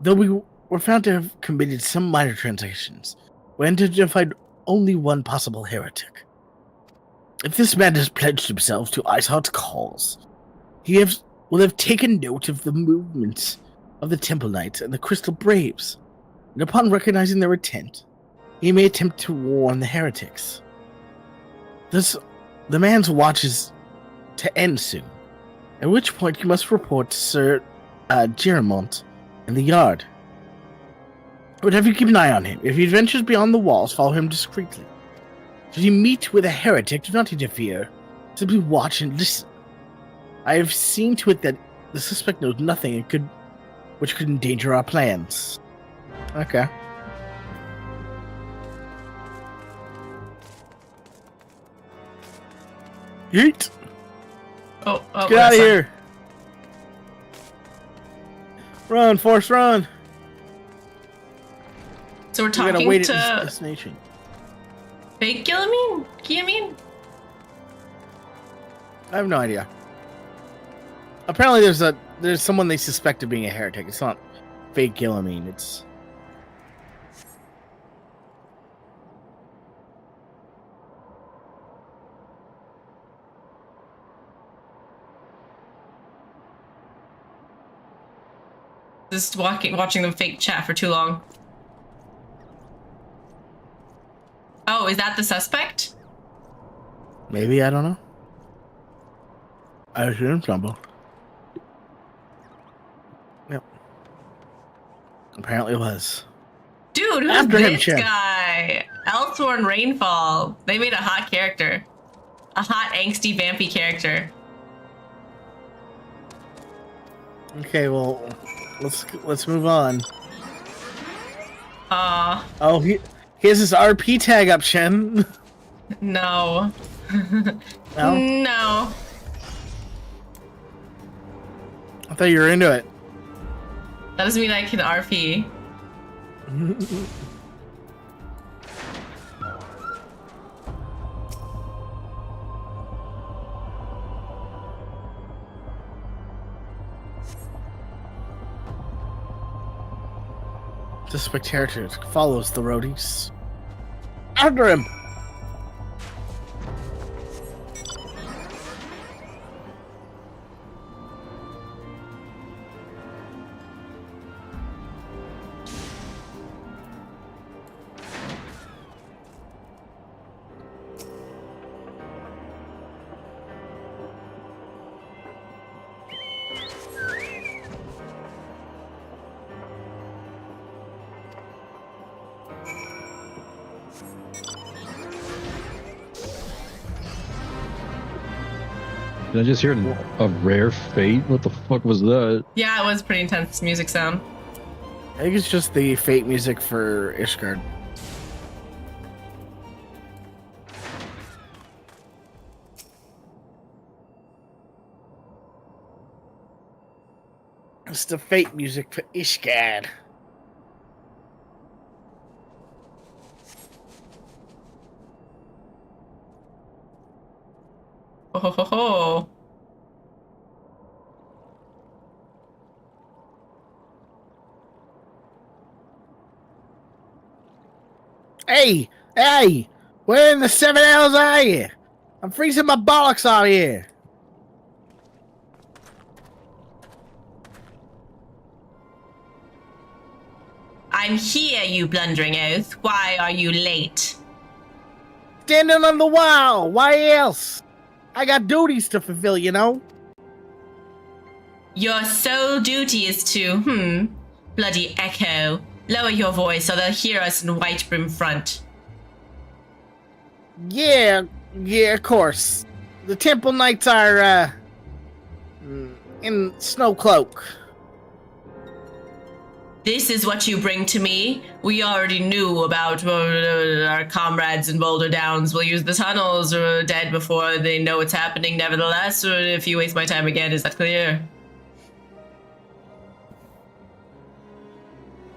Though we were found to have committed some minor transactions, we identified only one possible heretic. If this man has pledged himself to Iceheart's cause, he will have taken note of the movements of the Temple Knights and the Crystal Braves, and upon recognizing their intent, he may attempt to warn the heretics. Thus, the man's watch is to end soon, at which point you must report to Sir Giromont in the yard. But have you keep an eye on him. If he ventures beyond the walls, follow him discreetly. Should you meet with a heretic, do not interfere. Simply watch and listen. I have seen to it that the suspect knows nothing which could endanger our plans. Okay. Yeet! Oh, get out of here! Run, Force, run! So we're talking wait to at destination. Fake Guillaume? I have no idea. Apparently there's someone they suspect of being a heretic. It's not fake Guillaume, it's... Just watching them fake chat for too long. Oh, is that the suspect? Maybe, I don't know. I shouldn't stumble. Yep. Apparently it was. Dude, who's this guy? Elsworn Rainfall. They made a hot character. A hot, angsty, vampy character. Okay, well, let's move on. Oh, he has his RP tag up, Shen. No. No? No. I thought you were into it. That doesn't mean I can RP. The spectator follows the roadies. After him! Did I just hear a rare fate? What the fuck was that? Yeah, it was pretty intense music sound. I think it's just the fate music for Ishgard. It's the fate music for Ishgard. Oh ho ho ho. Hey! Hey! Where in the 7 hells are you? I'm freezing my bollocks out here. I'm here, you blundering oath. Why are you late? Standing on the wall. Why else? I got duties to fulfill, you know? Your sole duty is to, bloody echo. Lower your voice or they'll hear us in White Brim Front. Yeah, of course. The Temple Knights are, in Snow Cloak. This is what you bring to me? We already knew about our comrades in Boulder Downs will use the tunnels or dead before they know what's happening nevertheless, or if you waste my time again, is that clear?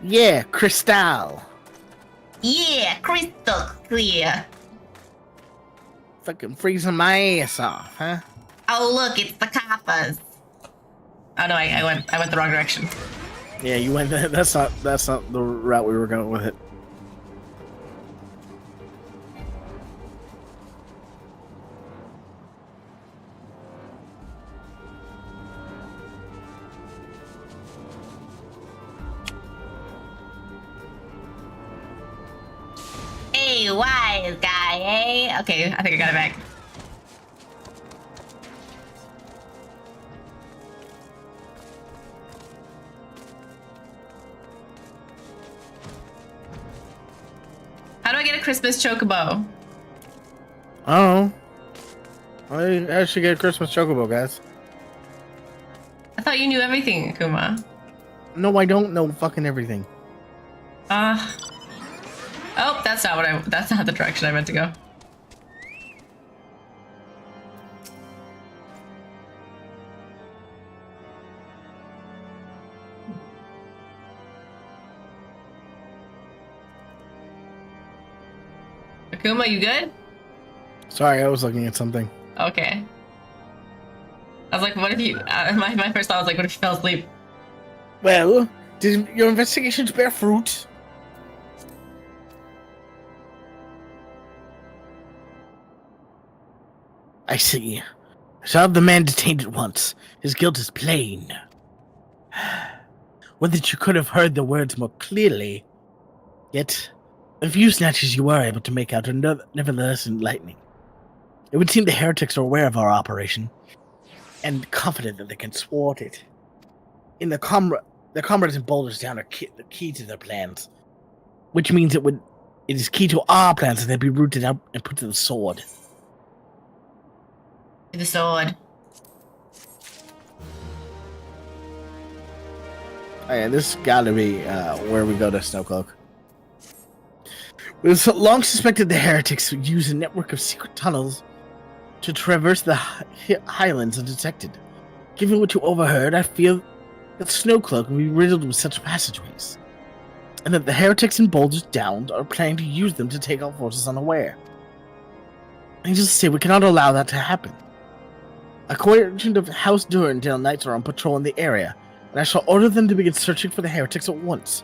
Yeah, Crystal. Yeah, crystal clear. Fucking freezing my ass off, huh? Oh look, it's the Kappas. Oh no, I went the wrong direction. Yeah, you went. That's not the route we were going with it. Hey, wise guy, eh? Okay, I think I got it back. How do I get a Christmas chocobo? Oh, I should get a Christmas chocobo, guys. I thought you knew everything, Akuma. No, I don't know fucking everything. Oh, that's not the direction I meant to go. Akuma, you good? Sorry, I was looking at something. Okay. I was like, what if you... my first thought was like, what if you fell asleep? Well, did your investigations bear fruit? I see. I saw the man detained at once. His guilt is plain. Would that you could have heard the words more clearly. Yet, a few snatches you were able to make out are nevertheless enlightening. It would seem the heretics are aware of our operation, and confident that they can thwart it. In the comrades in Boulders Down are the key to their plans, which means it is key to our plans that they be rooted out and put to the sword. The sword. Oh yeah, this gotta be where we go to Snowcloak. We've long suspected the heretics would use a network of secret tunnels to traverse the highlands undetected. Given what you overheard, I fear that Snowcloak will be riddled with such passageways, and that the heretics in Baldur's Downs are planning to use them to take our forces unaware. Needless to say, we cannot allow that to happen. A contingent of House Durandale knights are on patrol in the area, and I shall order them to begin searching for the heretics at once.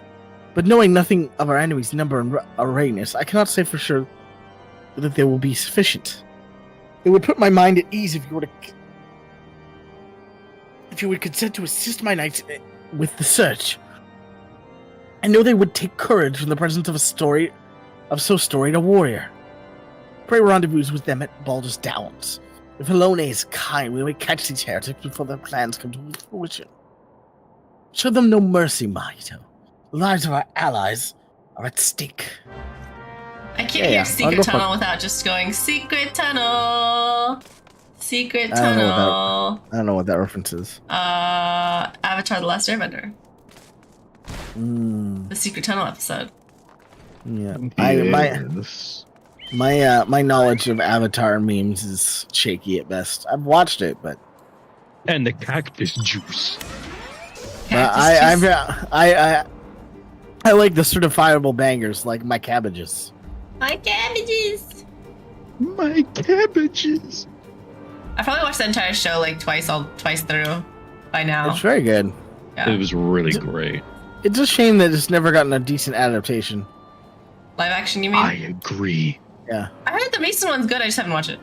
But knowing nothing of our enemy's number and arrayness, I cannot say for sure that they will be sufficient. It would put my mind at ease if you would consent to assist my knights with the search. I know they would take courage from the presence of so storied a warrior. Pray rendezvous with them at Baldur's Downs. If Alone is kind, we may catch these heretics before their plans come to fruition. Show them no mercy, Mahito. The lives of our allies are at stake. I can't hear Secret Tunnel without just going, Secret Tunnel! Secret Tunnel! I don't know what that reference is. Avatar: The Last Airbender. Mm. The Secret Tunnel episode. Yeah. My knowledge of Avatar memes is shaky at best. I've watched it, but... And the cactus juice. I like the certifiable bangers, like my cabbages. My cabbages! My cabbages! I probably watched the entire show like twice through by now. It's very good. Yeah. It was really great. It's a shame that it's never gotten a decent adaptation. Live action, you mean? I agree. Yeah. I heard the recent one's good, I just haven't watched it.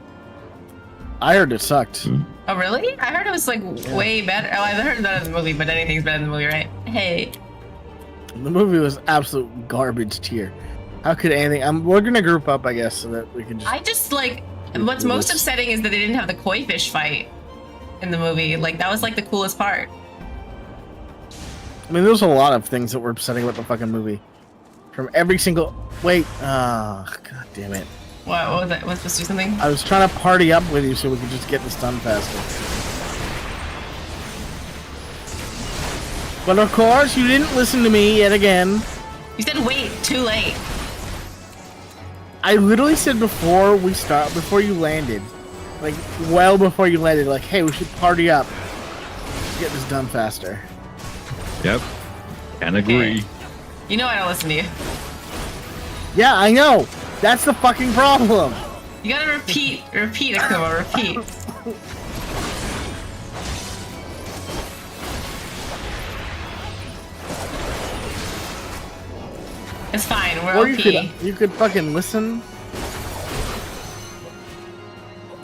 I heard it sucked. Oh, really? I heard it was like way better. Oh, I heard that in the movie, but anything's better than the movie, right? Hey. The movie was absolute garbage tier. How could anything... we're gonna group up, I guess, so that we can just... I just, like... What's most upsetting is that they didn't have the koi fish fight in the movie. Like, that was, like, the coolest part. I mean, there's a lot of things that were upsetting about the fucking movie. From every single... Wait. God damn it. What was that? Was supposed to do something? I was trying to party up with you so we could just get this done faster. But of course, you didn't listen to me yet again. You said wait, too late. I literally said before you landed, like well before you landed, like, hey, we should party up. Get this done faster. Yep. Can agree. Okay. You know I don't listen to you. Yeah, I know. That's the fucking problem. You gotta repeat, Akuma, repeat. It's fine, we're or OP. you could fucking listen.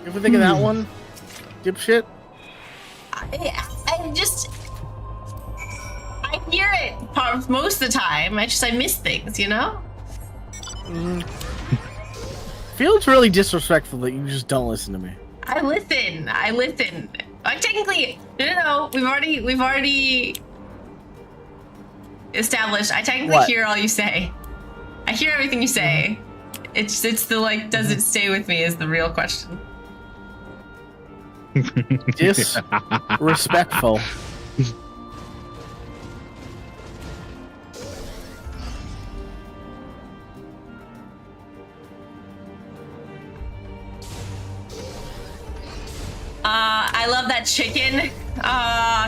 You ever think of that one? Dipshit? I hear it most of the time. I miss things, you know? Feels really disrespectful that you just don't listen to me. I listen. Like technically, no. We've already established. I technically hear all you say. I hear everything you say. It's the like, does it stay with me is the real question. Disrespectful. I love that chicken.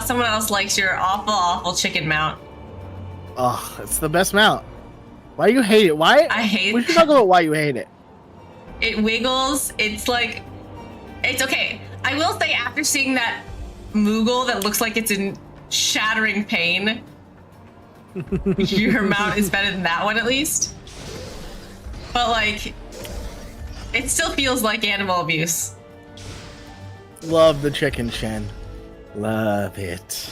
Someone else likes your awful chicken mount. Oh, it's the best mount. Why do you hate it? Why? I hate it. We should talk about why you hate it. It wiggles. It's like, it's okay. I will say after seeing that Moogle that looks like it's in shattering pain, your mount is better than that one at least. But like, it still feels like animal abuse. Love the chicken, Shen. Love it.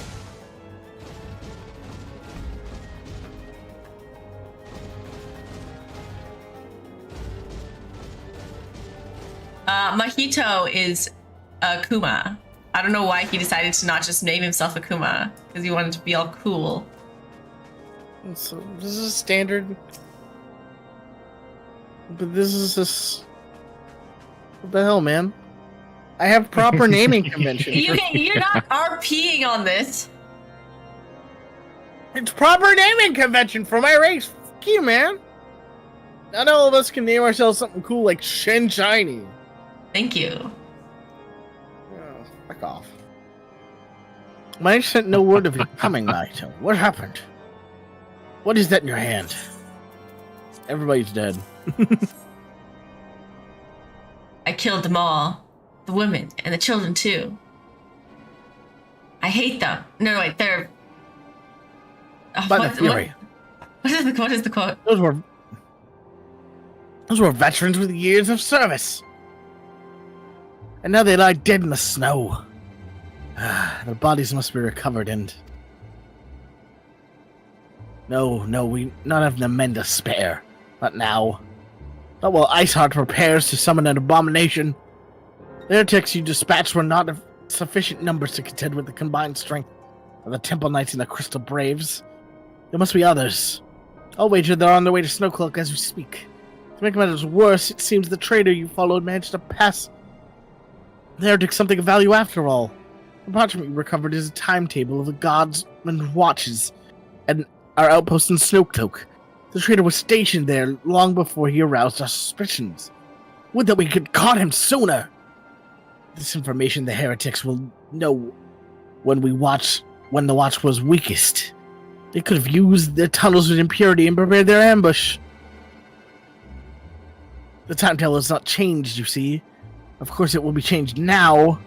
Mahito is Akuma. I don't know why he decided to not just name himself Akuma, because he wanted to be all cool. So this is standard. But this is just... What the hell, man? I have proper naming convention. You're not RPing on this. It's proper naming convention for my race. Fuck you, man. Not all of us can name ourselves something cool like Shenshiney. Thank you. Oh, fuck off. My knight sent no word of you coming, Naito. What happened? What is that in your hand? Everybody's dead. I killed them all. The women and the children too. I hate them. No, wait, they're... By the fury. What is the quote? Those were veterans with years of service. And now they lie dead in the snow. Their bodies must be recovered and... No, we not have the men to spare. Not now. Not while Iceheart prepares to summon an abomination. The heretics you dispatched were not of sufficient numbers to contend with the combined strength of the Temple Knights and the Crystal Braves. There must be others. I'll wager they're on their way to Snowcloak as we speak. To make matters worse, it seems the traitor you followed managed to pass the heretics something of value after all. The parchment you recovered is a timetable of the gods and watches and our outpost in Snowcloak. The traitor was stationed there long before he aroused our suspicions. Would that we could caught him sooner! This information the heretics will know when the watch was weakest. They could have used their tunnels with impurity and prepared their ambush. The timetable has not changed, you see. Of course it will be changed now.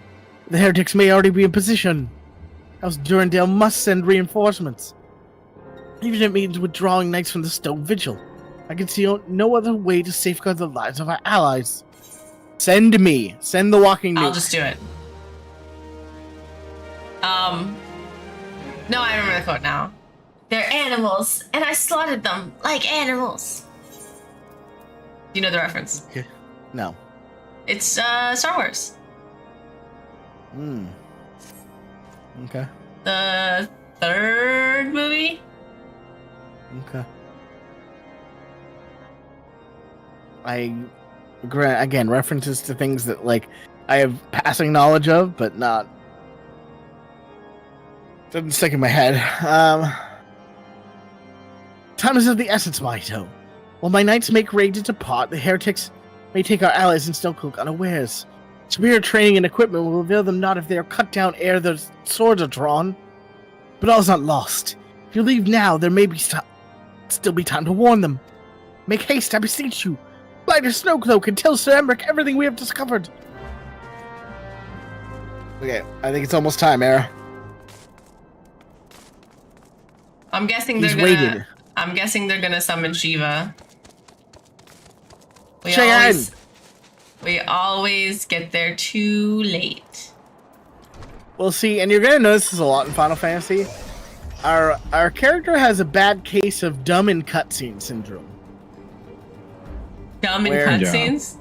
The heretics may already be in position. Else Durandale must send reinforcements. Even if it means withdrawing knights from the Stone Vigil. I can see no other way to safeguard the lives of our allies. Send me. Send the walking nuke. I'll just do it. No, I remember the quote now. They're animals, and I slaughtered them like animals. Do you know the reference? Okay. No. It's Star Wars. Okay. The third movie? Okay. Again, references to things that, like, I have passing knowledge of, but not... Doesn't stick in my head. Time is of the essence, Maito. While my knights make ready to depart, the heretics may take our allies in Snowcloak unawares. Superior training and equipment will reveal them not if they are cut down ere their swords are drawn. But all is not lost. If you leave now, there may be still be time to warn them. Make haste, I beseech you. Fly to Snowcloak and tell Sir Emmerich everything we have discovered. Okay, I think it's almost time, Era. I'm guessing I'm guessing they're gonna summon Shiva. We always get there too late. Well, see, and you're gonna notice this a lot in Final Fantasy. Our character has a bad case of dumb in cutscene syndrome. Dumb in cutscenes?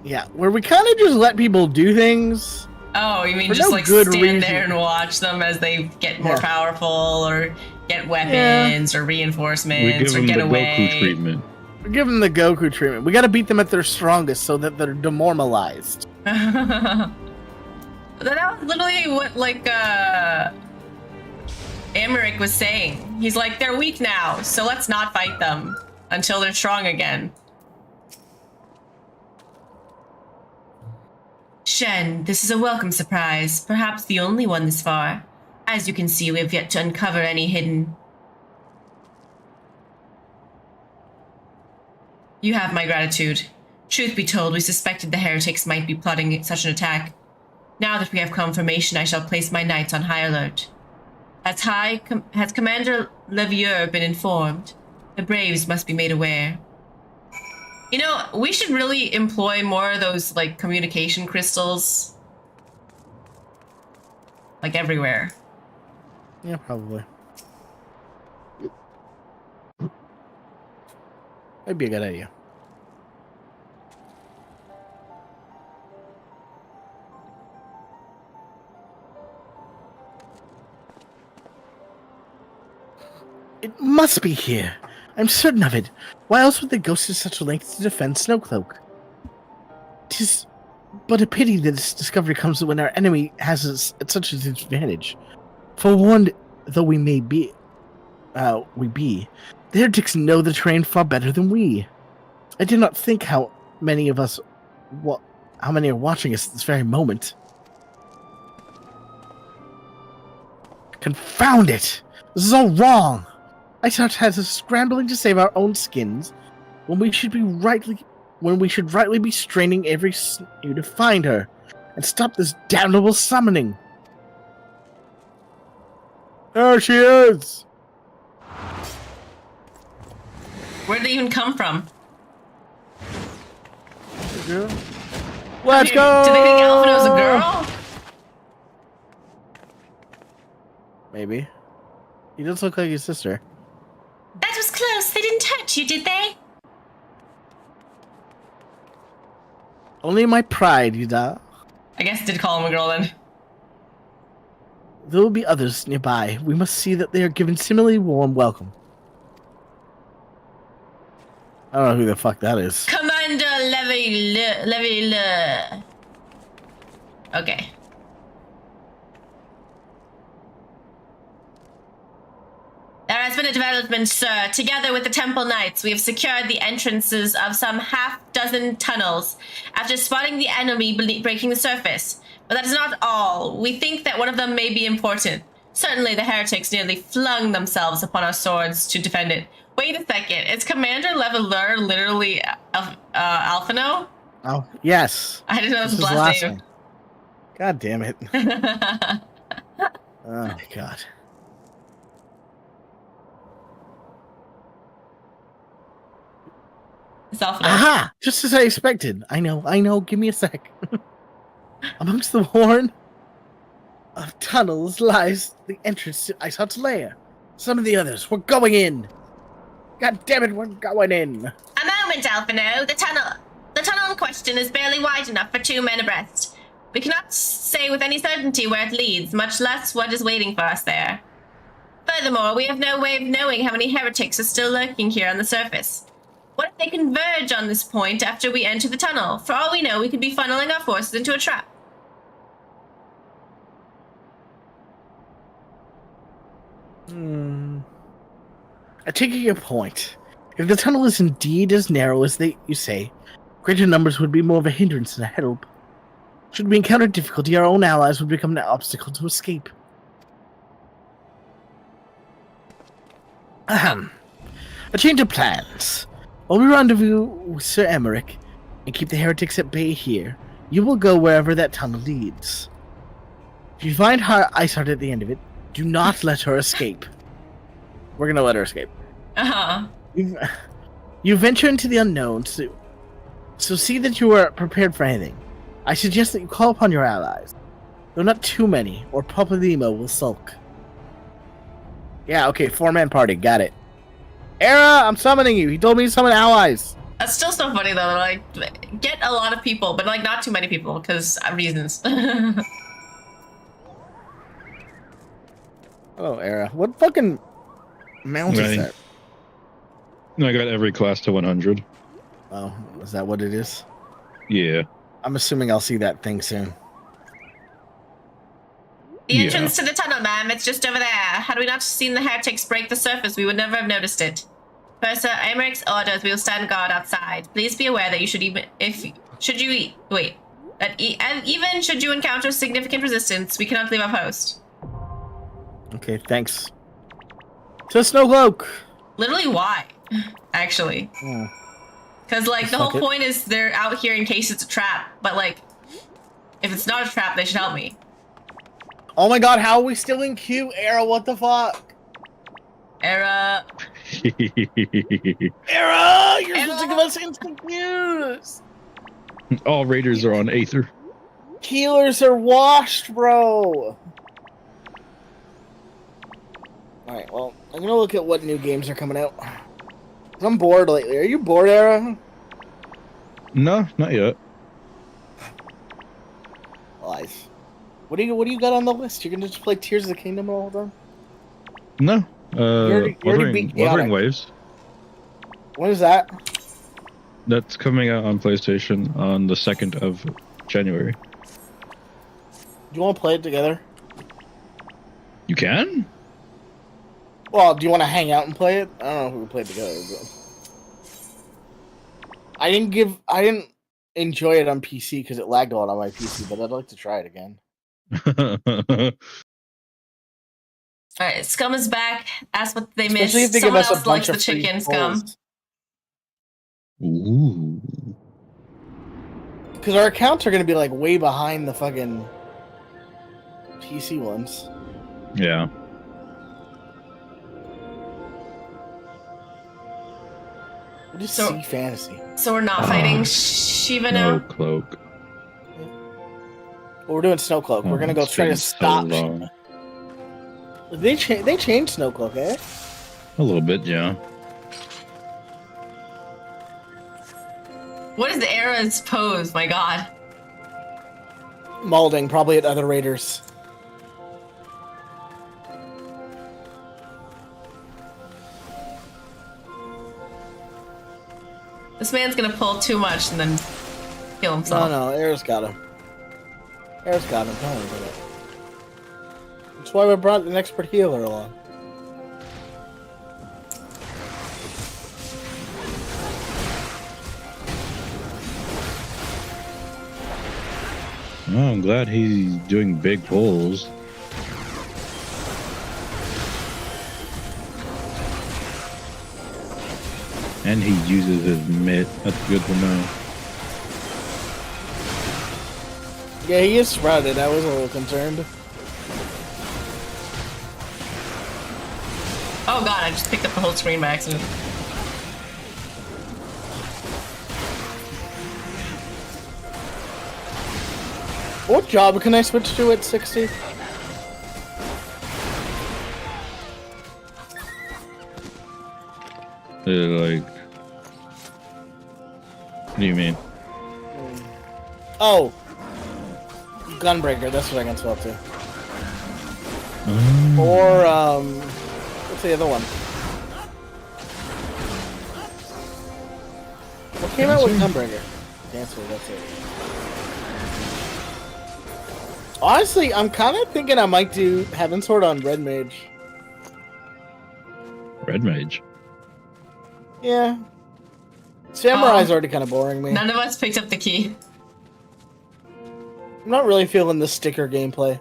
Yeah, where we kind of just let people do things. Oh, you mean just like stand there and watch them as they get more powerful, or get weapons, or reinforcements, or get away? Goku treatment. We give them the Goku treatment. We got to beat them at their strongest so that they're demoralized. That was literally what, like, Emmerich was saying. He's like, they're weak now, so let's not fight them until they're strong again. Shen, this is a welcome surprise, perhaps the only one this far. As you can see, we have yet to uncover any hidden... You have my gratitude. Truth be told, we suspected the heretics might be plotting such an attack. Now that we have confirmation, I shall place my knights on high alert. Has Commander Levieux been informed? The Braves must be made aware. You know, we should really employ more of those, like, communication crystals. Like, everywhere. Yeah, probably. That'd be a good idea. It must be here. I'm certain of it. Why else would they go to such lengths to defend Snowcloak? 'Tis but a pity that this discovery comes when our enemy has us at such an advantage. Forewarned though we be, the heretics know the terrain far better than we. I did not think how many are watching us at this very moment. Confound it! This is all wrong! Iceheart has us scrambling to save our own skins when we should rightly be straining every sinew to find her and stop this damnable summoning. There she is! Where did they even come from? Let's go! Do they think Alphinaud was a girl? Maybe. He does look like his sister. That was close. They didn't touch you, did they? Only my pride, Yuda. I guess did call him a girl then. There will be others nearby. We must see that they are given similarly warm welcome. I don't know who the fuck that is. Commander Leville. Okay. There has been a development, sir. Together with the Temple Knights, we have secured the entrances of some half-dozen tunnels after spotting the enemy breaking the surface. But that is not all. We think that one of them may be important. Certainly the heretics nearly flung themselves upon our swords to defend it. Wait a second. Is Commander Leveler literally Alphinaud? Oh, yes. I didn't know this was his last name. God damn it. Oh, my God. Aha! Just as I expected. I know. Give me a sec. Amongst the horn of tunnels lies the entrance to Iceheart's lair. Some of the others, we're going in. God damn it, we're going in. A moment, Alphinaud. The tunnel in question is barely wide enough for 2 men abreast. We cannot say with any certainty where it leads, much less what is waiting for us there. Furthermore, we have no way of knowing how many heretics are still lurking here on the surface. What if they converge on this point after we enter the tunnel? For all we know, we could be funneling our forces into a trap. I take your point. If the tunnel is indeed as narrow as you say, greater numbers would be more of a hindrance than a help. Should we encounter difficulty, our own allies would become an obstacle to escape. Ahem. A change of plans. While we rendezvous with Sir Emmerich and keep the heretics at bay here, you will go wherever that tunnel leads. If you find Iceheart at the end of it, do not let her escape. We're gonna let her escape. Uh-huh. You venture into the unknown, so see that you are prepared for anything. I suggest that you call upon your allies. Though not too many, or Papa Limo will sulk. Yeah, okay, 4-man party, got it. Era, I'm summoning you. He told me to summon allies. That's still so funny though. Like, get a lot of people, but like not too many people because reasons. Oh, Era. What fucking mount is that? I got every class to 100. Oh, is that what it is? Yeah. I'm assuming I'll see that thing soon. The entrance to the tunnel, ma'am. It's just over there. Had we not seen the heretics break the surface, we would never have noticed it. Per Sir Emerich's orders, we will stand guard outside. Please be aware that even should you encounter significant resistance, we cannot leave our post. Okay, thanks. To Snowcloak. Literally, why? Actually, because like the whole point is they're out here in case it's a trap. But like, if it's not a trap, they should help me. Oh my god, how are we still in queue? Era, what the fuck? Era! Era! You're supposed to give us instant queues! All raiders are on Aether. Healers are washed, bro! Alright, well, I'm gonna look at what new games are coming out. I'm bored lately. Are you bored, Era? No, not yet. Lies. What do you got on the list? You're gonna just play Tears of the Kingdom all the time? No. You already beat Wuthering Waves. When is that? That's coming out on PlayStation on the 2nd of January. Do you want to play it together? You can? Well, do you want to hang out and play it? I don't know if we can play it together. But I didn't enjoy it on PC because it lagged a lot on my PC, but I'd like to try it again. All right, Scum is back. Ask what they Especially missed. if they give Someone us a else likes bunch the of free chicken, Scum. pulls. Ooh. Because our accounts are going to be like way behind the fucking PC ones. Yeah. What is Sea Fantasy? So we're not fighting Shiva No now? cloak. Well, we're doing Snowcloak. We're going to go it's try to been stop. so long. They changed Snowcloak, eh? A little bit, yeah. What is Era's pose? My god. Malding, probably at other raiders. This man's gonna pull too much and then kill himself. No, Era's got him. Era's got him. Don't worry about it. That's why we brought an expert healer along. Oh, I'm glad he's doing big pulls. And he uses his mitt. That's good to know. Yeah, he is sprouted. I was a little concerned. Oh god, I just picked up the whole screen by accident. What job can I switch to at 60? Like, what do you mean? Oh, Gunbreaker. That's what I can swap to. Or what's the other one? What came out with Gunbreaker? Dancer. That's it. Honestly, I'm kind of thinking I might do Heaven Sword on Red Mage. Red Mage. Yeah. Samurai's already kind of boring me. None of us picked up the key. I'm not really feeling the sticker gameplay.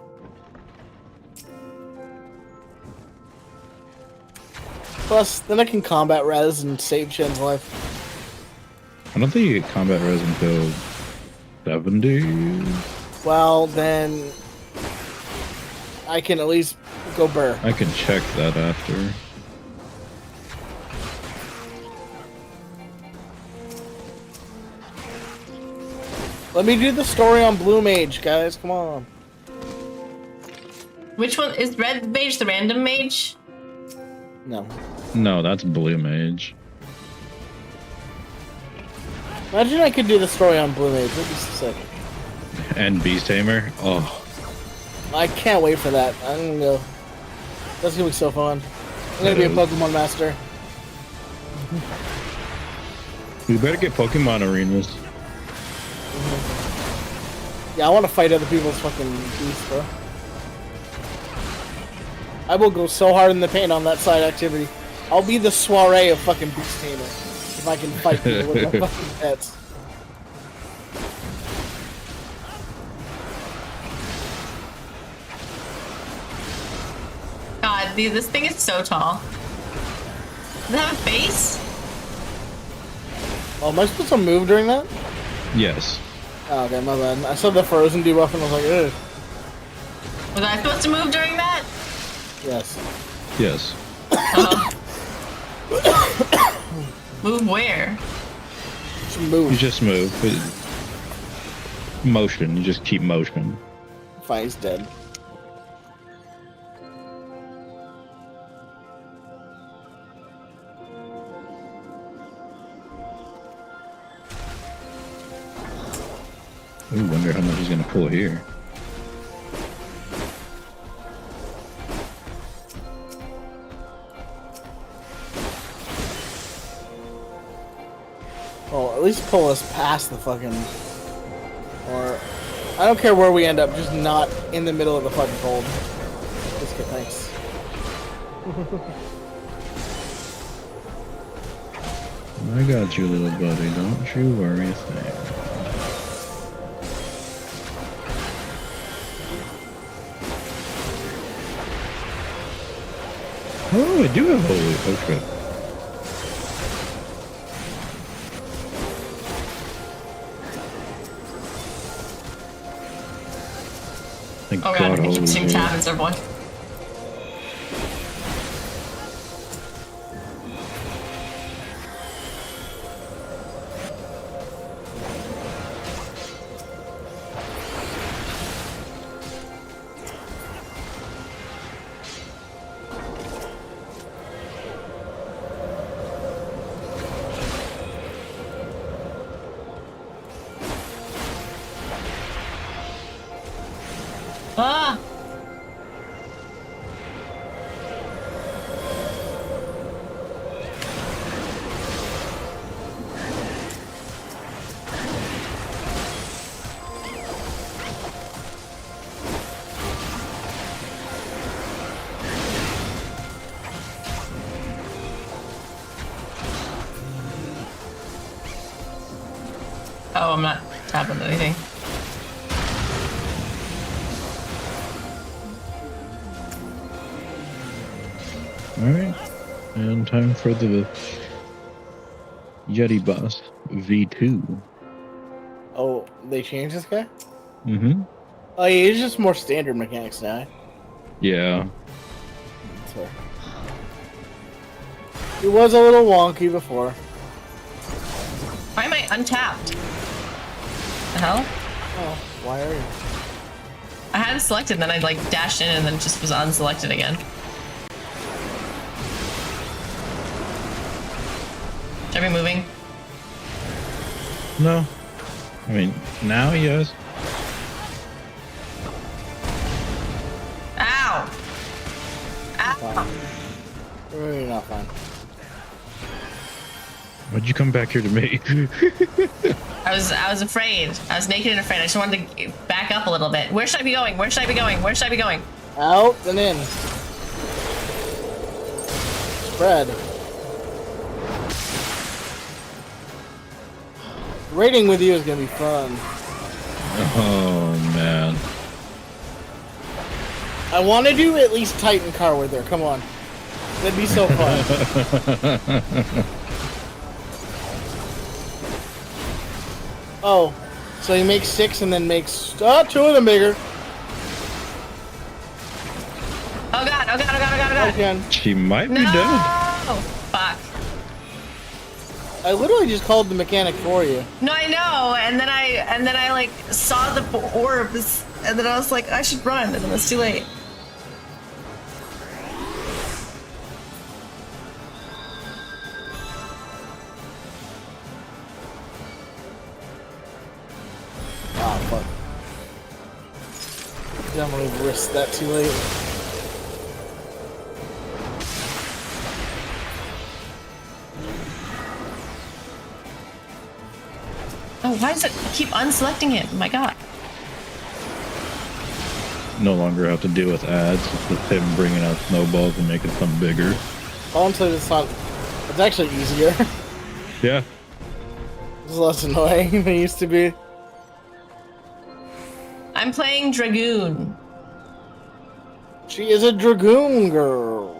Plus, then I can combat res and save Shen's life. I don't think you get combat res until 70. Well, then I can at least go burr. I can check that after. Let me do the story on Blue Mage, guys. Come on. Which one is Red Mage the random mage? No. No, that's Blue Mage. Imagine I could do the story on Blue Mage. That'd be sick. And Beast Tamer. Oh, I can't wait for that. I'm gonna go. That's gonna be so fun. I'm gonna be a Pokemon master. we better get Pokemon arenas. Yeah, I want to fight other people's fucking beasts, bro. I will go so hard in the paint on that side activity. I'll be the soiree of fucking Beast Tamer if I can fight people with my fucking pets. God, dude, this thing is so tall. Does it have a face? Oh, am I supposed to move during that? Yes. Oh, okay, my bad. I saw the frozen debuff and I was like, ugh. Was I supposed to move during that? Yes. Yes. Move where? Just move. You just move. Motion. You just keep motion. Fine, he's dead. I wonder how much he's gonna pull here. Well, at least pull us past the fucking... Or... I don't care where we end up, just not in the middle of the fucking cold. Biscuit, thanks. I got you, little buddy. Don't you worry a thing. Oh, I do have holy. Okay. Thank Oh god, I keep seeing taverns, everyone. Ah! Oh, I'm not tapping anything. Alright. And time for the Yeti boss, V2. Oh, they changed this guy? Mm-hmm. Oh, yeah, he's just more standard mechanics now. Yeah. That's fair. He was a little wonky before. Why am I untapped? The hell? Oh, why are you? I had it selected, and then I like dashed in, and then it just was unselected again. Should I be moving? No. I mean, now yes. Ow! Ow! Really not fine. Why'd you come back here to me? I was afraid. I was naked and afraid. I just wanted to back up a little bit. Where should I be going? Where should I be going? Where should I be going? Out and in. Spread. Raiding with you is gonna be fun. Oh man. I want to do at least Titan car with her. Come on. That'd be so fun. Oh, so he makes 6 and then makes 2 of them bigger. Oh god, oh god, oh god, oh god, oh god. Again. She might be No! dead. Oh, fuck. I literally just called the mechanic for you. No, I know, and then I like saw the orbs, and then I was like, I should run, and then it's too late. Ah, fuck. Definitely risked that too late. Oh, why does it keep unselecting it? Oh my god. No longer have to deal with ads. It's just him bringing out snowballs and making some bigger. Honestly, it's actually easier. Yeah. It's less annoying than it used to be. I'm playing Dragoon. She is a Dragoon girl.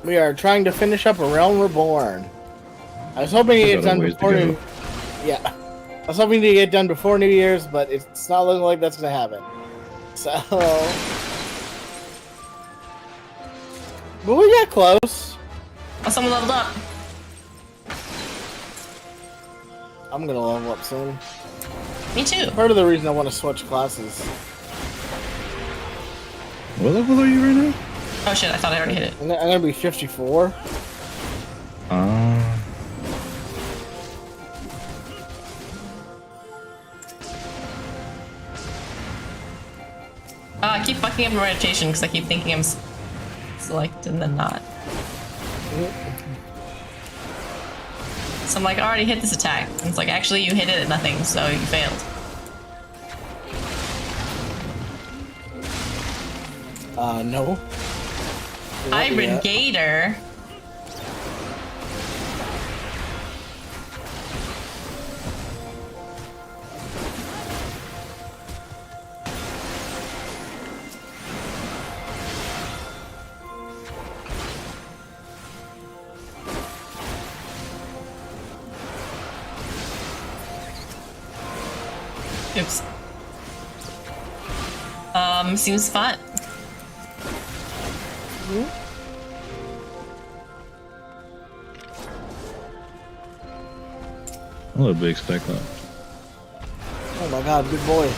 We are trying to finish up A Realm Reborn. I was hoping to get it done before New... Yeah. I was hoping to get it done before New Year's, but it's not looking like that's gonna happen. So... But we got close. Oh, someone leveled up. I'm gonna level up soon. Me too. Part of the reason I want to switch classes. What level are you right now? Oh shit, I thought I already hit it. I'm gonna be 54. I keep fucking up my rotation because I keep thinking I'm select and then not. So I'm like, I already hit this attack. And it's like, actually, you hit it at nothing, so you failed. No. Hybrid Gator. Oops. Seems fun. A little big stack left. Oh my god, good boy.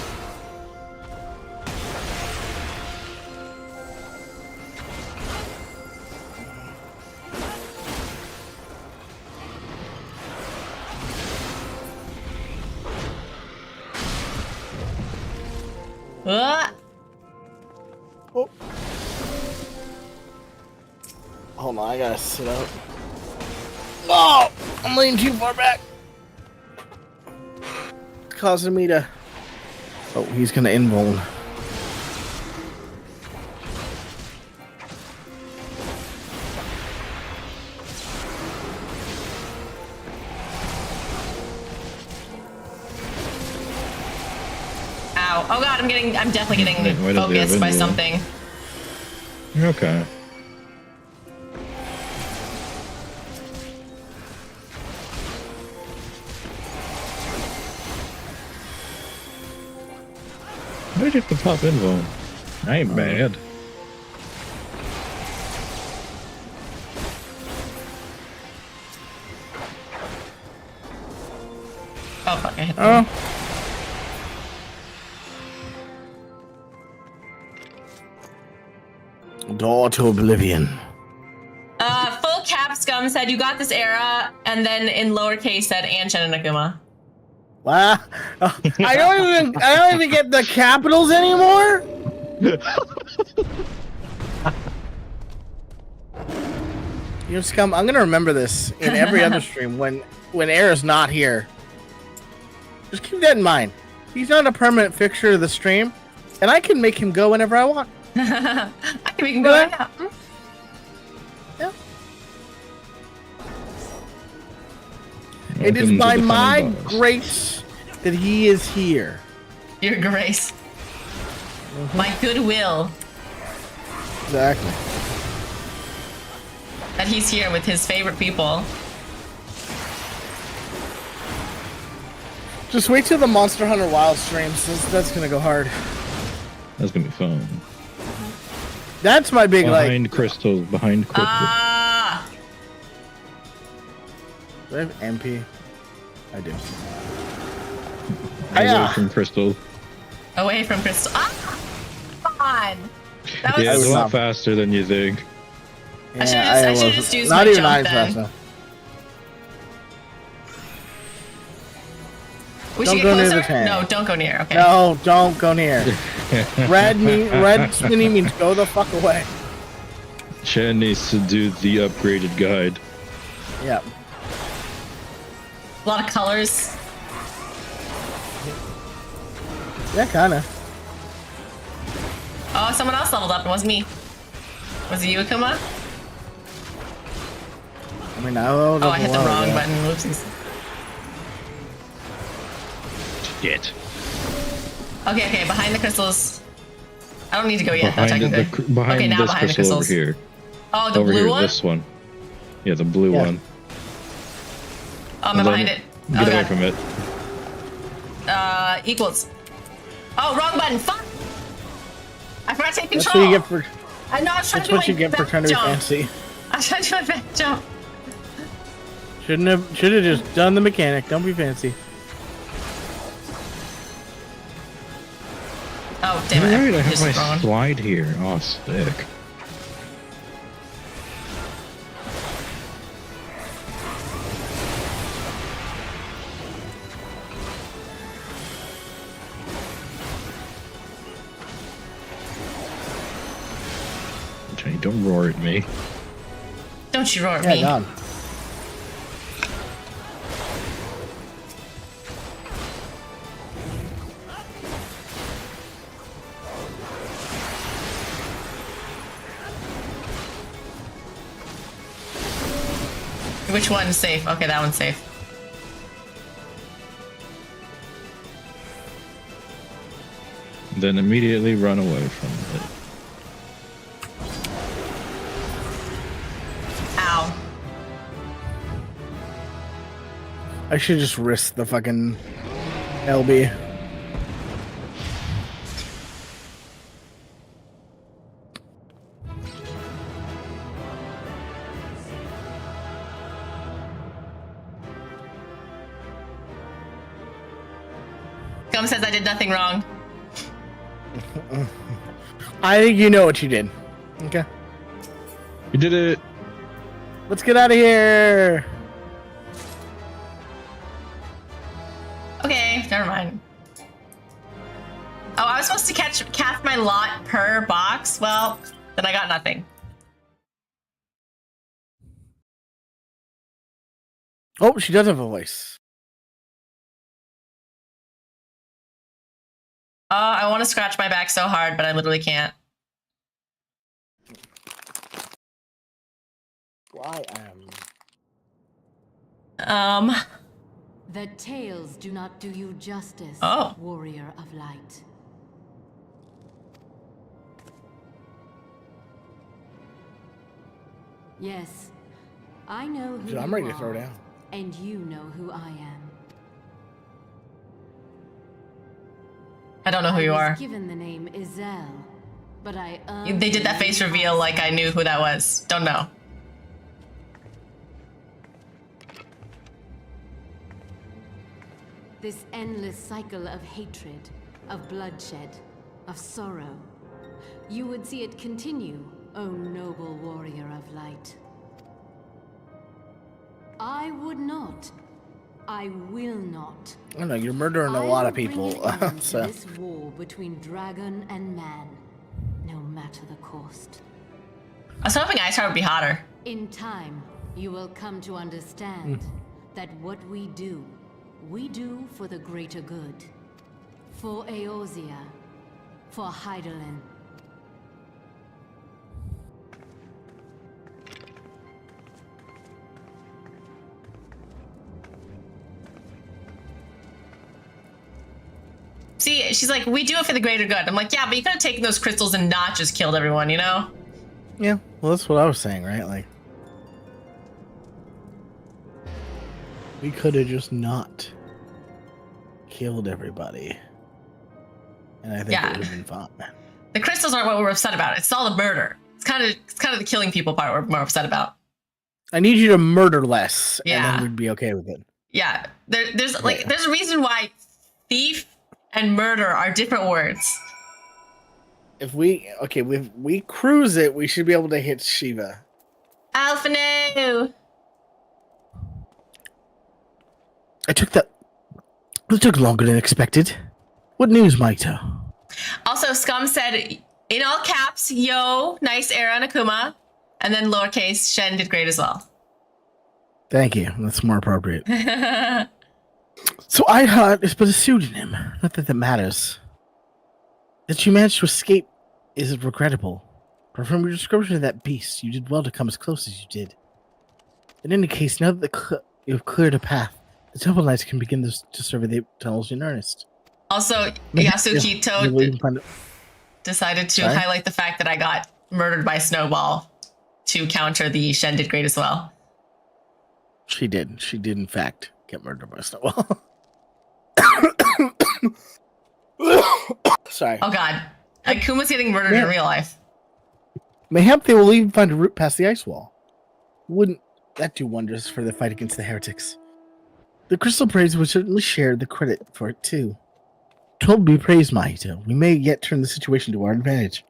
Oh. Hold on, I gotta sit up. No! I'm leaning too far back. It's causing me to... Oh, he's gonna invuln. Ow. Oh god, I'm definitely getting focused by something. You're okay. Why did you have to pop invuln? I ain't mad. Oh fuck, I hit them. Door to oblivion. Full cap scum said you got this era, and then in lowercase said Anshin and Akuma. Wow. I don't even get the capitals anymore. You know, scum. I'm gonna remember this in every other stream when Era's not here. Just keep that in mind. He's not a permanent fixture of the stream, and I can make him go whenever I want. I can make him go right now. Yeah. It is by my grace that he is here. Your grace. My goodwill. Exactly. That he's here with his favorite people. Just wait till the Monster Hunter Wild streams. That's gonna go hard. That's gonna be fun. That's my big behind like. Crystals, behind crystals. Ah! Do I have MP? I do. Away from crystal. Away from crystal. Ah! Come on! That was Yeah, it's a lot faster than you think. I should just use not my even jump fast then. enough. We Don't should go get near the closer? tank. No, don't go near. Okay. No, don't go near. Red spinning means go the fuck away. Shen needs to do the upgraded guide. Yep. A lot of colors. Yeah, kinda. Oh, someone else leveled up. It wasn't me. Was it you, Akuma? I mean, I hit the wrong button. Whoopsies. Shit. Okay, behind the crystals. I don't need to go yet, Behind though, technically. behind okay, now this behind the crystal crystals. over here. Oh, the over blue here, one? this one. Yeah, the blue one. Oh, I'm behind it. Get away from it. Equals. Oh, wrong button. Fuck! I forgot to take That's control. what you get for. I know, I was trying That's to do what you my get for back trying to be jump. fancy. I was trying to do my back jump. Should have just done the mechanic. Don't be fancy. Oh, damn it. Alright, I have just my wrong. slide here. Oh, sick. Johnny, don't roar at me. Don't you roar at Yeah, me. done. Which one's safe? Okay, that one's safe. Then immediately run away from it. Ow. I should just risk the fucking LB. Scum says I did nothing wrong. I think you know what you did. Okay. You did it. Let's get out of here. Okay, never mind. Oh, I was supposed to cast my lot per box. Well, then I got nothing. Oh, she does have a voice. Oh, I want to scratch my back so hard, but I literally can't. Why am? The tales do not do you justice, warrior of light. Yes, I know who I'm you ready to are, throw down. and you know who I am. I don't know who you I are. was given the name Izel, but They did that face reveal like I knew who that was. Don't know. This endless cycle of hatred, of bloodshed, of sorrow. You would see it continue, O noble warrior of light. I would not. I will not. I don't know, you're murdering a lot of people. So this war between dragon and man, no matter the cost. I was hoping Iceheart would be hotter. In time, you will come to understand that what we do for the greater good. For Eorzea. For Hydaelyn. See, she's like, we do it for the greater good. I'm like, yeah, but you could have taken those crystals and not just killed everyone, you know? yeah, well, that's what I was saying, right? Like, we could have just not killed everybody, and I think it would have been fine. The crystals aren't what we're upset about. It's all the murder. It's kind of the killing people part we're more upset about. I need you to murder less, and Yeah. then we'd be okay with it. Yeah, there's a reason why thief and murder are different words. If we cruise it, we should be able to hit Shiva. Alpha no! It took longer than expected. What news, Maito? Also, Scum said, in all caps, yo, nice era on Akuma. And then lowercase, Shen did great as well. Thank you. That's more appropriate. So Iceheart is but a pseudonym. Not that matters. That you managed to escape is regrettable. But from your description of that beast, you did well to come as close as you did. In any case, now that you've cleared a path, the Temple Knights can begin to survey the tunnels in earnest. Also, Yasukito decided to highlight the fact that I got murdered by Snowball to counter the Shen did great as well. She did. She did, in fact, get murdered by Snowball. Sorry. Oh, God. Akuma's getting murdered in real life. Mayhap they will even find a route past the ice wall. Wouldn't that do wonders for the fight against the heretics? The Crystal Praise would certainly share the credit for it, too. Told be praised, Mahito. We may yet turn the situation to our advantage.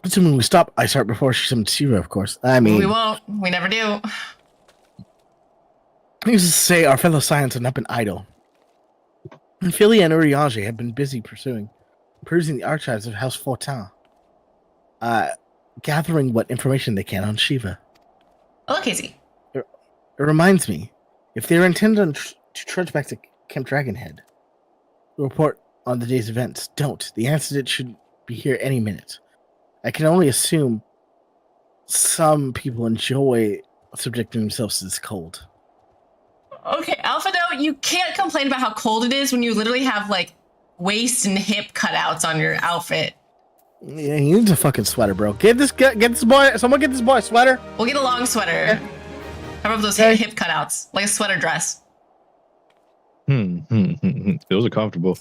Assuming we stop Iceheart before she summons Shiva, of course. I mean... We won't. We never do. Needless to say, our fellow Scions have not been idle. And Philia and Urianger have been busy perusing the archives of House Fortin. Gathering what information they can on Shiva. Oh, look, Casey. It reminds me, if they are intended to trudge back to Camp Dragonhead, report on the day's events. Don't. The incident should be here any minute. I can only assume some people enjoy subjecting themselves to this cold. Okay, Alpha No, you can't complain about how cold it is when you literally have, like, waist and hip cutouts on your outfit. Yeah, he needs a fucking sweater, bro. Get this boy, someone get this boy a sweater. We'll get a long sweater. Yeah. How about those hip cutouts? Like a sweater dress. Those are comfortable.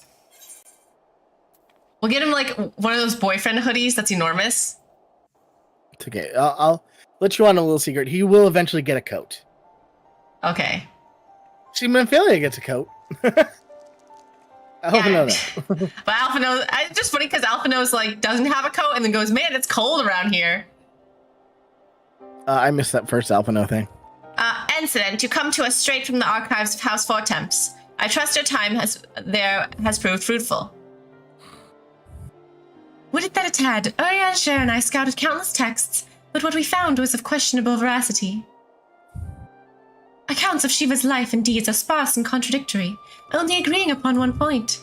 We'll get him, like, one of those boyfriend hoodies that's enormous. It's okay. I'll let you on a little secret. He will eventually get a coat. Okay. See, Manphilia gets a coat. Alphino, no. But Alphino, it's just funny because Alphino's like doesn't have a coat and then goes, man, it's cold around here. I missed that first Alphino thing. Incident, you come to us straight from the archives of House Four Temps. I trust your time has proved fruitful. Would it that it had? Uriah, Cher, and I scouted countless texts, but what we found was of questionable veracity. Accounts of Shiva's life and deeds are sparse and contradictory, only agreeing upon one point.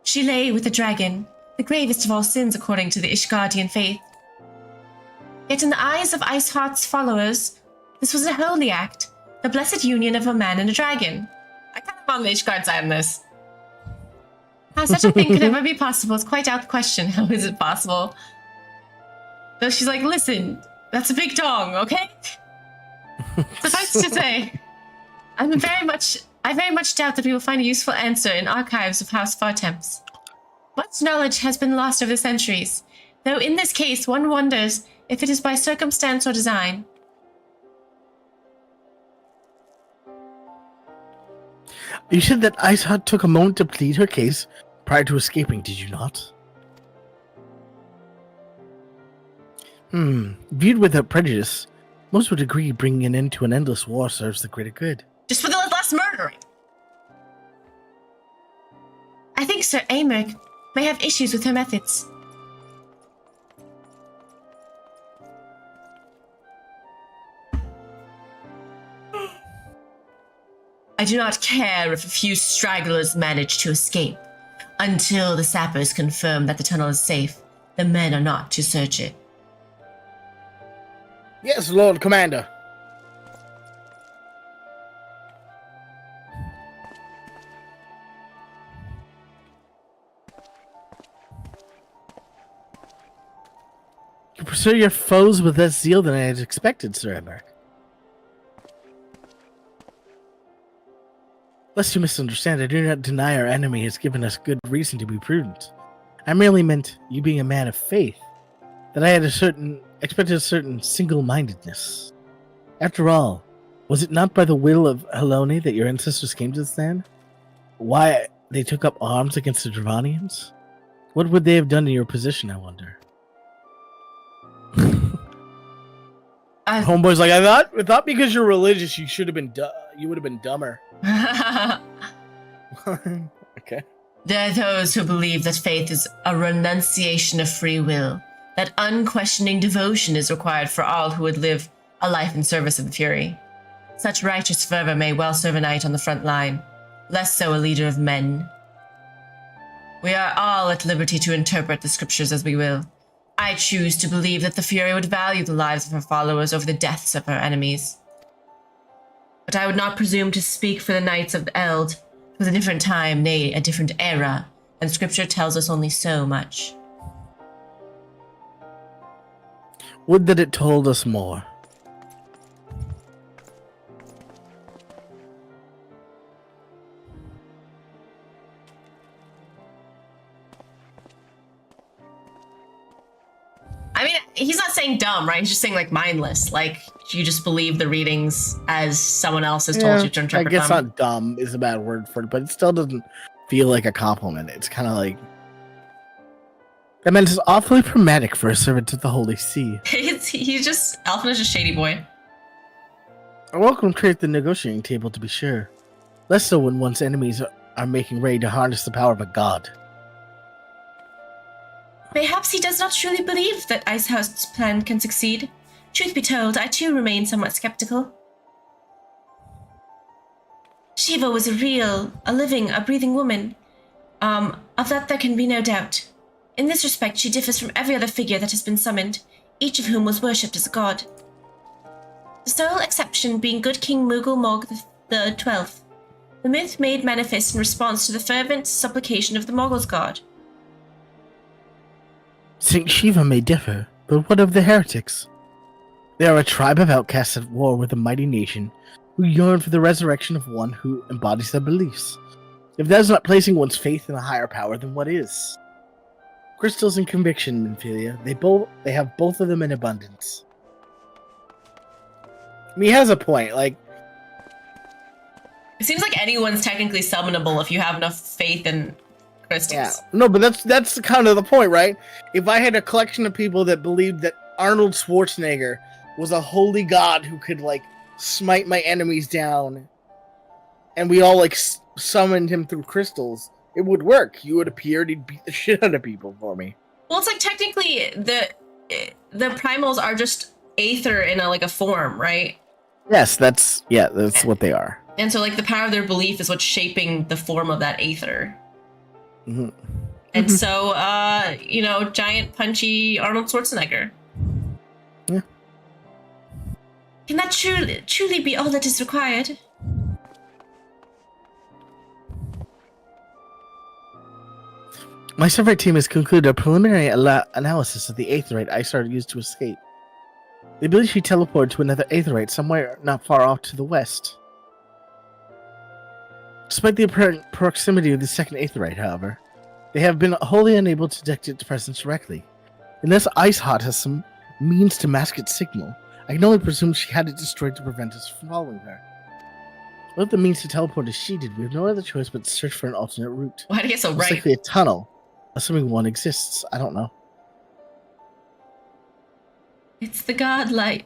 She lay with the dragon, the gravest of all sins according to the Ishgardian faith. Yet in the eyes of Iceheart's followers, this was a holy act, the blessed union of a man and a dragon. I kind of on the Ishgard side on this. How such a thing could ever be possible is quite out the question. How is it possible? So she's like, listen, that's a big dong, okay? Suffice to say, I very much doubt that we will find a useful answer in archives of House Four Temps. Much knowledge has been lost over the centuries, though in this case one wonders if it is by circumstance or design. You said that Iceheart took a moment to plead her case prior to escaping, did you not? Viewed without prejudice, most would agree bringing an end to an endless war serves the greater good. Just for the less murdering. I think Sir Americ may have issues with her methods. I do not care if a few stragglers manage to escape. Until the sappers confirm that the tunnel is safe, the men are not to search it. Yes, Lord Commander. You pursue your foes with less zeal than I had expected, Sir Americ. Lest you misunderstand, I do not deny our enemy has given us good reason to be prudent. I merely meant, you being a man of faith, that I had expected a certain single-mindedness. After all, was it not by the will of Helone that your ancestors came to this land? Why they took up arms against the Dravanians? What would they have done in your position, I wonder? Homeboy's like, I thought because you're religious, you should have been you would have been dumber. Okay. There are those who believe that faith is a renunciation of free will, that unquestioning devotion is required for all who would live a life in service of the Fury. Such righteous fervor may well serve a knight on the front line, less so a leader of men. We are all at liberty to interpret the scriptures as we will. I choose to believe that the Fury would value the lives of her followers over the deaths of her enemies. But I would not presume to speak for the Knights of the Eld. It was a different time, nay, a different era, and scripture tells us only so much. Would that it told us more. I mean, he's not saying dumb, right? He's just saying, like, mindless. Like, you just believe the readings as someone else has told you to interpret them. I guess not dumb is a bad word for it, but it still doesn't feel like a compliment. It's kind of like... That meant it's awfully pragmatic for a servant of the Holy See. He's just... Alphina's just shady boy. A welcome trait at the negotiating table, to be sure. Less so when one's enemies are making ready to harness the power of a god. Perhaps he does not truly believe that Iceheart's plan can succeed. Truth be told, I too remain somewhat skeptical. Shiva was a breathing woman. Of that there can be no doubt. In this respect, she differs from every other figure that has been summoned, each of whom was worshipped as a god. The sole exception being good King Mughal Morg the 12th. The myth made manifest in response to the fervent supplication of the Mogul's god. Saint Shiva may differ, but what of the heretics? They are a tribe of outcasts at war with a mighty nation who yearn for the resurrection of one who embodies their beliefs. If that is not placing one's faith in a higher power, then what is? Crystals and conviction, Minfilia. They have both of them in abundance. I mean, he has a point, like... It seems like anyone's technically summonable if you have enough faith in crystals. Yeah. No, but that's kind of the point, right? If I had a collection of people that believed that Arnold Schwarzenegger was a holy god who could like smite my enemies down, and we all like summoned him through crystals, it would work. You would appear and he'd beat the shit out of people for me. Well, it's like technically the primals are just aether in a form, right? Yes, that's what they are. And so like the power of their belief is what's shaping the form of that aether. Mm-hmm. And so, giant punchy Arnold Schwarzenegger. Yeah. Can that truly be all that is required? My survey team has concluded a preliminary analysis of the aetherite Iceheart used to escape. They believe she teleported to another aetherite somewhere not far off to the west. Despite the apparent proximity of the second aetherite, however, they have been wholly unable to detect its presence directly. Unless Iceheart has some means to mask its signal, I can only presume she had it destroyed to prevent us from following her. Without the means to teleport as she did, we have no other choice but to search for an alternate route. Why do you get so Most right? likely a tunnel, assuming one exists. I don't know. It's the godlight.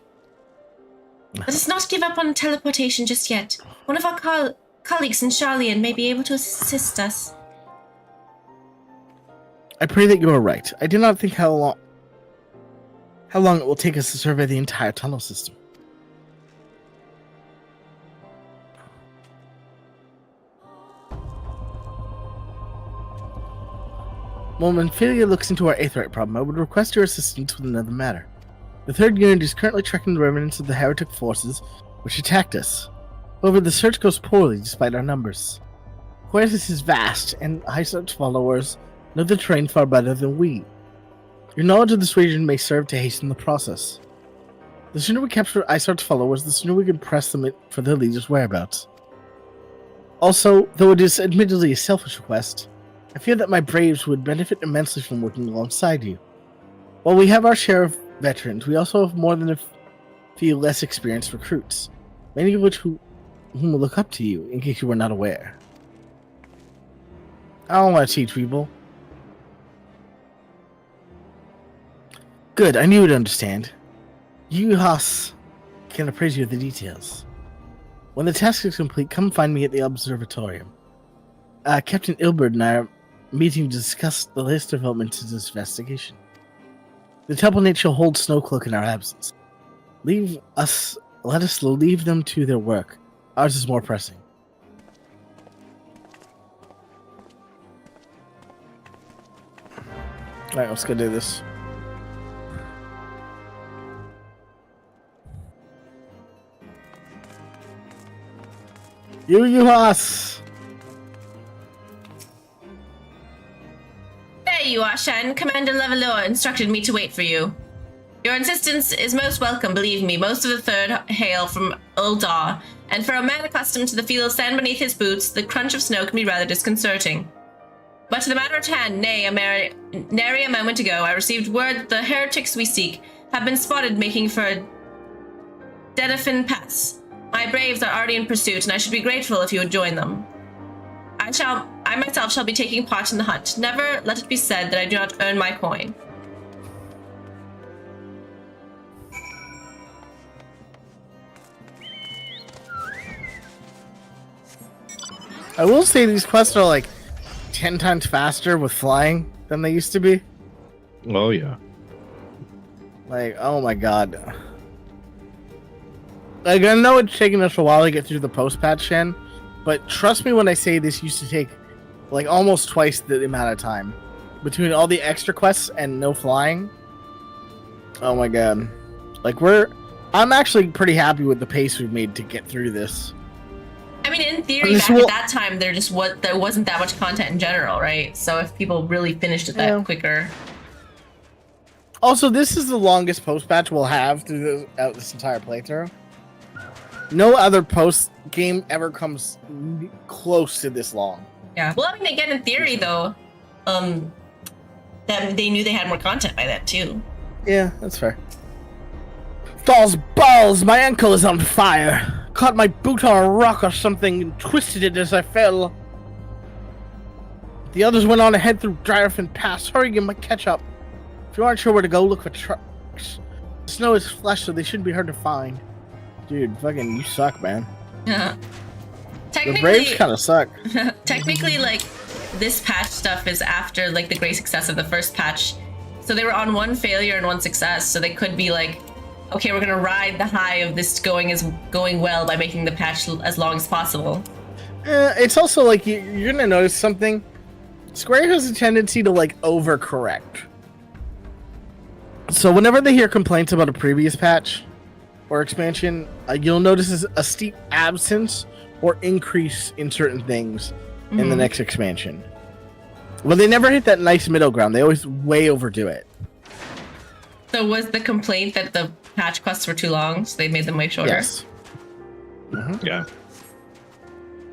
Let us not give up on teleportation just yet. One of our colleagues in Charlian may be able to assist us. I pray that you are right. I do not think how long it will take us to survey the entire tunnel system. Well, when Philia looks into our aetherite problem, I would request your assistance with another matter. The third unit is currently tracking the remnants of the heretic forces which attacked us. However, the search goes poorly despite our numbers. Quercus is vast, and Iceheart's followers know the terrain far better than we. Your knowledge of this region may serve to hasten the process. The sooner we capture Iceheart's followers, the sooner we can press them for their leader's whereabouts. Also, though it is admittedly a selfish request, I fear that my braves would benefit immensely from working alongside you. While we have our share of veterans, we also have more than a few less experienced recruits, many of which whom will look up to you, in case you were not aware. I don't want to teach people. Good, I knew you'd understand. You, Haas, can appraise you of the details. When the task is complete, come find me at the observatorium. Captain Ilbert and I are meeting to discuss the latest developments in this investigation. The Templenate shall hold Snowcloak in our absence. Let us leave them to their work. Ours is more pressing. Alright, let's go do this. Haas! There you are, Shen. Commander Levalor instructed me to wait for you. Your insistence is most welcome, believe me. Most of the Third hail from Uldar, and for a man accustomed to the feel of sand beneath his boots, the crunch of snow can be rather disconcerting. But to the matter at hand, nary a moment ago, I received word that the heretics we seek have been spotted making for Dedafin Pass. My braves are already in pursuit, and I should be grateful if you would join them. I myself shall be taking part in the hunt. Never let it be said that I do not earn my coin. I will say these quests are like 10 times faster with flying than they used to be. Oh, yeah. Like, oh my god. Like, I know it's taking us a while to get through the post-patch, Shen, but trust me when I say this used to take, like, almost twice the amount of time. Between all the extra quests and no flying. Oh my god. Like, I'm actually pretty happy with the pace we've made to get through this. I mean, in theory, back at that time, there wasn't that much content in general, right? So if people really finished it that quicker. Also, this is the longest post-patch we'll have through this entire playthrough. No other post-game ever comes close to this long. Yeah. Well, I mean, again, in theory, though, that they knew they had more content by that, too. Yeah, that's fair. Thal's balls! My ankle is on fire! Caught my boot on a rock or something and twisted it as I fell. The others went on ahead through Dryerfin Pass. Hurry, you might catch up. If you aren't sure where to go, look for trucks. The snow is flesh, so they shouldn't be hard to find. Dude, fucking, you suck, man. Yeah. The Braves kind of suck. Technically, like, this patch stuff is after, like, the great success of the first patch. So they were on one failure and one success, so they could be like, okay, we're gonna ride the high of this going well by making the patch as long as possible. It's also like you're gonna notice something. Square has a tendency to like overcorrect. So whenever they hear complaints about a previous patch or expansion, you'll notice a steep absence or increase in certain things in the next expansion. Well, they never hit that nice middle ground. They always way overdo it. So was the complaint that the patch quests were too long, so they made them way shorter? Yes. Yeah.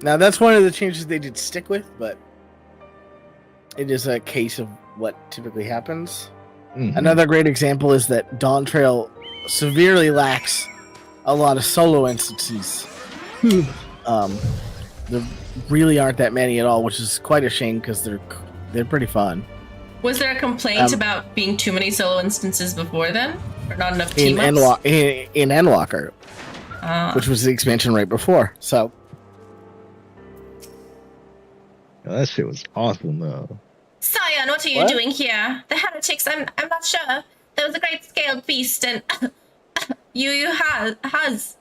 Now, that's one of the changes they did stick with, but it is a case of what typically happens. Another great example is that Dawn Trail severely lacks a lot of solo instances. There really aren't that many at all, which is quite a shame because they're pretty fun. Was there a complaint about being too many solo instances before then? Or not enough team-ups? In Endwalker, which was the expansion right before, so... Oh, that shit was awesome, though. Scion, what are you doing here? The heretics, I'm not sure. There was a great scaled feast, and... Hayes?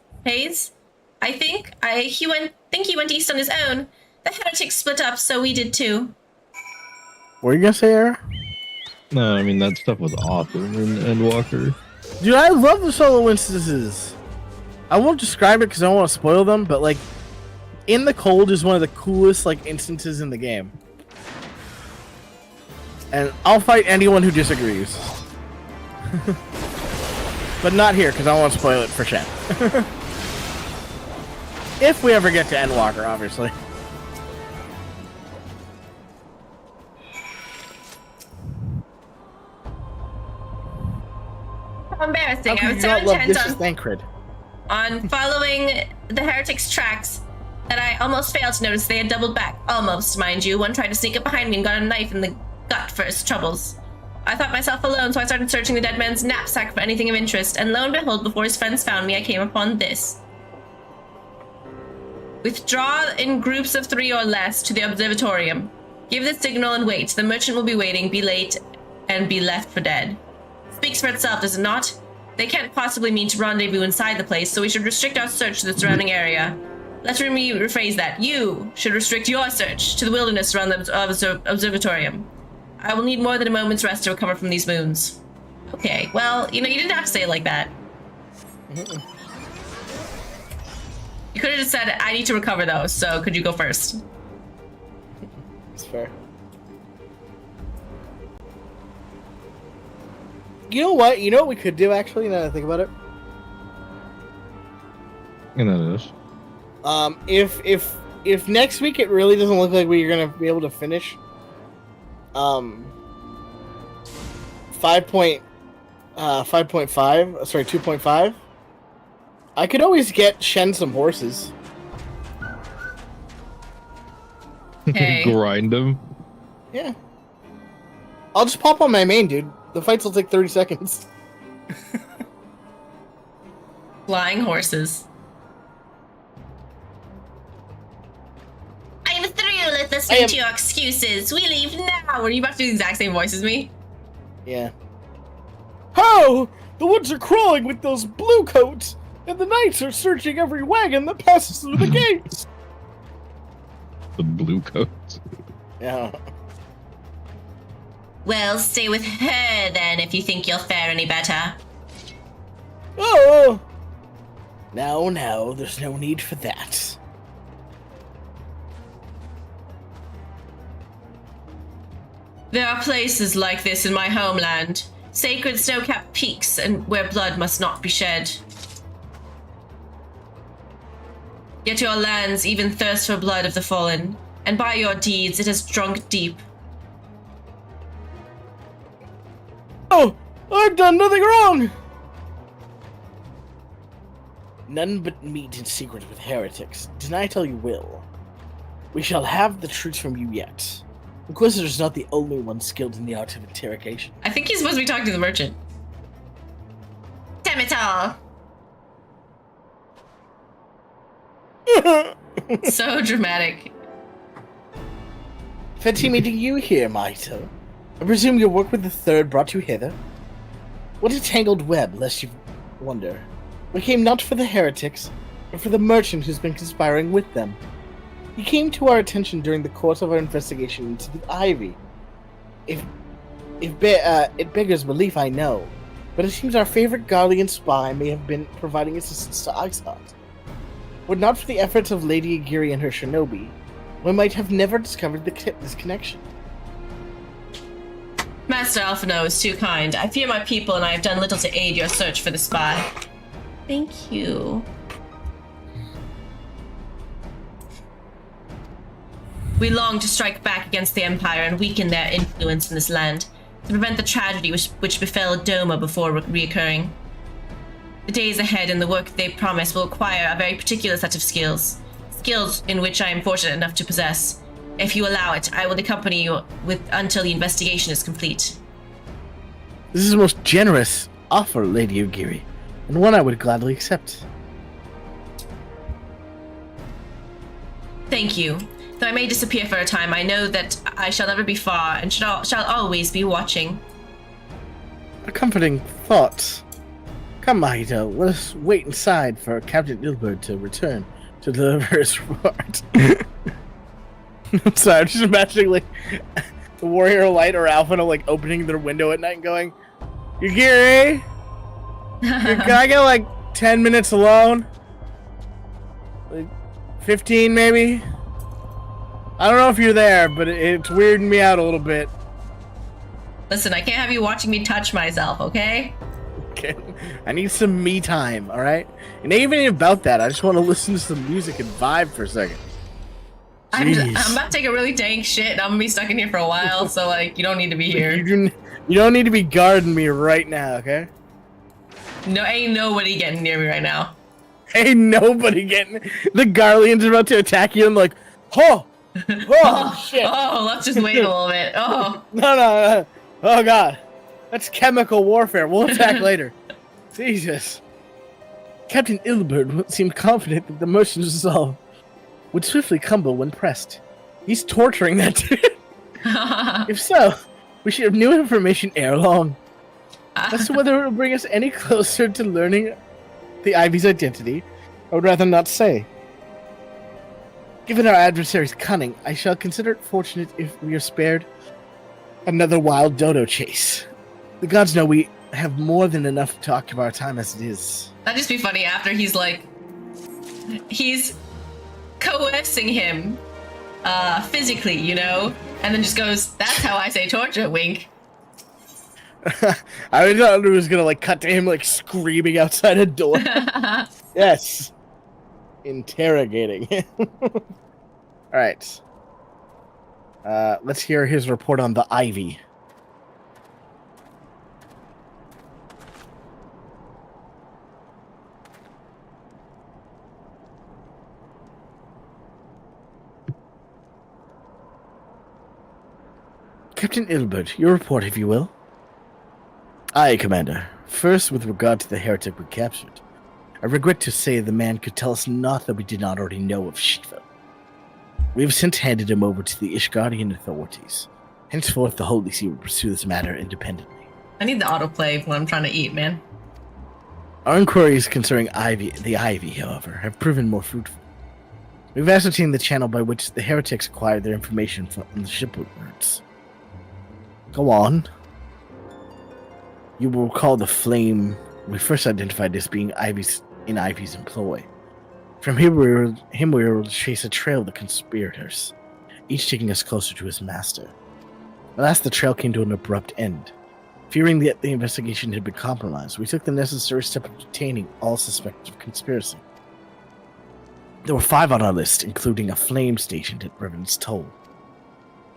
I think he went east on his own. The heretics split up, so we did too. What are you gonna say, Era? No, I mean, that stuff was awesome in Endwalker. Dude, I love the solo instances. I won't describe it because I don't want to spoil them, but like, In the Cold is one of the coolest like instances in the game. And I'll fight anyone who disagrees. But not here, because I don't want to spoil it for Shen. If we ever get to Endwalker, obviously. How embarrassing. I was so intent on following the heretics' tracks that I almost failed to notice they had doubled back. Almost, mind you. One tried to sneak up behind me and got a knife in the gut for his troubles. I thought myself alone, so I started searching the dead man's knapsack for anything of interest, and lo and behold, before his friends found me, I came upon this. Withdraw in groups of 3 or less to the observatorium. Give the signal and wait. The merchant will be waiting, be late, and be left for dead. Speaks for itself, does it not? They can't possibly mean to rendezvous inside the place, so we should restrict our search to the surrounding area. Let me rephrase that. You should restrict your search to the wilderness around the observatorium. I will need more than a moment's rest to recover from these wounds. Okay, well, you didn't have to say it like that. You could have just said, I need to recover though, so could you go first? That's fair. You know what? You know what we could do, actually, now that I think about it? And that is. If next week it really doesn't look like we're gonna be able to finish 2.5, I could always get Shen some horses. Okay. Grind them. Yeah. I'll just pop on my main, dude. The fights will take 30 seconds. Flying horses. I'm through with listening to your excuses. We leave now. Are you about to do the exact same voice as me? Yeah. How? The woods are crawling with those blue coats, and the knights are searching every wagon that passes through the gates. The blue coats. Yeah. Well, stay with her then if you think you'll fare any better. Oh! No, there's no need for that. There are places like this in my homeland. Sacred snow-capped peaks and where blood must not be shed. Yet your lands even thirst for blood of the fallen, and by your deeds it has drunk deep. Oh! I've done nothing wrong! None but meet in secret with heretics. Deny till you will. We shall have the truth from you yet. Inquisitor's not the only one skilled in the art of interrogation. I think he's supposed to be talking to the merchant. Temital! So dramatic. Fancy meeting you here, Maito. I presume your work with the Third brought you hither? What a tangled web, lest you wonder. We came not for the heretics, but for the merchant who's been conspiring with them. He came to our attention during the course of our investigation into the Ivy. It beggars belief, I know, but it seems our favorite Garlean spy may have been providing assistance to Iceheart. Were not for the efforts of Lady Aguirre and her shinobi, we might have never discovered this connection. Master Alphino is too kind. I fear my people and I have done little to aid your search for the spy. Thank you. We long to strike back against the Empire and weaken their influence in this land, to prevent the tragedy which befell Doma before reoccurring. The days ahead and the work they promise will require a very particular set of skills in which I am fortunate enough to possess. If you allow it, I will accompany you until the investigation is complete. This is a most generous offer, Lady Aguirre, and one I would gladly accept. Thank you. Though I may disappear for a time, I know that I shall never be far and shall always be watching. A comforting thought. Come, Mahito, let us wait inside for Captain Ilbert to return to deliver his report. I'm sorry, I'm just imagining, like, the Warrior Light or Alphino, like, opening their window at night and going, Yagiri? Can I get, like, 10 minutes alone? Like, 15, maybe? I don't know if you're there, but it's weirding me out a little bit. Listen, I can't have you watching me touch myself, okay? Okay. I need some me time, alright? And even about that, I just want to listen to some music and vibe for a second. I'm about to take a really dank shit and I'm gonna be stuck in here for a while, so like, you don't need to be here. You don't need to be guarding me right now, okay? No, ain't nobody getting near me right now. Ain't nobody getting... The Garlean's about to attack you and like, oh! Oh, shit! Oh, let's just wait a little bit. Oh. No. Oh, God. That's chemical warfare. We'll attack later. Jesus. Captain Ilbert seemed confident that the merchant's resolve would swiftly crumble when pressed. He's torturing that dude. If so, we should have new information ere long. As to whether it will bring us any closer to learning the Ivy's identity, I would rather not say. Given our adversary's cunning, I shall consider it fortunate if we are spared another wild dodo chase. The gods know we have more than enough to occupy our time as it is. That'd just be funny after he's coercing him physically, you know? And then just goes, that's how I say torture, wink. I thought it was gonna like cut to him like screaming outside a door. Yes. Interrogating him. Alright. Let's hear his report on the Ivy. Captain Ilbert, your report, if you will. Aye, Commander. First, with regard to the heretic we captured, I regret to say the man could tell us naught that we did not already know of Shiva. We have since handed him over to the Ishgardian authorities. Henceforth, the Holy See will pursue this matter independently. I need the autoplay when I'm trying to eat, man. Our inquiries concerning the Ivy, however, have proven more fruitful. We've ascertained the channel by which the heretics acquired their information from the shipwreck routes. Go on. You will recall the flame we first identified as being in Ivy's employ. From here we were able to chase a trail of the conspirators, each taking us closer to his master. Alas, the trail came to an abrupt end. Fearing that the investigation had been compromised, we took the necessary step of detaining all suspected of conspiracy. There were 5 on our list, including a flame stationed at Revenant's Toll.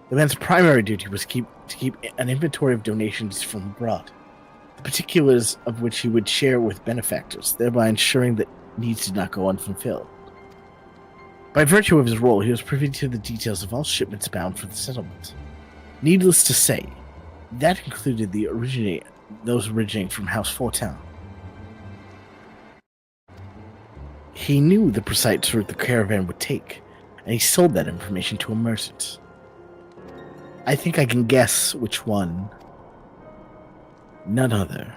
The man's primary duty was to keep an inventory of donations from abroad, the particulars of which he would share with benefactors, thereby ensuring that needs did not go unfulfilled. By virtue of his role, he was privy to the details of all shipments bound for the settlement. Needless to say, that included those originating from House Fortin. He knew the precise route the caravan would take, and he sold that information to a merchant. I think I can guess which one. None other.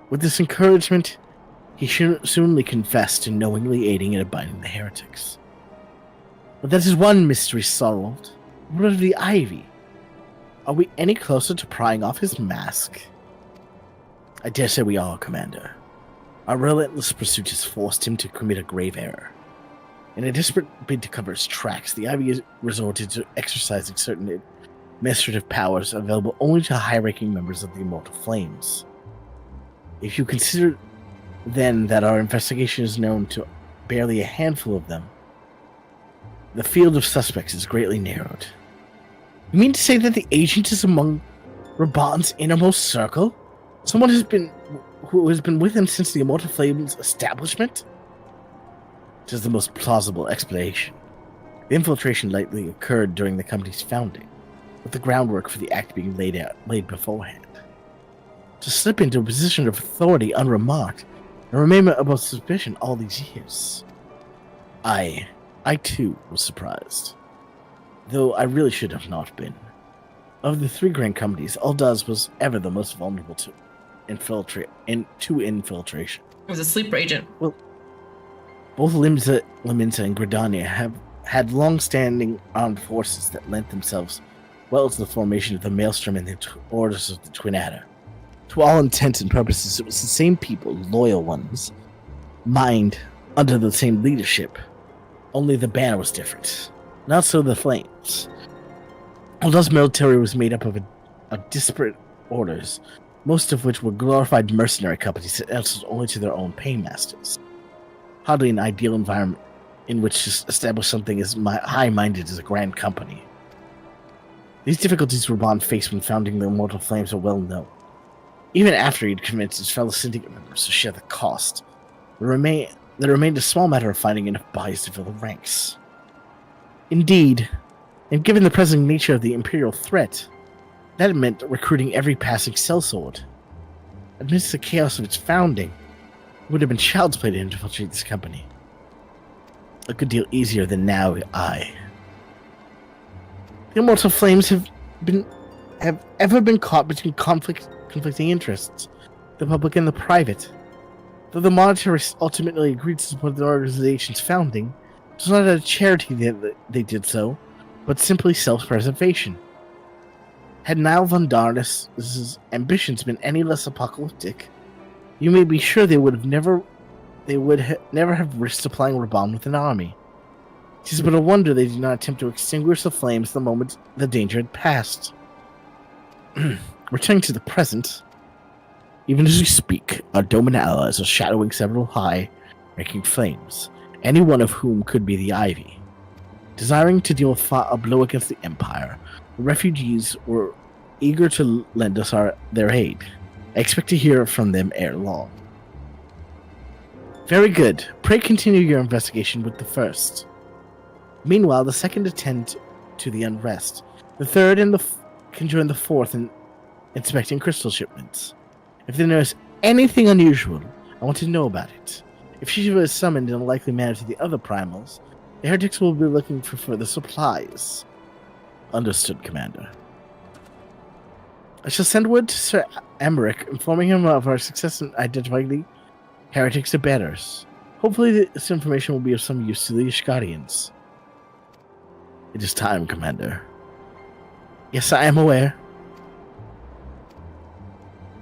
With this encouragement, he soonly confessed to knowingly aiding and abiding the heretics. But that is one mystery solved. What of the Ivy? Are we any closer to prying off his mask? I dare say we are, Commander. Our relentless pursuit has forced him to commit a grave error. In a desperate bid to cover his tracks, the Ivy has resorted to exercising certain administrative powers available only to high-ranking members of the Immortal Flames. If you consider, then, that our investigation is known to barely a handful of them, the field of suspects is greatly narrowed. You mean to say that the agent is among Raban's innermost circle? Someone who has been with him since the Immortal Flames establishment? It is the most plausible explanation. The infiltration likely occurred during the company's founding, with the groundwork for the act being laid beforehand. To slip into a position of authority unremarked and remain above suspicion all these years. I too was surprised, though I really should have not been. Of the three grand companies, Aldaz was ever the most vulnerable to infiltration. It was a sleeper agent. Well, both Laminsa and Gridania have had long-standing armed forces that lent themselves well to the formation of the Maelstrom and the Orders of the Twin Adder. To all intents and purposes, it was the same people, loyal ones, mined under the same leadership. Only the banner was different. Not so the Flames. Aldaz's military was made up of disparate orders, most of which were glorified mercenary companies that answered only to their own paymasters. Hardly an ideal environment in which to establish something as high-minded as a grand company. These difficulties Raban faced when founding the Immortal Flames are well known. Even after he had convinced his fellow syndicate members to share the cost, there remained a small matter of finding enough bodies to fill the ranks. Indeed, and given the present nature of the Imperial threat, that meant recruiting every passing sellsword. Amidst the chaos of its founding, it would have been child's play to infiltrate this company. A good deal easier than now. The Immortal Flames have ever been caught between conflicting interests, the public and the private. Though the monetarists ultimately agreed to support the organization's founding, it was not out of charity that they did so, but simply self-preservation. Had Niall von Darnus' ambitions been any less apocalyptic, you may be sure they would never have risked supplying Raban with an army. It is but a wonder they did not attempt to extinguish the flames the moment the danger had passed. Returning to the present, even as we speak, our Doman allies are shadowing several high-ranking flames, any one of whom could be the Ivy. Desiring to deal a blow against the Empire, the refugees were eager to lend us their aid. I expect to hear from them ere long. Very good. Pray continue your investigation with the first. Meanwhile, the second attend to the unrest. The third can join the fourth in inspecting crystal shipments. If they notice anything unusual, I want to know about it. If Shiva is summoned in a likely manner to the other primals, the heretics will be looking for further supplies. Understood, Commander. I shall send word to Sir Emmerich, informing him of our success in identifying the heretics abettors. Hopefully this information will be of some use to the Ishgarians. It is time, Commander. Yes, I am aware.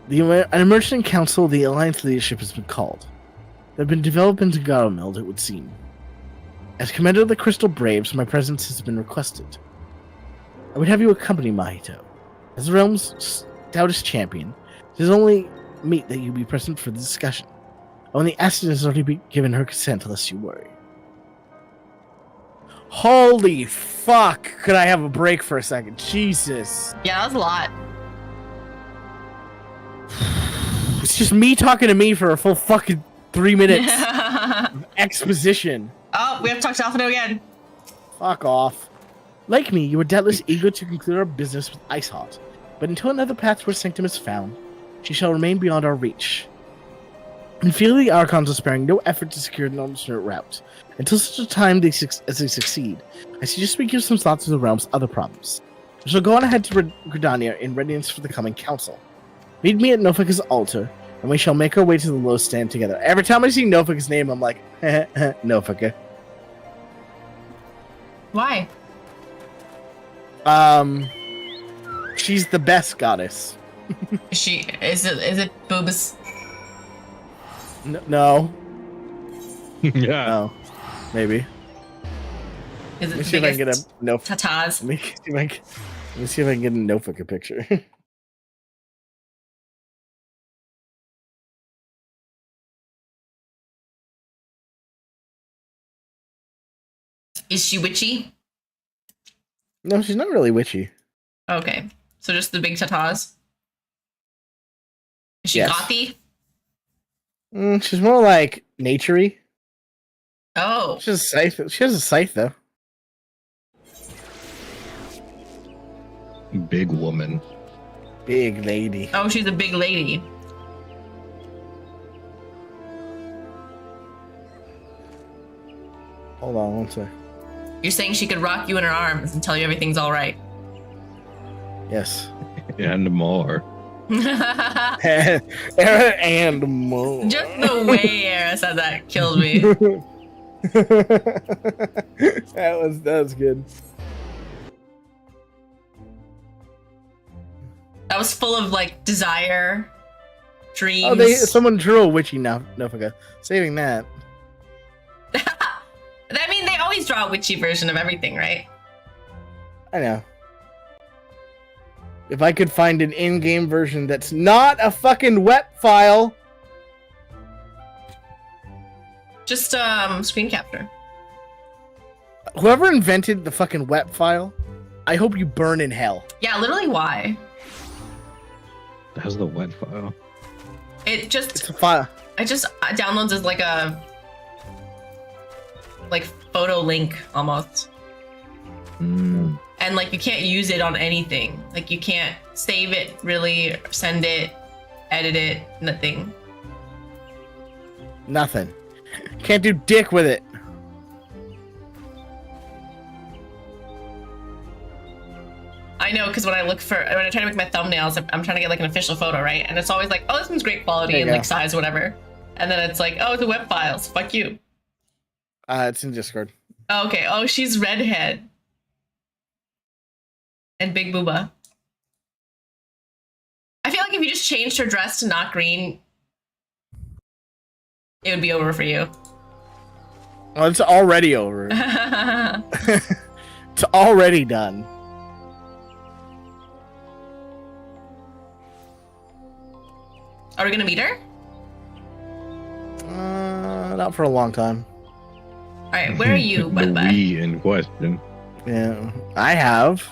An emerging council of the Alliance leadership has been called. There have been developments in Garlemeld, it would seem. As Commander of the Crystal Braves, my presence has been requested. I would have you accompany Mahito. As the realm's stoutest champion, it is only meet that you be present for the discussion. Only Aston has already been given her consent, lest you worry. Holy fuck! Could I have a break for a second? Jesus. Yeah, that was a lot. It's just me talking to me for a full fucking 3 minutes. Exposition. Oh, we have to talk to Alphino again. Fuck off. Like me, you were doubtless eager to conclude our business with Iceheart, but until another path towards sanctum is found, she shall remain beyond our reach. And feel the Archons are sparing no effort to secure an alternate route. Until such a time as they succeed, I suggest we give some thoughts to the realm's other problems. We shall go on ahead to Gridania in readiness for the coming council. Meet me at Nofika's altar, and we shall make our way to the low stand together. Every time I see Nofika's name, I'm like, Nofika. Why? She's the best goddess. Is it boobs? No. Yeah. No. Maybe. Is it Let me see if I can get a tatas? Let me see if I can get a Nofika picture. Is she witchy? No, she's not really witchy. Okay, so just the big tatas. Is she gothy? She's more like naturey. Oh. She has a scythe though. Big woman. Big lady. Oh, she's a big lady. Hold on one sec. You're saying she could rock you in her arms and tell you everything's all right. Yes. And more. And more. Just the way Era said that killed me. that was good. That was full of like desire, dreams. Oh, someone drew a witchy Nofika. Saving that. I mean, they always draw a witchy version of everything, right? I know. If I could find an in-game version that's not a fucking web file. Just screen capture. Whoever invented the fucking web file, I hope you burn in hell. Yeah, literally why? That's the web file. It's a file. It just downloads as like a photo link almost. Mm. And like you can't use it on anything. Like you can't save it, really, send it, edit it, nothing. Nothing. Can't do dick with it. I know, because when I try to make my thumbnails, I'm trying to get like an official photo, right? And it's always like, oh, this one's great quality and like size, whatever. And then it's like, oh, it's a web file, so fuck you. It's in Discord. Oh, okay. Oh, she's redhead. And big booba. I feel like if you just changed her dress to not green, it would be over for you. Well, it's already over. It's already done. Are we gonna meet her? Not for a long time. All right, where are you, The bud? we in question. Yeah, I have.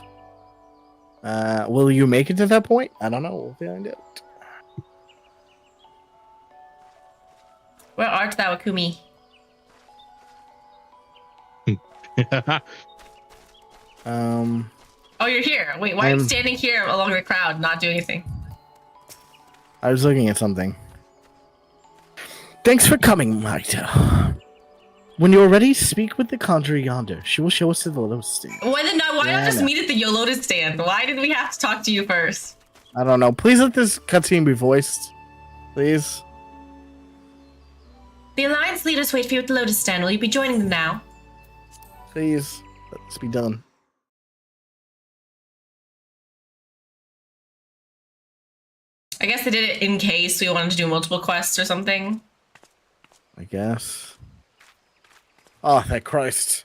Will you make it to that point? I don't know. We'll find out. Where art thou, Akumi? Oh, you're here. Wait, why are you standing here along the crowd, not doing anything? I was looking at something. Thanks for coming, Maito. When you are ready, speak with the conjurer yonder. She will show us to the lotus stand. Why not just meet at the Lotus stand? Why did we have to talk to you first? I don't know. Please let this cutscene be voiced. Please. The Alliance leaders wait for you at the Lotus stand. Will you be joining them now? Please. Let this be done. I guess they did it in case we wanted to do multiple quests or something. I guess. Oh, thank Christ.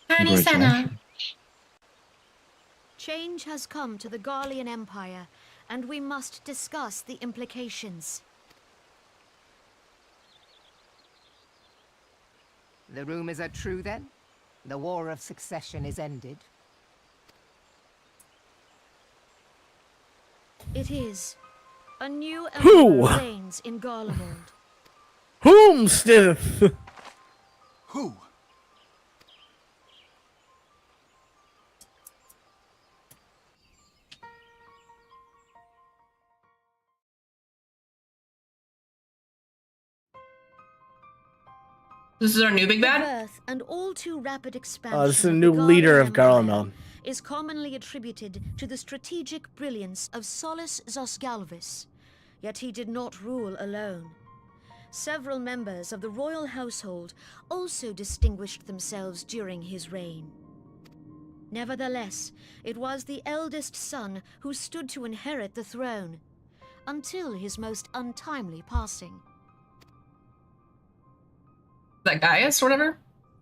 Honey Senna. Change has come to the Garlean Empire, and we must discuss the implications. The rumors are true, then? The War of Succession is ended? It is. A new emperor reigns in Garlemald. Whomstith? Who? This is our new big The bad? birth and all too rapid expansion this is a of new the leader of Empire Garlemald. is commonly attributed to the strategic brilliance of Solus Zosgalvis, yet he did not rule alone. Several members of the royal household also distinguished themselves during his reign. Nevertheless, it was the eldest son who stood to inherit the throne, until his most untimely passing. That Gaius or whatever?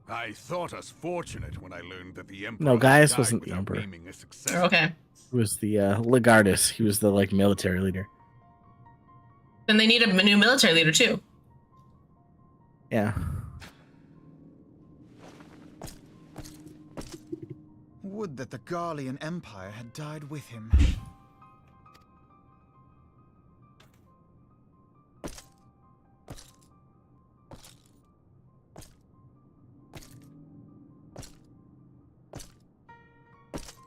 I thought us fortunate when I learned that the Emperor No, Gaius died wasn't the without Emperor. naming a successor. Okay. He was the Legardus. He was the like military leader. Then they need a new military leader too. Yeah. Would that the Garlean Empire had died with him.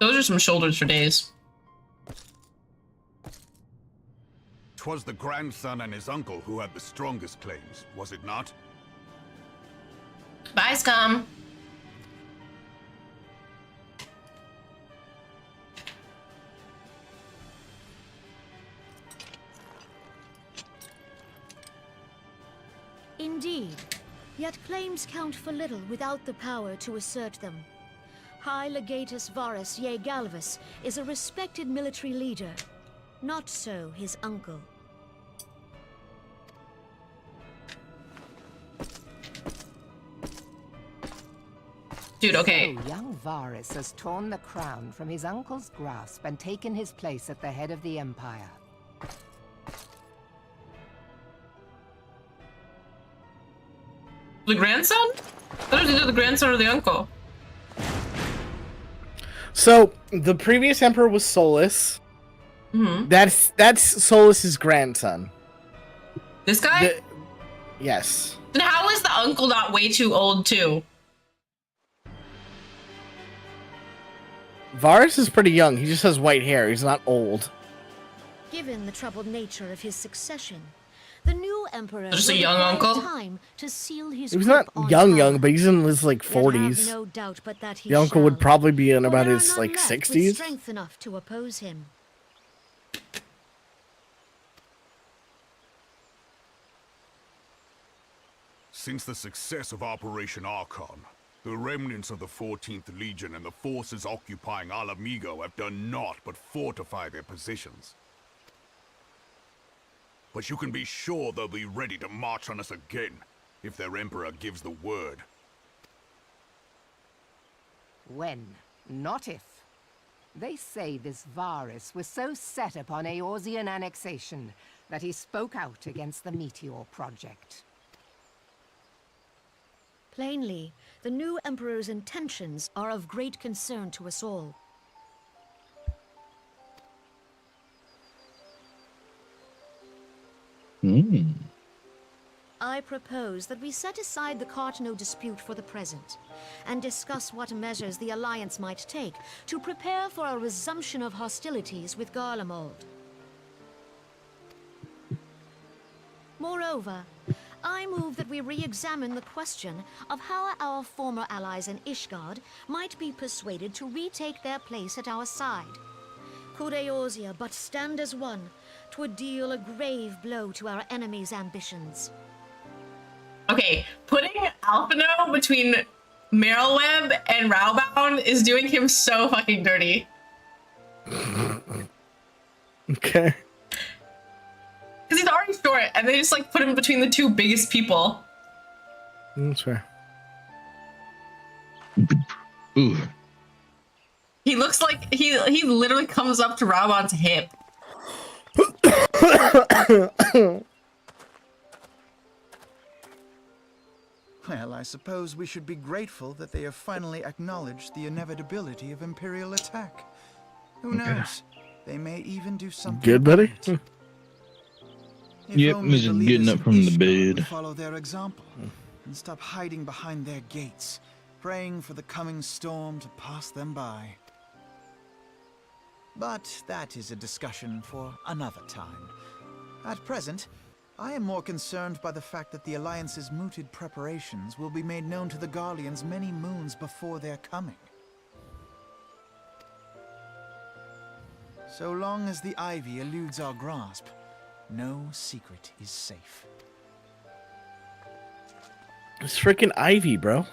Those are some shoulders for days. 'Twas the grandson and his uncle who had the strongest claims, was it not? Bye, scum. Indeed, yet claims count for little without the power to assert them. High Legatus Varus Ye Galvus is a respected military leader. Not so his uncle. Dude, okay. So young Varus has torn the crown from his uncle's grasp and taken his place at the head of the Empire. The grandson? What is either the grandson or the uncle? So the previous emperor was Solus. Mm-hmm. That's Solus's grandson. This guy? Yes. Then how is the uncle not way too old too? Varus is pretty young. He just has white hair. He's not old. Given the troubled nature of his succession, the new emperor Just a will young require uncle? time to seal his He was grip not on young, power. but he's in his like Yet have 40s. no doubt but that he The uncle would shall, probably be in for about there are his none like left with 60s. strength enough to oppose him. Since the success of Operation Archon, the remnants of the 14th Legion and the forces occupying Alamigo have done naught but fortify their positions. But you can be sure they'll be ready to march on us again, if their Emperor gives the word. When, not if. They say this Varus was so set upon Eorzean annexation that he spoke out against the Meteor Project. Plainly, the new emperor's intentions are of great concern to us all. I propose that we set aside the Cartno dispute for the present, and discuss what measures the Alliance might take to prepare for a resumption of hostilities with Garlemald. Moreover, I move that we re-examine the question of how our former allies in Ishgard might be persuaded to retake their place at our side. Could Eorzea but stand as one, 'twould deal a grave blow to our enemies' ambitions. Okay, putting Alphino between Merylweb and Rowbound is doing him so fucking dirty. Okay. Because he's already short, and they just like put him between the two biggest people. That's fair. Ooh. He looks like he literally comes up to Rowbound's hip. Well, I suppose we should be grateful that they have finally acknowledged the inevitability of Imperial attack. Who knows? They may even do something. Good, buddy? If Yep, only just the getting leaders up of from the Ishgard would bed. follow their example and stop hiding behind their gates, praying for the coming storm to pass them by. But that is a discussion for another time. At present, I am more concerned by the fact that the Alliance's mooted preparations will be made known to the Garleans many moons before their coming. So long as the Ivy eludes our grasp, no secret is safe. It's freaking Ivy, bro.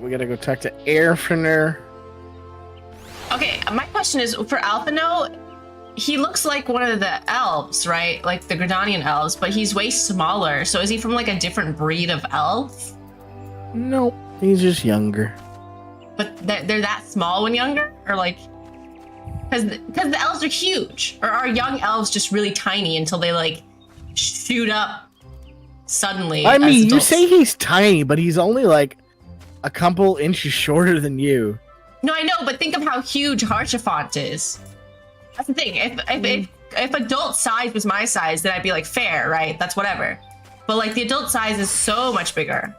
We gotta go talk to Airfiner. Okay, my question is for Alphino. He looks like one of the elves, right? Like the Gridanian elves, but he's way smaller. So is he from like a different breed of elf? Nope, he's just younger. But they're that small when younger, or like, because the elves are huge, or are young elves just really tiny until they like shoot up suddenly? I mean, you say he's tiny, but he's only like a couple inches shorter than you. No, I know, but think of how huge Haurchefant is. That's the thing. If adult size was my size, then I'd be like fair, right? That's whatever. But like the adult size is so much bigger.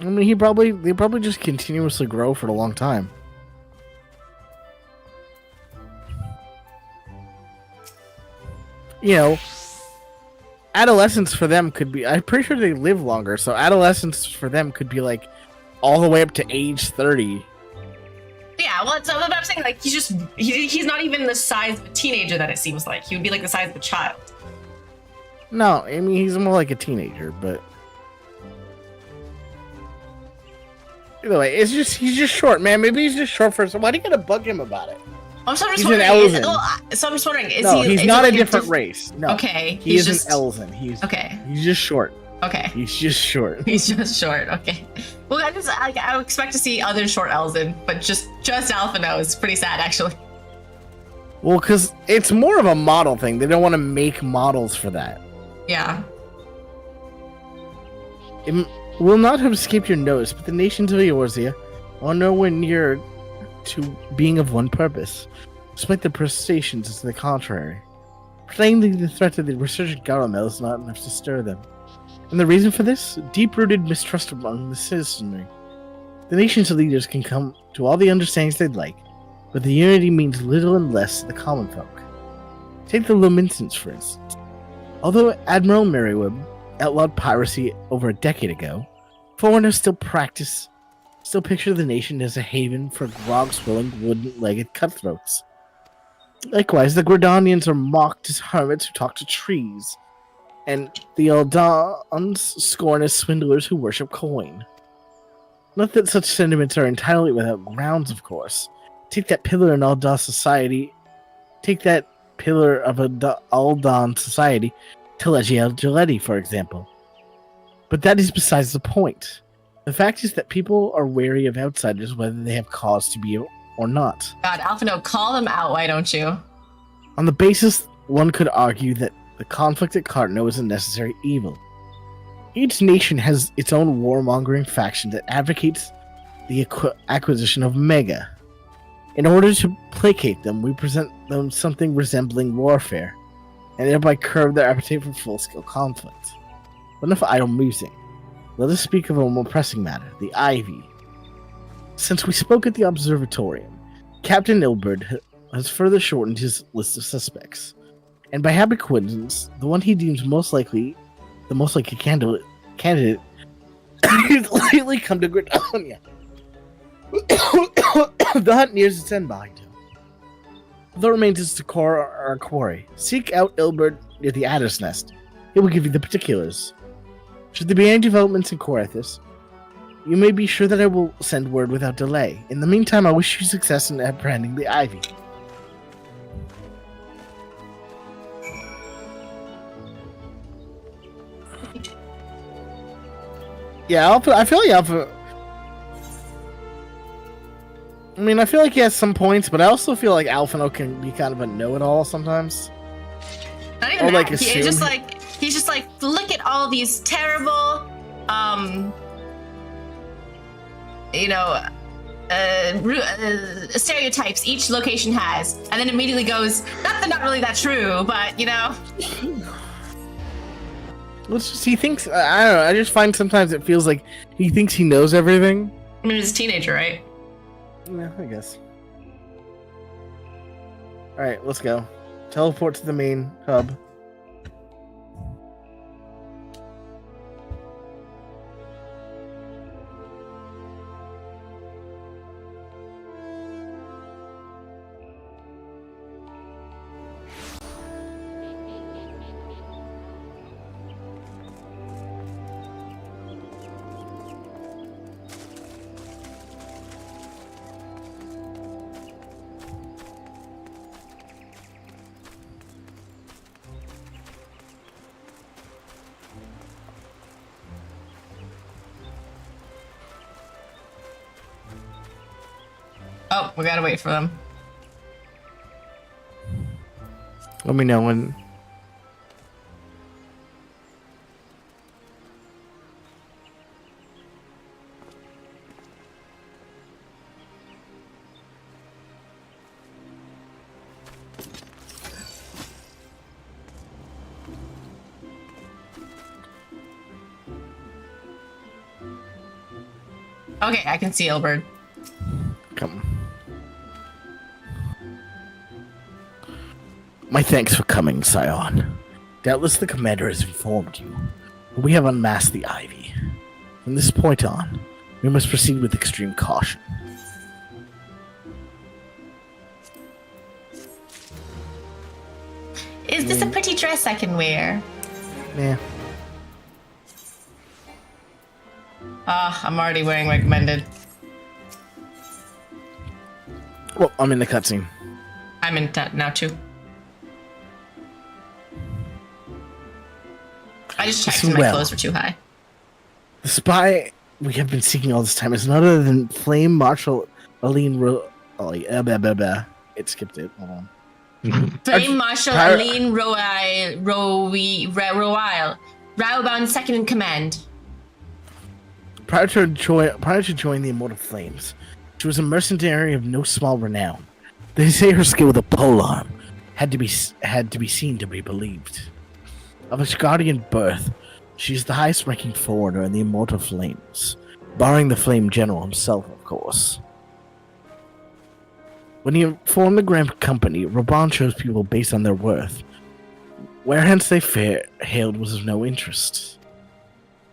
I mean, they probably just continuously grow for a long time. You know, adolescence for them could be, I'm pretty sure they live longer, so adolescence for them could be like all the way up to age 30. Yeah, well, that's what I'm saying. Like, he's not even the size of a teenager that it seems like. He would be like the size of a child. No, I mean, he's more like a teenager, but either way, he's just short, man. Maybe he's just short for. So why do you gotta bug him about it? I'm just he's wondering. An Elven. So I'm just wondering. He's not a different race. No. Okay. He's an Elven. He's just short. Okay. He's just short. He's just short. Okay. Well, I would expect to see other short Elven, but just Alphino is pretty sad, actually. Well, because it's more of a model thing. They don't want to make models for that. Yeah. It will not have escaped your notice, but the nations of Eorzea are nowhere near to being of one purpose, despite their prestations to the contrary. Plainly, the threat of the resurgent Garamel is not enough to stir them. And the reason for this? Deep-rooted mistrust among the citizenry. The nation's leaders can come to all the understandings they'd like, but the unity means little and less to the common folk. Take the Luminescence, for instance. Although Admiral Merriweb outlawed piracy over a decade ago, foreigners still picture the nation as a haven for grog-swilling, wooden-legged cutthroats. Likewise, the Gridanians are mocked as hermits who talk to trees, and the Eldons scorn as swindlers who worship coin. Not that such sentiments are entirely without grounds, of course. Take that pillar of Eldon society, Telegiel Geletti, for example. But that is besides the point. The fact is that people are wary of outsiders whether they have cause to be or not. God, Alphino, call them out, why don't you? On the basis, one could argue that the conflict at Cartno is a necessary evil. Each nation has its own warmongering faction that advocates the acquisition of Mega. In order to placate them, we present them something resembling warfare, and thereby curb their appetite for full-scale conflict. But enough idle musing. Let us speak of a more pressing matter, the Ivy. Since we spoke at the Observatorium, Captain Ilberd has further shortened his list of suspects. And by happy coincidence, the one he deems the most likely candidate has lately come to Gridania. The hunt nears its end behind him. The remains is to core our quarry. Seek out Ilberd near the Adder's Nest. He will give you the particulars. Should there be any developments in Corathus, you may be sure that I will send word without delay. In the meantime, I wish you success in apprehending the Ivy. Yeah, I feel like Alpha. I mean, I feel like he has some points, but I also feel like Alphino can be kind of a know-it-all sometimes. Not even that. He's just like, look at all these terrible, stereotypes each location has, and then immediately goes, not really that true, but you know. He thinks, I don't know, I just find sometimes it feels like he thinks he knows everything. I mean, he's a teenager, right? Yeah, I guess. Alright, let's go. Teleport to the main hub. Oh, we gotta wait for them. Let me know when. Okay, I can see Ilbert. Come. My thanks for coming, Scion. Doubtless the commander has informed you. We have unmasked the Ivy. From this point on, we must proceed with extreme caution. Is this a pretty dress I can wear? Yeah. I'm already wearing recommended. Well, I'm in the cutscene. I'm in that now too. I just checked and my clothes were too high. The spy we have been seeking all this time is none other than Flame Marshal Aline It skipped it. Hold on. Flame Marshal Aline Royle, Rowbound second in command. Prior to joining the Immortal Flames, she was a mercenary of no small renown. They say her skill with a polearm had to be seen to be believed. Of Asgardian birth, she is the highest-ranking foreigner in the Immortal Flames, barring the Flame General himself, of course. When he formed the Grand Company, Raban chose people based on their worth, where hence they hailed was of no interest.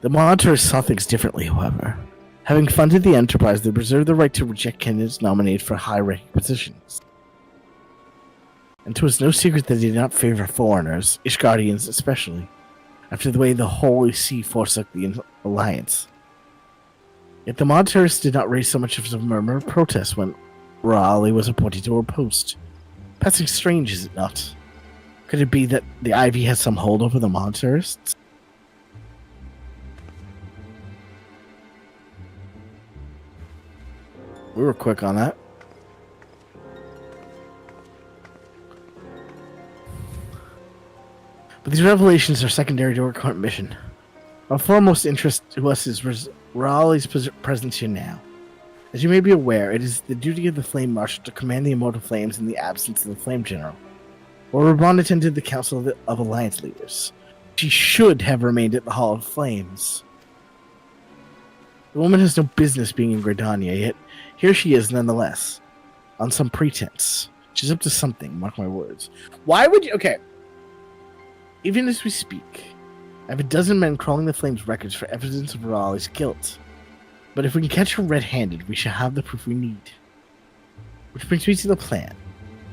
The monitors saw things differently, however. Having funded the enterprise, they reserved the right to reject candidates nominated for high-ranking positions. And 'twas no secret that they did not favor foreigners, Ishgardians especially, after the way the Holy See forsook the alliance. Yet the monitors did not raise so much as a murmur of protest when Raleigh was appointed to her post. Passing strange, is it not? Could it be that the Ivy has some hold over the monitarists? We were quick on that. But these revelations are secondary to our current mission. Our foremost interest to us is Raleigh's presence here now. As you may be aware, it is the duty of the Flame Marshal to command the Immortal Flames in the absence of the Flame General. While Raban attended the Council of Alliance Leaders, she should have remained at the Hall of Flames. The woman has no business being in Gridania, yet here she is nonetheless, on some pretense. She's up to something, mark my words. Why would you... Okay. Even as we speak, I have a dozen men crawling the Flames records for evidence of Raleigh's guilt. But if we can catch her red-handed, we shall have the proof we need. Which brings me to the plan.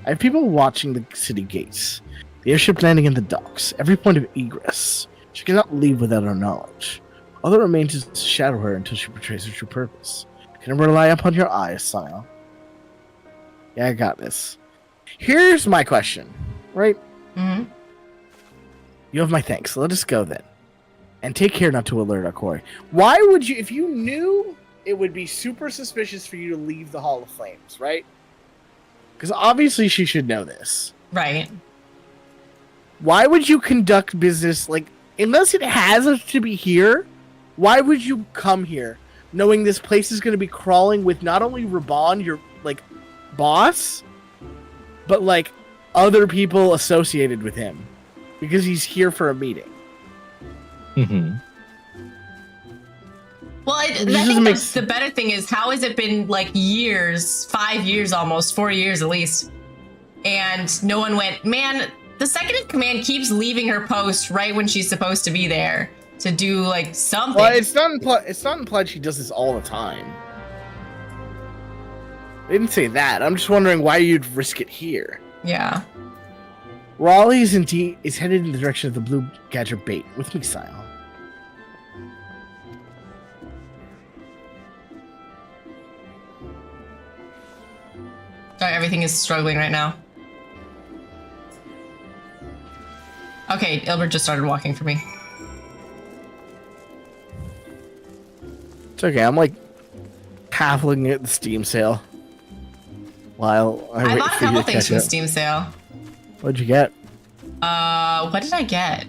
I have people watching the city gates, the airship landing in the docks, every point of egress. She cannot leave without our knowledge. All that remains is to shadow her until she betrays her true purpose. Can I rely upon your eyes, Sile? Yeah, I got this. Here's my question, right? Mm-hmm. You have my thanks. Let us go then. And take care not to alert our quarry. Why would you, if you knew it would be super suspicious for you to leave the Hall of Flames, right? Because obviously she should know this. Right. Why would you conduct business, like, unless it has to be here, why would you come here knowing this place is going to be crawling with not only Raban, your like boss, but like other people associated with him because he's here for a meeting. Mm-hmm. Well, I think the better thing is, how has it been like years, 5 years almost, 4 years at least, and no one went, man, the second in command keeps leaving her post right when she's supposed to be there to do like something. Well, it's not implied she does this all the time. They didn't say that. I'm just wondering why you'd risk it here. Yeah. Raleigh is headed in the direction of the blue gadger bait with me, Scion. Sorry, everything is struggling right now. Okay, Ilbert just started walking for me. It's okay, I'm like half looking at the Steam sale. While I bought a couple things from the Steam sale. What'd you get? What did I get?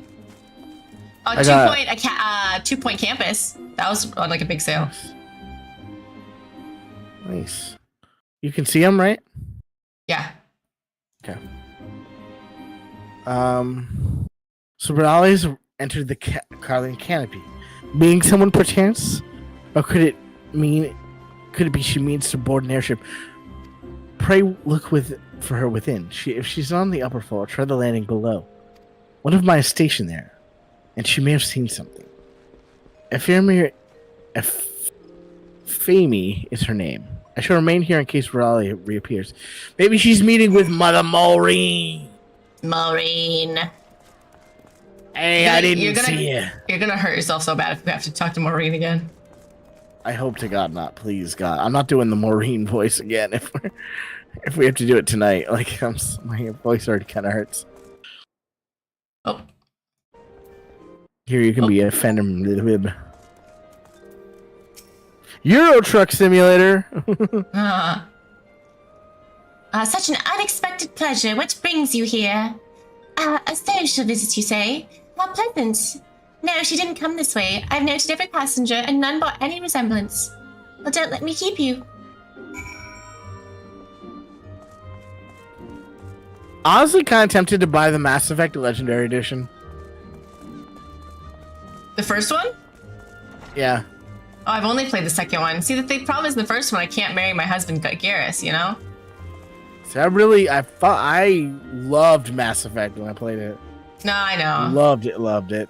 Oh, 2-point campus. That was on like a big sale. Nice. You can see them, right? Yeah. Okay. So Raleigh's entered the Carlian canopy. Being someone perchance? Or could it be she means to board an airship? Pray look for her within. If she's on the upper floor, try the landing below. One of mine is stationed there, and she may have seen something. Femi is her name. I shall remain here in case Raleigh reappears. Maybe she's meeting with Mother Maureen. Maureen. Hey, I didn't see you. You're gonna hurt yourself so bad if we have to talk to Maureen again. I hope to God not. Please, God. I'm not doing the Maureen voice again if we have to do it tonight. Like, my voice already kind of hurts. Oh. Here, you can be a Phantom Lib. Euro Truck Simulator. Such an unexpected pleasure. What brings you here? A social visit, you say? How pleasant. No, she didn't come this way. I've noted every passenger, and none bore any resemblance. Well, don't let me keep you. Honestly, kind of tempted to buy the Mass Effect Legendary Edition. The first one? Yeah. Oh, I've only played the second one. See, the problem is the first one, I can't marry my husband, Garrus, you know? See, I loved Mass Effect when I played it. No, I know. Loved it.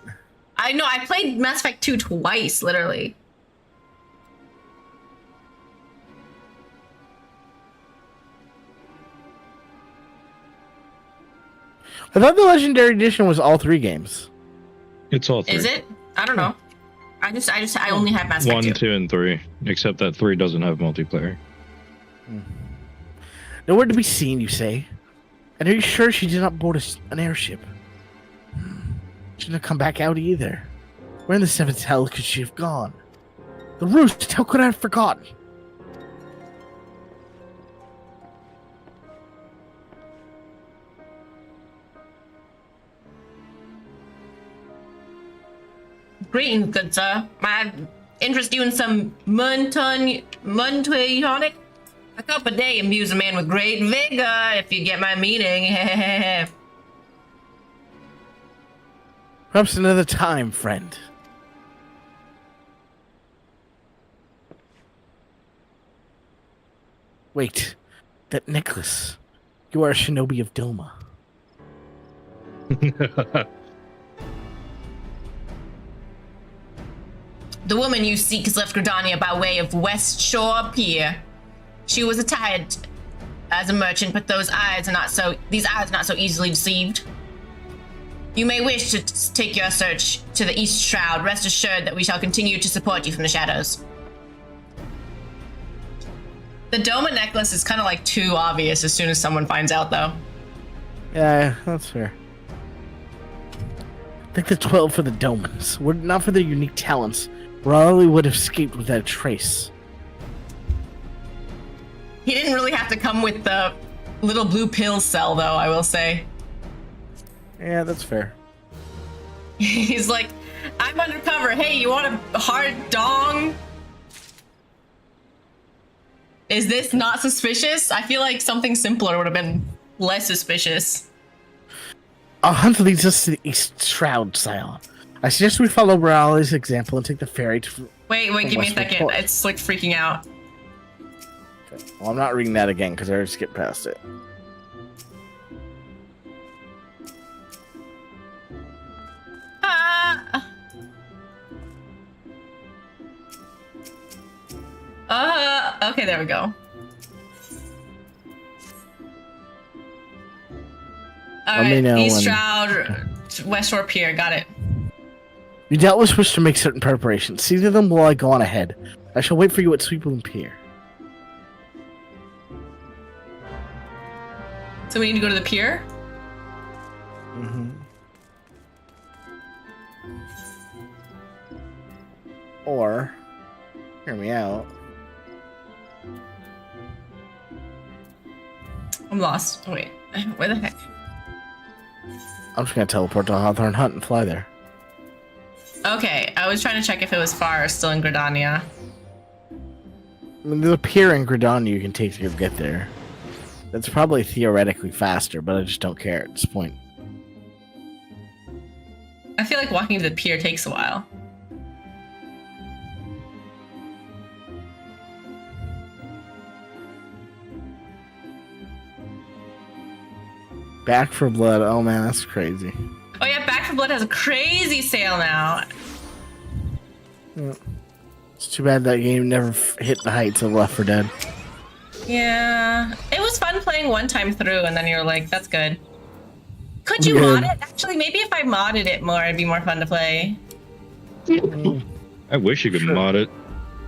I know, I played Mass Effect 2 twice, literally. I thought the Legendary Edition was all 3 games. It's all 3. Is it? I don't know. I only have Mass Effect 1, 2, and 3. Except that 3 doesn't have multiplayer. Nowhere to be seen, you say? And are you sure she did not board an airship? She didn't come back out either. Where in the 7th hell could she have gone? The roost, how could I have forgotten? Greetings, good sir. I interest you in some Muntonic? A cup a day imbues a man with great vigor, if you get my meaning. Perhaps another time, friend. Wait, that necklace. You are a shinobi of Doma. The woman you seek has left Gridania by way of West Shore Pier. She was attired as a merchant, but these eyes are not so easily deceived. You may wish to take your search to the East Shroud. Rest assured that we shall continue to support you from the shadows. The Doma necklace is kind of like too obvious as soon as someone finds out, though. Yeah, that's fair. I think the 12 for the Domans. Were it not for their unique talents, Raleigh would have escaped without a trace. He didn't really have to come with the little blue pill cell, though, I will say. Yeah, that's fair. He's like, I'm undercover. Hey, you want a hard dong? Is this not suspicious? I feel like something simpler would have been less suspicious. Our hunt leads us to the East Shroud, Scion. I suggest we follow Raleigh's example and take the ferry to... Wait, give me a second. It's like freaking out. Okay. Well, I'm not reading that again because I already skipped past it. Okay, there we go. Alright, East Shroud, West Shore Pier, got it. You doubtless wish to make certain preparations. See to them while I go on ahead. I shall wait for you at Sweetwood Pier. So we need to go to the pier? Mm-hmm. Or, hear me out. I'm lost. Oh, wait, where the heck? I'm just gonna teleport to Hawthorne Hunt and fly there. Okay, I was trying to check if it was far or still in Gridania. I mean, there's a pier in Gridania you can take to get there. That's probably theoretically faster, but I just don't care at this point. I feel like walking to the pier takes a while. Back for Blood. Oh man, that's crazy. Oh yeah, Back for Blood has a crazy sale now. Yeah. It's too bad that game never hit the heights of Left 4 Dead. Yeah, it was fun playing one time through, and then you're like, "That's good." Could you mod it? Actually, maybe if I modded it more, it'd be more fun to play. I wish you could mod it.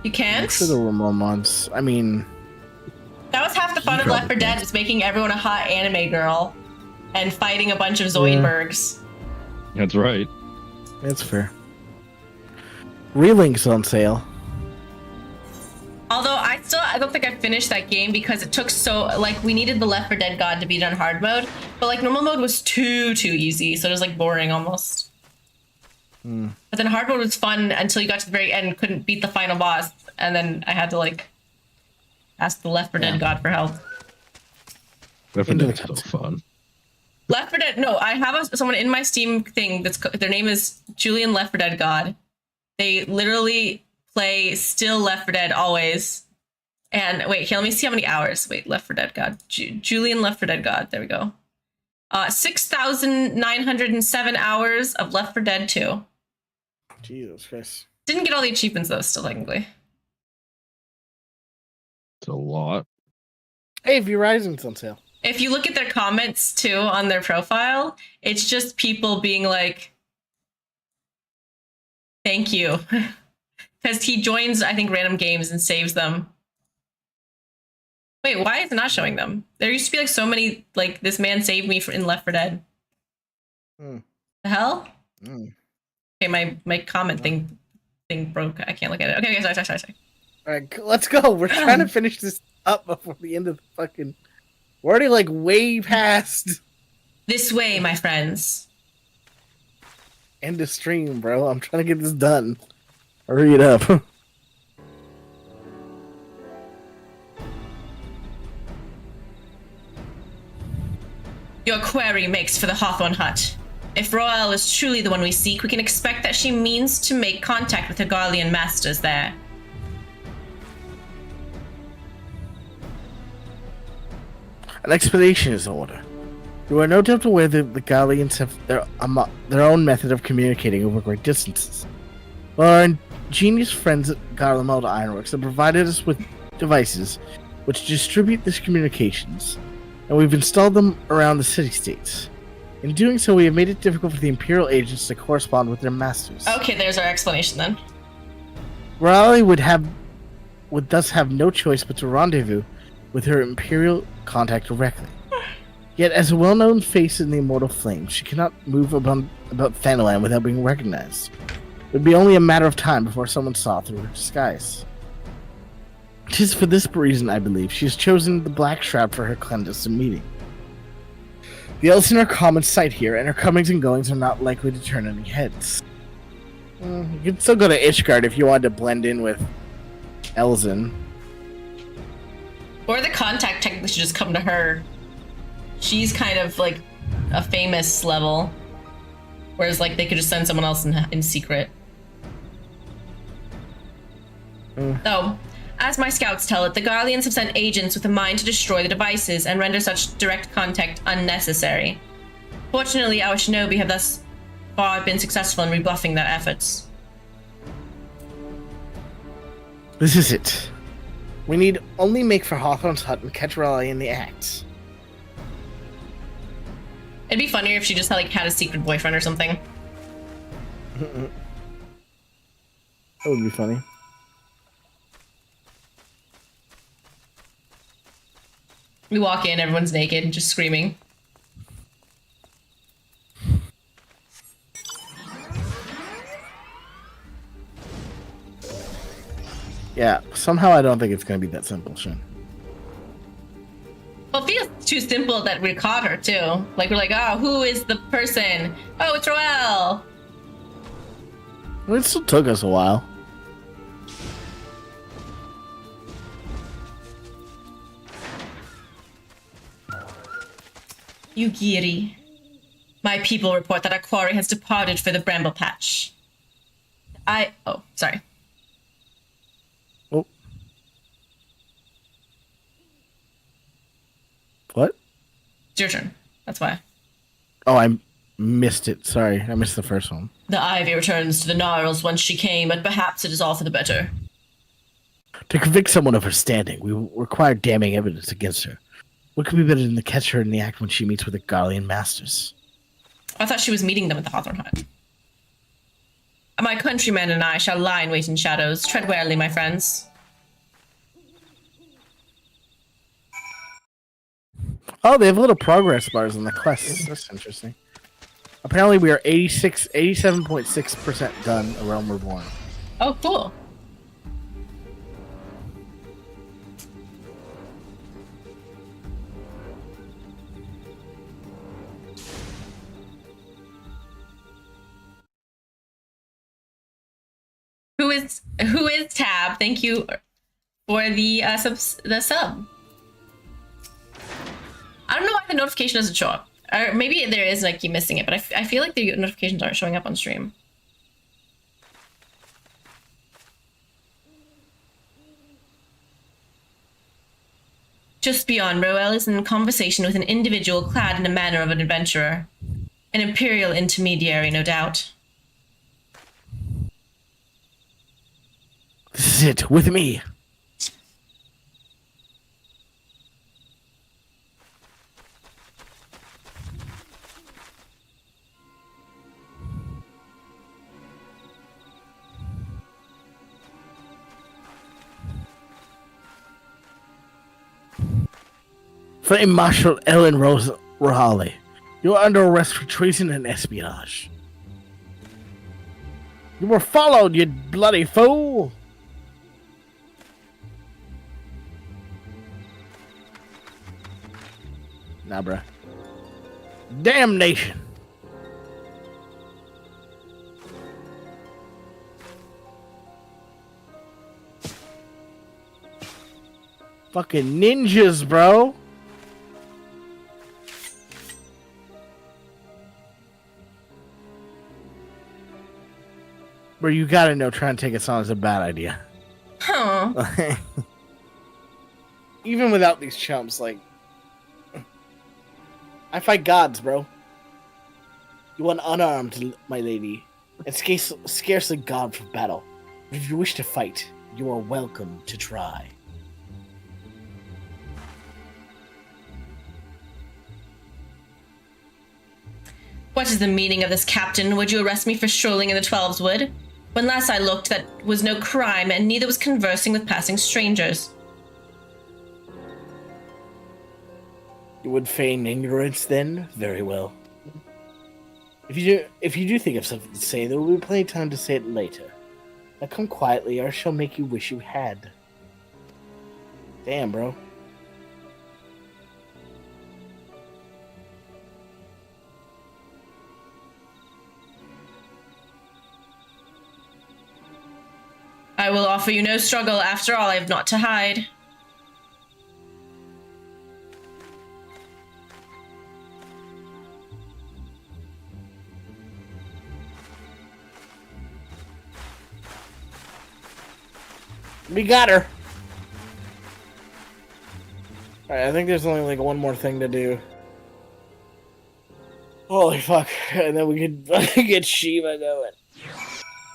You can't? I'm sure there were more mods. I mean, that was half the fun of Left 4 Dead, is making everyone a hot anime girl and fighting a bunch of Zoidbergs. Yeah. That's right. That's fair. Relink's on sale. Although I don't think I finished that game because it took so, like, we needed the Left 4 Dead God to beat on hard mode, but like normal mode was too easy, so it was like boring almost. But then hard mode was fun until you got to the very end and couldn't beat the final boss, and then I had to like ask the Left 4 Dead God for help. Left 4 Dead's so fun. Left 4 Dead, no, I have someone in my Steam thing that's, their name is Julian Left 4 Dead God. They literally play still Left 4 Dead always. And wait, here, let me see how many hours. Wait, Left 4 Dead God. Julian Left 4 Dead God. There we go. 6,907 hours of Left 4 Dead 2. Jesus Christ. Didn't get all the achievements though, still technically. It's a lot. Hey, Verizon's on sale. If you look at their comments too on their profile, it's just people being like, thank you. Because he joins, I think, random games and saves them. Wait, why is it not showing them? There used to be like so many, like, this man saved me in Left 4 Dead. The hell? Okay, my comment thing broke. I can't look at it. Okay, sorry. Alright, let's go. We're trying to finish this up before the end of the fucking... We're already, like, way past... This way, my friends. End of stream, bro. I'm trying to get this done. Hurry it up. Your query makes for the Hawthorne Hut. If Royal is truly the one we seek, we can expect that she means to make contact with her Garlean masters there. An expedition is in order. You are no doubt aware that the Garleans have their own method of communicating over great distances. Well, our ingenious friends at Garlemald Ironworks have provided us with devices which distribute these communications, and we've installed them around the city-states. In doing so, we have made it difficult for the Imperial agents to correspond with their masters. Okay, there's our explanation then. Raleigh would thus have no choice but to rendezvous with her Imperial contact directly. Yet, as a well-known face in the Immortal Flame, she cannot move about Thanalan without being recognized. It would be only a matter of time before someone saw through her disguise. It is for this reason, I believe, she has chosen the Black Shroud for her clandestine meeting. The Elves are common sight here, and her comings and goings are not likely to turn any heads. You could still go to Ishgard if you wanted to blend in with Elzen. Or the contact technically should just come to her. She's kind of like a famous level. Whereas like they could just send someone else in secret. Oh, as my scouts tell it, the Guardians have sent agents with a mind to destroy the devices and render such direct contact unnecessary. Fortunately, our shinobi have thus far been successful in rebuffing their efforts. This is it. We need only make for Hawthorne's hut and catch Raleigh in the act. It'd be funnier if she just had a secret boyfriend or something. That would be funny. We walk in, everyone's naked, just screaming. Yeah, somehow I don't think it's gonna be that simple, Shin. Well, it feels too simple that we caught her, too. Like, we're like, oh, who is the person? Oh, it's Roelle! It still took us a while. Yugiri. My people report that our quarry has departed for the Bramble Patch. Oh, sorry. Oh. What? It's your turn. That's why. Oh, I missed it. Sorry, I missed the first one. The Ivy returns to the Gnarls whence she came, but perhaps it is all for the better. To convict someone of her standing, we require damning evidence against her. What could be better than to catch her in the act when she meets with the Garlean masters? I thought she was meeting them at the Hawthorne Hut. My countrymen and I shall lie in wait in shadows. Tread warily, my friends. Oh, they have little progress bars on the quests. That's interesting. Apparently, we are 87.6% done A Realm Reborn. Oh, cool. Who is Tab? Thank you for the sub. I don't know why the notification doesn't show up. Or maybe there is and I keep missing it, but I feel like the notifications aren't showing up on stream. Just beyond, Roelle is in conversation with an individual clad in the manner of an adventurer. An imperial intermediary, no doubt. This is it, with me. Flame Marshal Ellen Rose Rahali, you are under arrest for treason and espionage. You were followed, you bloody fool! Nah, bruh. Damnation! Fucking ninjas, bro! Bro, you gotta know trying to take us on is a bad idea. Huh. Even without these chumps, like... I fight gods, bro. You are unarmed, my lady, and scarcely god for battle. But if you wish to fight, you are welcome to try. What is the meaning of this, Captain? Would you arrest me for strolling in the Twelves Wood? When last I looked, that was no crime, and neither was conversing with passing strangers. You would feign ignorance, then? Very well. If you do think of something to say, there will be plenty of time to say it later. Now come quietly, or I shall make you wish you had. Damn, bro. I will offer you no struggle. After all, I have naught to hide. We got her. Alright, I think there's only like one more thing to do. Holy fuck. And then we can get Shiva going.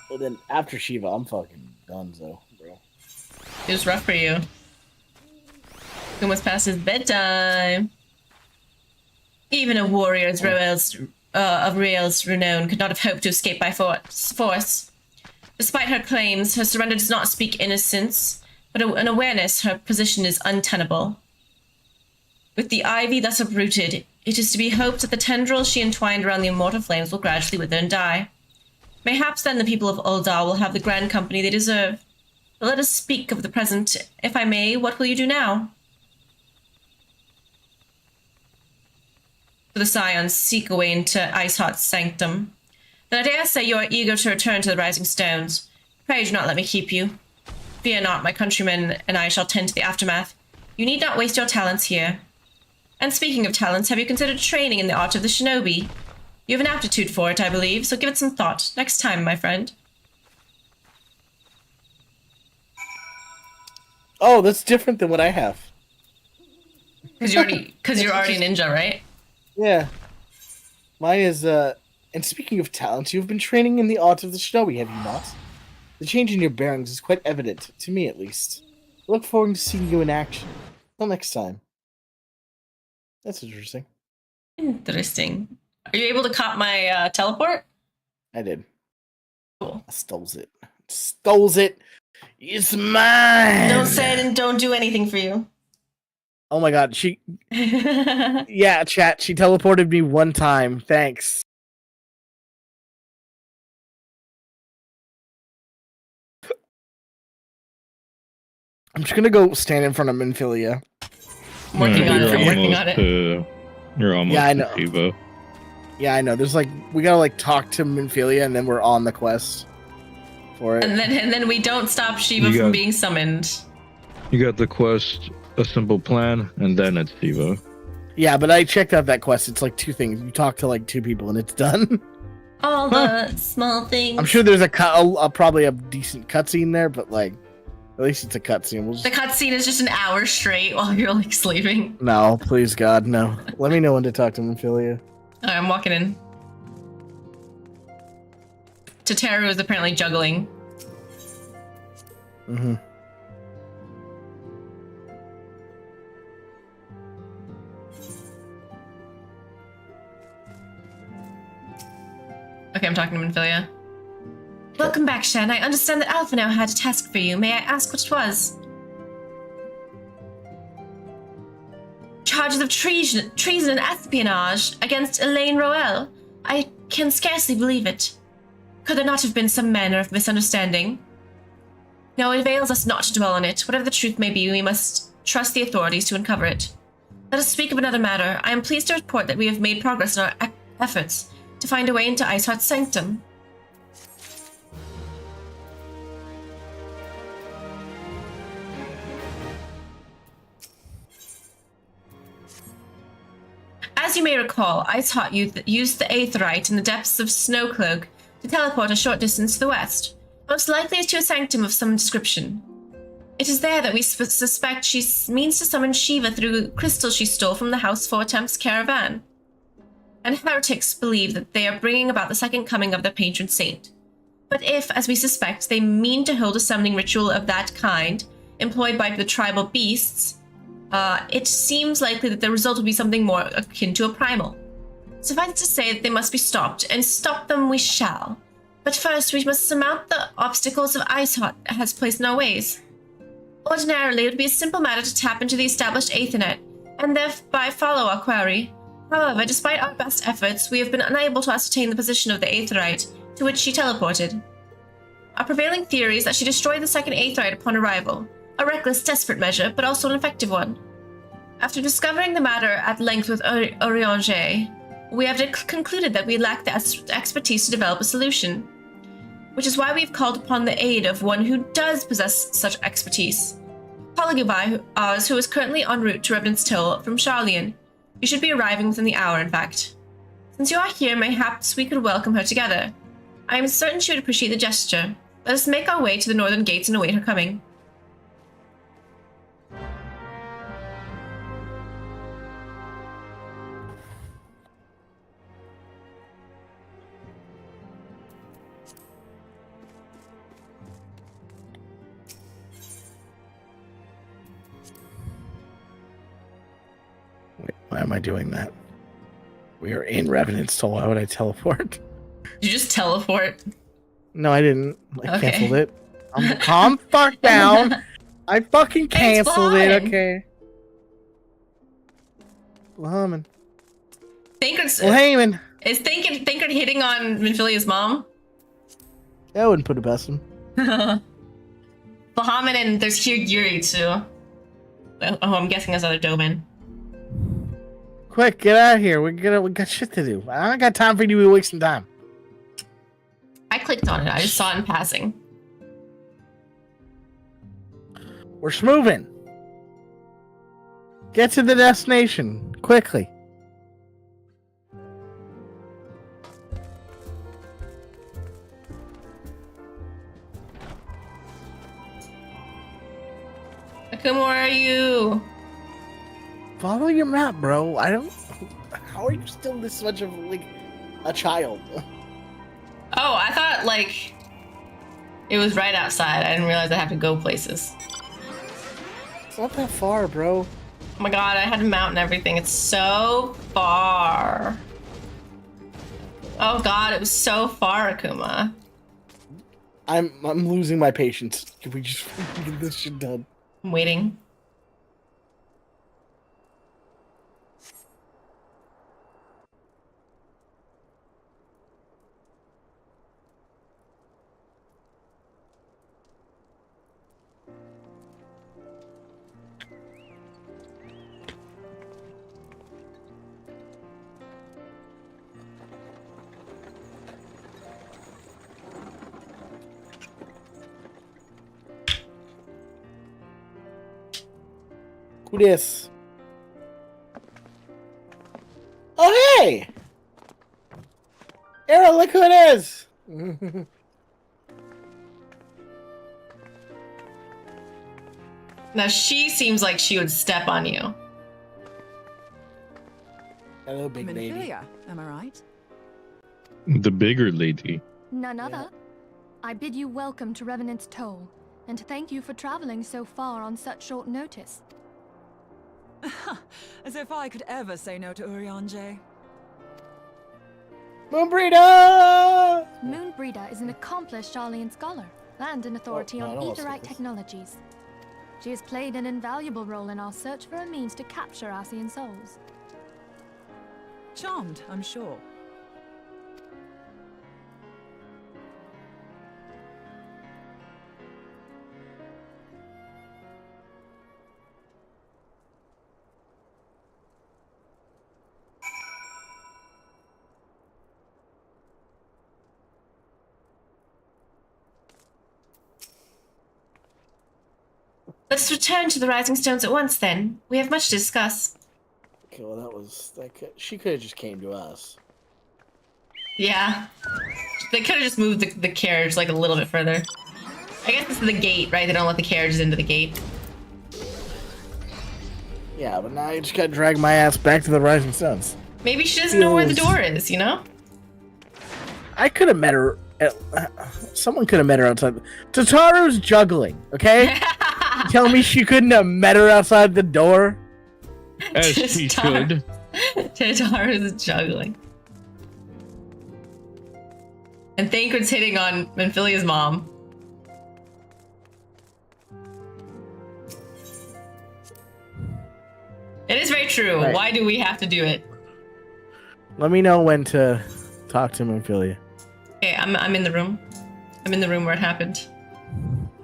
Well, then after Shiva, I'm fucking donezo, bro. It was rough for you. Almost past his bedtime. Even a warrior of Rael's renown could not have hoped to escape by force. Despite her claims, her surrender does not speak innocence, but an awareness her position is untenable. With the ivy thus uprooted, it is to be hoped that the tendrils she entwined around the immortal flames will gradually wither and die. Mayhaps then the people of Ul'dah will have the grand company they deserve. But let us speak of the present. If I may, what will you do now? The scions seek a way into Iceheart's sanctum. Then I dare say you are eager to return to the Rising Stones. Pray do not let me keep you. Fear not, my countrymen and I shall tend to the aftermath. You need not waste your talents here. And speaking of talents, have you considered training in the art of the shinobi? You have an aptitude for it, I believe, so give it some thought. Next time, my friend. Oh, that's different than what I have. Because you're already a ninja, right? Yeah. Mine is, and speaking of talents, you've been training in the art of the shinobi, have you not? The change in your bearings is quite evident, to me at least. I look forward to seeing you in action. Till next time. That's interesting. Interesting. Are you able to cop my teleport? I did. Cool. I stole it. Stole it. It's mine. Don't say it and don't do anything for you. Oh my god, she... Yeah, chat, she teleported me one time. Thanks. I'm just gonna go stand in front of Minfilia. Working on it. You're almost yeah, I know. Shiva. Yeah, I know. There's like we gotta like talk to Minfilia and then we're on the quest for it. And then we don't stop Shiva from being summoned. You got the quest, a simple plan, and then it's Shiva. Yeah, but I checked out that quest. It's like two things. You talk to like two people and it's done. All the small things. I'm sure there's probably a decent cutscene there, but like at least it's a cutscene. The cutscene is just an hour straight while you're like sleeping. No, please God, no. Let me know when to talk to Minfilia. Alright, I'm walking in. Teteru is apparently juggling. Mm-hmm. Okay, I'm talking to Minfilia. Welcome back, Shen. I understand that Alpha now had a task for you. May I ask what it was? Charges of treason and espionage against Elaine Roel. I can scarcely believe it. Could there not have been some manner of misunderstanding? No, it avails us not to dwell on it. Whatever the truth may be, we must trust the authorities to uncover it. Let us speak of another matter. I am pleased to report that we have made progress in our efforts to find a way into Iceheart's sanctum. As you may recall, Iceheart used the Aetherite in the depths of Snowcloak to teleport a short distance to the west, most likely to a sanctum of some description. It is there that we suspect she means to summon Shiva through crystals she stole from the House Four Attempts caravan. And heretics believe that they are bringing about the second coming of their patron saint. But if, as we suspect, they mean to hold a summoning ritual of that kind, employed by the tribal beasts, it seems likely that the result will be something more akin to a primal. Suffice to say that they must be stopped, and stop them we shall. But first, we must surmount the obstacles of Iceheart has placed in our ways. Ordinarily, it would be a simple matter to tap into the established Aethernet, and thereby follow our quarry. However, despite our best efforts, we have been unable to ascertain the position of the Aetherite to which she teleported. Our prevailing theory is that she destroyed the second Aetherite upon arrival, a reckless, desperate measure, but also an effective one. After discovering the matter at length with Oriange, we have concluded that we lack the expertise to develop a solution, which is why we've called upon the aid of one who does possess such expertise. Polygubai, ours, who is currently en route to Revenant's Till from Charlian. You should be arriving within the hour, in fact. Since you are here, mayhaps we could welcome her together. I am certain she would appreciate the gesture. Let us make our way to the northern gates and await her coming. am I doing that? We are in Revenant's Toll. Why would I teleport? You just teleport. No, I didn't. I canceled it. Calm fuck down. I fucking canceled it. Okay. Well, Thancred's. Well, Heyman. Is Thancred hitting on Minfilia's mom? I wouldn't put it past him. Bahamut and there's here Yuri too. Oh, I'm guessing there's other Doman. Quick, get out of here. We got shit to do. I don't got time for you to be wasting time. I clicked on it. I just saw it in passing. We're moving. Get to the destination quickly. Akuma, where are you? Follow your map, bro. I don't. How are you still this much of like a child? Oh, I thought like it was right outside. I didn't realize I have to go places. It's not that far, bro. Oh my god, I had to mount and everything. It's so far. Oh god, it was so far, Akuma. I'm losing my patience. Can we just get this shit done? I'm waiting. Who this? Oh, hey! Arrow, look who it is! Now she seems like she would step on you. Hello, big lady. Minfilia, am I right? The bigger lady. None other. I bid you welcome to Revenant's Toll, and thank you for traveling so far on such short notice. As if I could ever say no to Urianger. Moonbreeder! Moonbreeder is an accomplished Sharlayan scholar and an authority on Aetherite technologies. She has played an invaluable role in our search for a means to capture Ascian souls. Charmed, I'm sure. Let's return to the Rising Stones at once, then. We have much to discuss. Okay, well, she could have just came to us. Yeah. They could have just moved the carriage like a little bit further. I guess this is the gate, right? They don't let the carriages into the gate. Yeah, but now you just gotta drag my ass back to the Rising Stones. Maybe she doesn't know where the door is, you know? I could have met her. Someone could have met her outside. Tataru's juggling, okay? Tell me she couldn't have met her outside the door? As she should. Tataru's juggling. And Thancred's hitting on Minfilia's mom. It is very true. Right. Why do we have to do it? Let me know when to talk to Minfilia. Okay, I'm in the room. I'm in the room where it happened.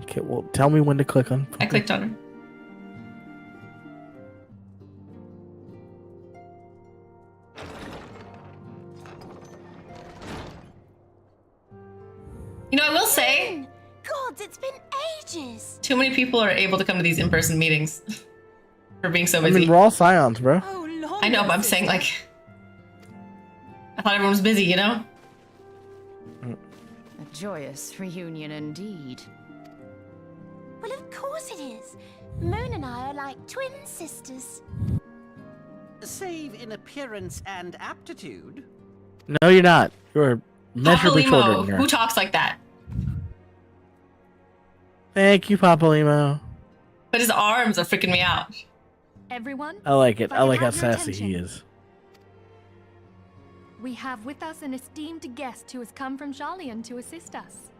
Okay, well, tell me when to click on. I clicked on her. You know, I will say... God, it's been ages! Too many people are able to come to these in-person meetings. For being so busy. I mean, we're all scions, bro. Oh, I know, but I'm saying, like... I thought everyone was busy, you know? A joyous reunion indeed. Well, of course it is. Moon and I are like twin sisters. Save in appearance and aptitude. No, you're not. You're measurably shorter than her. Who talks like that? Thank you, Papa Limo. But his arms are freaking me out. everyone. I like it. If I like could how have your sassy he attention. is. We have with us an esteemed guest who has come from Jarlian to assist us.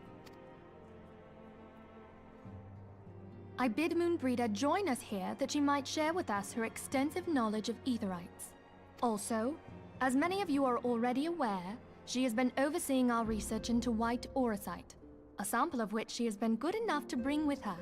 I bid Moonbreeder join us here that she might share with us her extensive knowledge of Aetherites. Also, as many of you are already aware, she has been overseeing our research into white auracite, a sample of which she has been good enough to bring with her.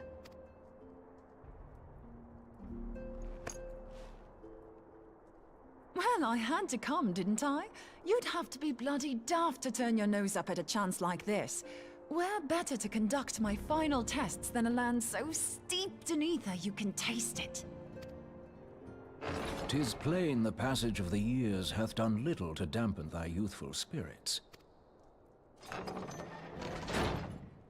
Well, I had to come, didn't I? You'd have to be bloody daft to turn your nose up at a chance like this. Where better to conduct my final tests than a land so steeped in ether you can taste it? 'Tis plain the passage of the years hath done little to dampen thy youthful spirits,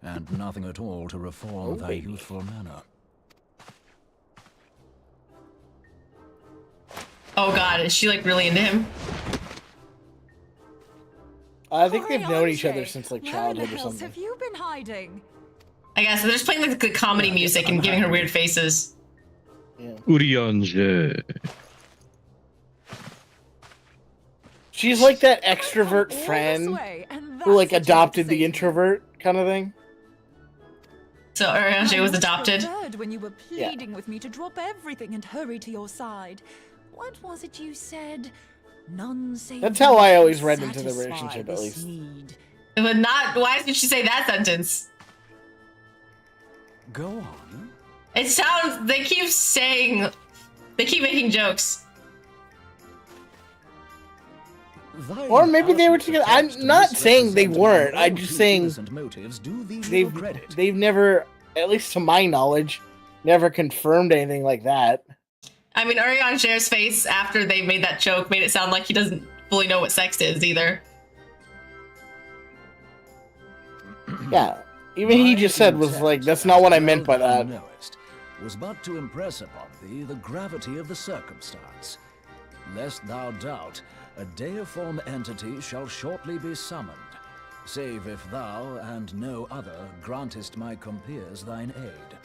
and nothing at all to reform thy youthful manner. Oh god, is she like really into him? I think they've known each other since like childhood or Where something. have you been hiding? I guess they're just playing like the comedy music and giving her weird faces. Urianger. She's like that extrovert friend who like adopted the introvert kind of thing. So Urianger was adopted? When you were pleading with me to drop everything and hurry to your side. What was it you said? None save That's how I you always can read into the satisfy relationship, at this least. need. But not. Why did she say that sentence? Go on. It sounds. They keep saying. They keep making jokes. Or maybe they were together. I'm not saying they weren't. I'm just saying they've never, at least to my knowledge, never confirmed anything like that. I mean, Urianger's face after they made that joke made it sound like he doesn't fully know what sex is either. Yeah, even he just said was like, that's not what I meant by that. Was but to impress upon thee the gravity of the circumstance. Lest thou doubt, a deiform entity shall shortly be summoned, save if thou and no other grantest my compeers thine aid.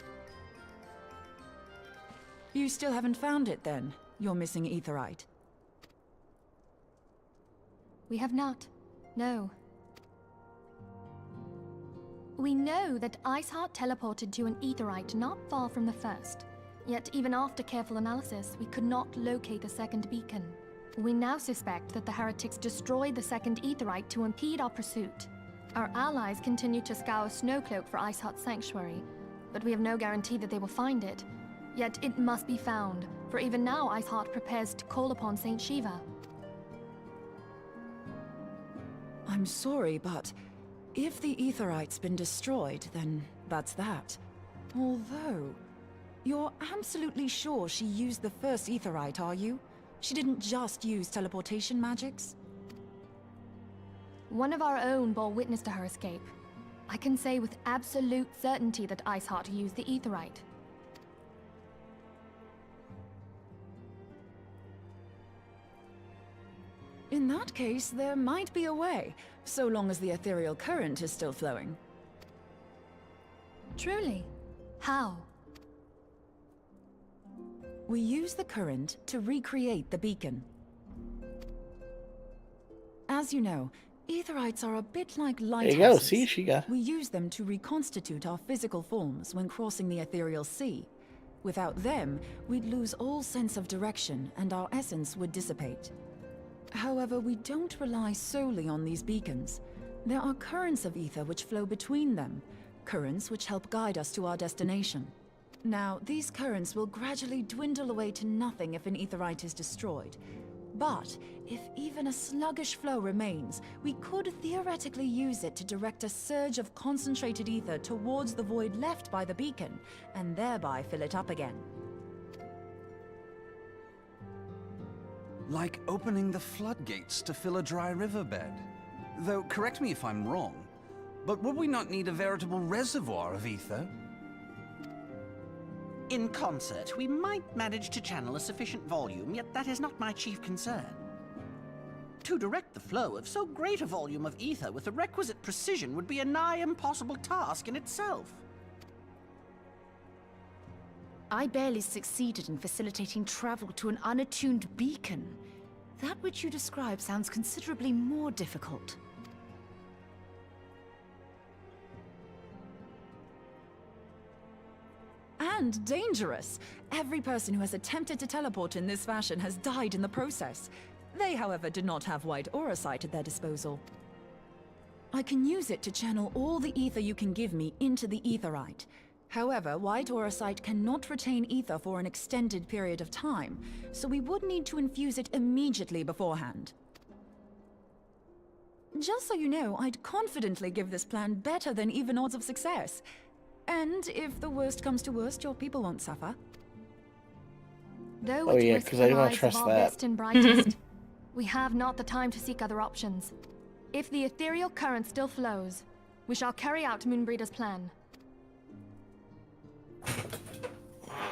You still haven't found it then? Your missing Aetherite? We have not. No. We know that Iceheart teleported to an Aetherite not far from the first. Yet even after careful analysis, we could not locate the second beacon. We now suspect that the heretics destroyed the second Aetherite to impede our pursuit. Our allies continue to scour Snowcloak for Iceheart's sanctuary, but we have no guarantee that they will find it. Yet it must be found, for even now Iceheart prepares to call upon Saint Shiva. I'm sorry, but if the Aetherite's been destroyed, then that's that. Although, you're absolutely sure she used the first Aetherite, are you? She didn't just use teleportation magics? One of our own bore witness to her escape. I can say with absolute certainty that Iceheart used the Aetherite. In that case, there might be a way, so long as the ethereal current is still flowing. Truly? How? We use the current to recreate the beacon. As you know, Aetherites are a bit like lighthouses. There you go, see, she got... We use them to reconstitute our physical forms when crossing the ethereal sea. Without them, we'd lose all sense of direction and our essence would dissipate. However, we don't rely solely on these beacons. There are currents of ether which flow between them, currents which help guide us to our destination. Now, these currents will gradually dwindle away to nothing if an Aetherite is destroyed. But if even a sluggish flow remains, we could theoretically use it to direct a surge of concentrated ether towards the void left by the beacon, and thereby fill it up again. Like opening the floodgates to fill a dry riverbed. Though, correct me if I'm wrong, but would we not need a veritable reservoir of ether? In concert, we might manage to channel a sufficient volume, yet that is not my chief concern. To direct the flow of so great a volume of ether with the requisite precision would be a nigh impossible task in itself. I barely succeeded in facilitating travel to an unattuned beacon. That which you describe sounds considerably more difficult. And dangerous. Every person who has attempted to teleport in this fashion has died in the process. They, however, did not have white aura sight at their disposal. I can use it to channel all the ether you can give me into the aetherite. However, white aura sight cannot retain ether for an extended period of time, so we would need to infuse it immediately beforehand. Just so you know, I'd confidently give this plan better than even odds of success. And if the worst comes to worst, your people won't suffer. Though Oh it yeah, risks because I the don't lives trust of our that. best and brightest, we have not the time to seek other options. If the ethereal current still flows, we shall carry out Moonbreeder's plan.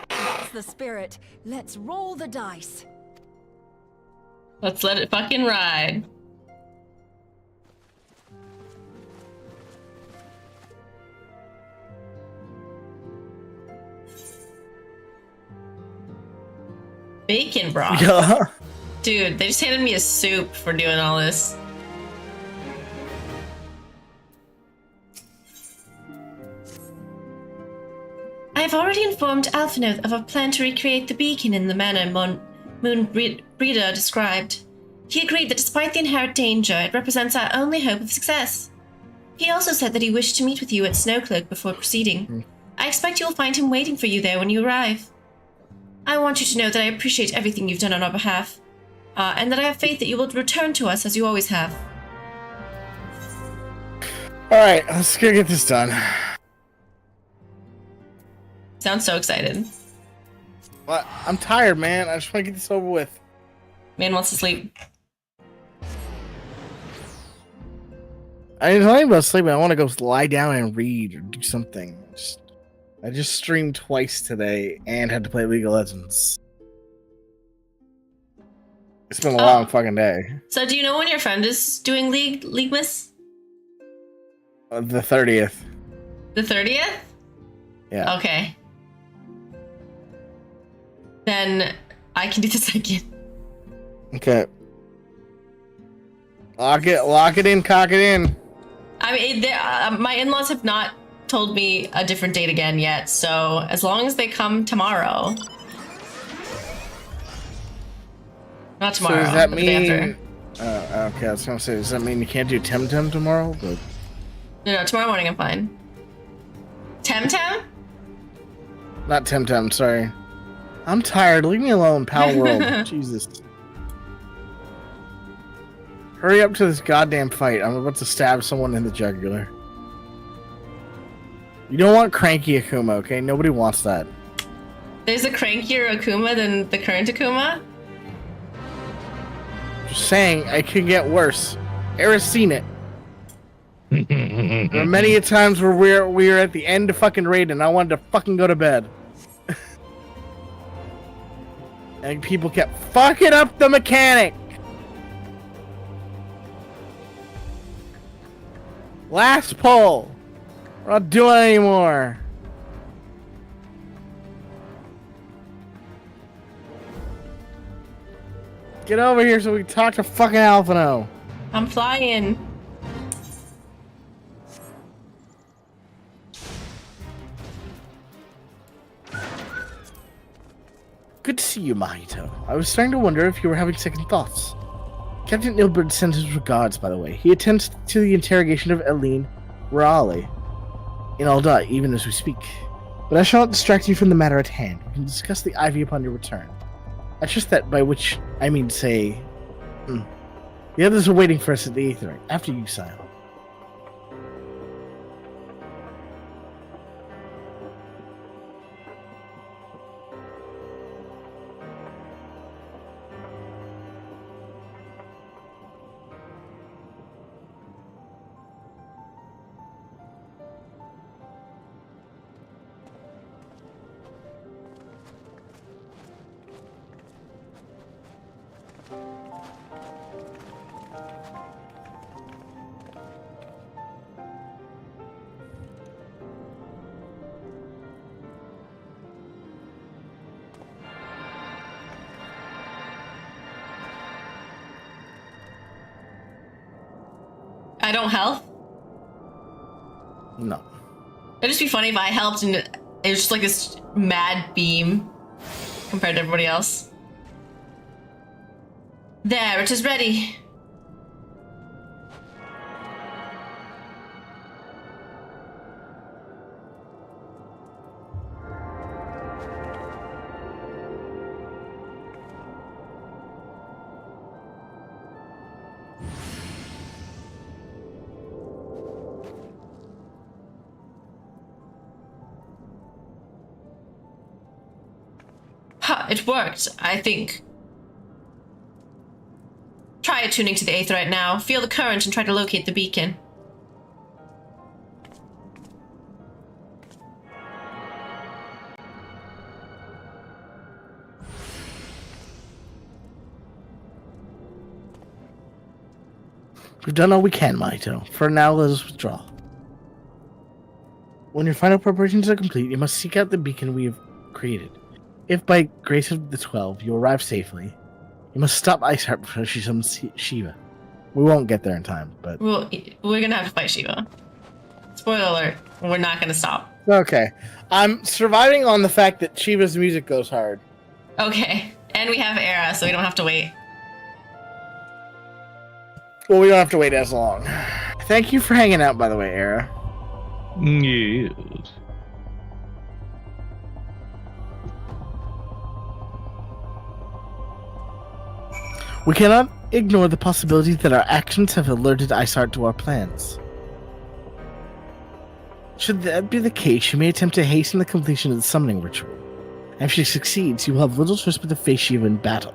That's the spirit. Let's roll the dice. Let's let it fucking ride. Bacon broth. Yeah. Dude, they just handed me a soup for doing all this. I have already informed Alphinoth of a plan to recreate the beacon in the manner Moonbreeder described. He agreed that despite the inherent danger, it represents our only hope of success. He also said that he wished to meet with you at Snowcloak before proceeding. I expect you will find him waiting for you there when you arrive. I want you to know that I appreciate everything you've done on our behalf, and that I have faith that you will return to us as you always have. Alright, let's go get this done. Sounds so excited. What? I'm tired, man. I just want to get this over with. Man wants to sleep. I ain't talking about sleeping. I want to go lie down and read or do something. I just streamed twice today and had to play League of Legends. It's been a long fucking day. So do you know when your friend is doing Leaguemas? The 30th. The 30th? Yeah. Okay. Then I can do the second. Okay. Lock it in, cock it in. I mean, my in-laws have not told me a different date again yet, so as long as they come tomorrow. Not tomorrow. So does that but the day mean? after. Okay, I was gonna say, does that mean you can't do Temtem tomorrow? But No, tomorrow morning I'm fine. Temtem? not Temtem. Sorry, I'm tired. Leave me alone, Pal World. Jesus. Hurry up to this goddamn fight. I'm about to stab someone in the jugular. You don't want cranky Akuma, okay? Nobody wants that. There's a crankier Akuma than the current Akuma? Just saying, it can get worse. Era's seen it. There are many a times where we're at the end of fucking raid and I wanted to fucking go to bed. And people kept fucking up the mechanic. Last pull. We're not doing it anymore. Get over here so we can talk to fucking Alphino. I'm flying. Good to see you, Mahito. I was starting to wonder if you were having second thoughts. Captain Ilbert sends his regards, by the way. He attends to the interrogation of Eileen Raleigh in Alda, even as we speak. But I shall not distract you from the matter at hand. We can discuss the Ivy upon your return. That's just that, by which I mean to say... The others are waiting for us at the Aetherite, after you sign on. I don't help? No. It'd just be funny if I helped and it was just like this mad beam compared to everybody else. There, it is ready. It worked, I think. Try attuning to the Aetheryte now. Feel the current and try to locate the beacon. We've done all we can, Maito. For now, let us withdraw. When your final preparations are complete, you must seek out the beacon we have created. If by grace of the 12 you arrive safely, you must stop Iceheart before she summons Shiva. We won't get there in time, but... We're gonna have to fight Shiva. Spoiler alert, we're not gonna stop. Okay. I'm surviving on the fact that Shiva's music goes hard. Okay, and we have Era, so we don't have to wait. Well, we don't have to wait as long. Thank you for hanging out, by the way, Era. Yes. We cannot ignore the possibility that our actions have alerted Iceheart to our plans. Should that be the case, she may attempt to hasten the completion of the summoning ritual. And if she succeeds, you will have little choice but to face Shiva in battle.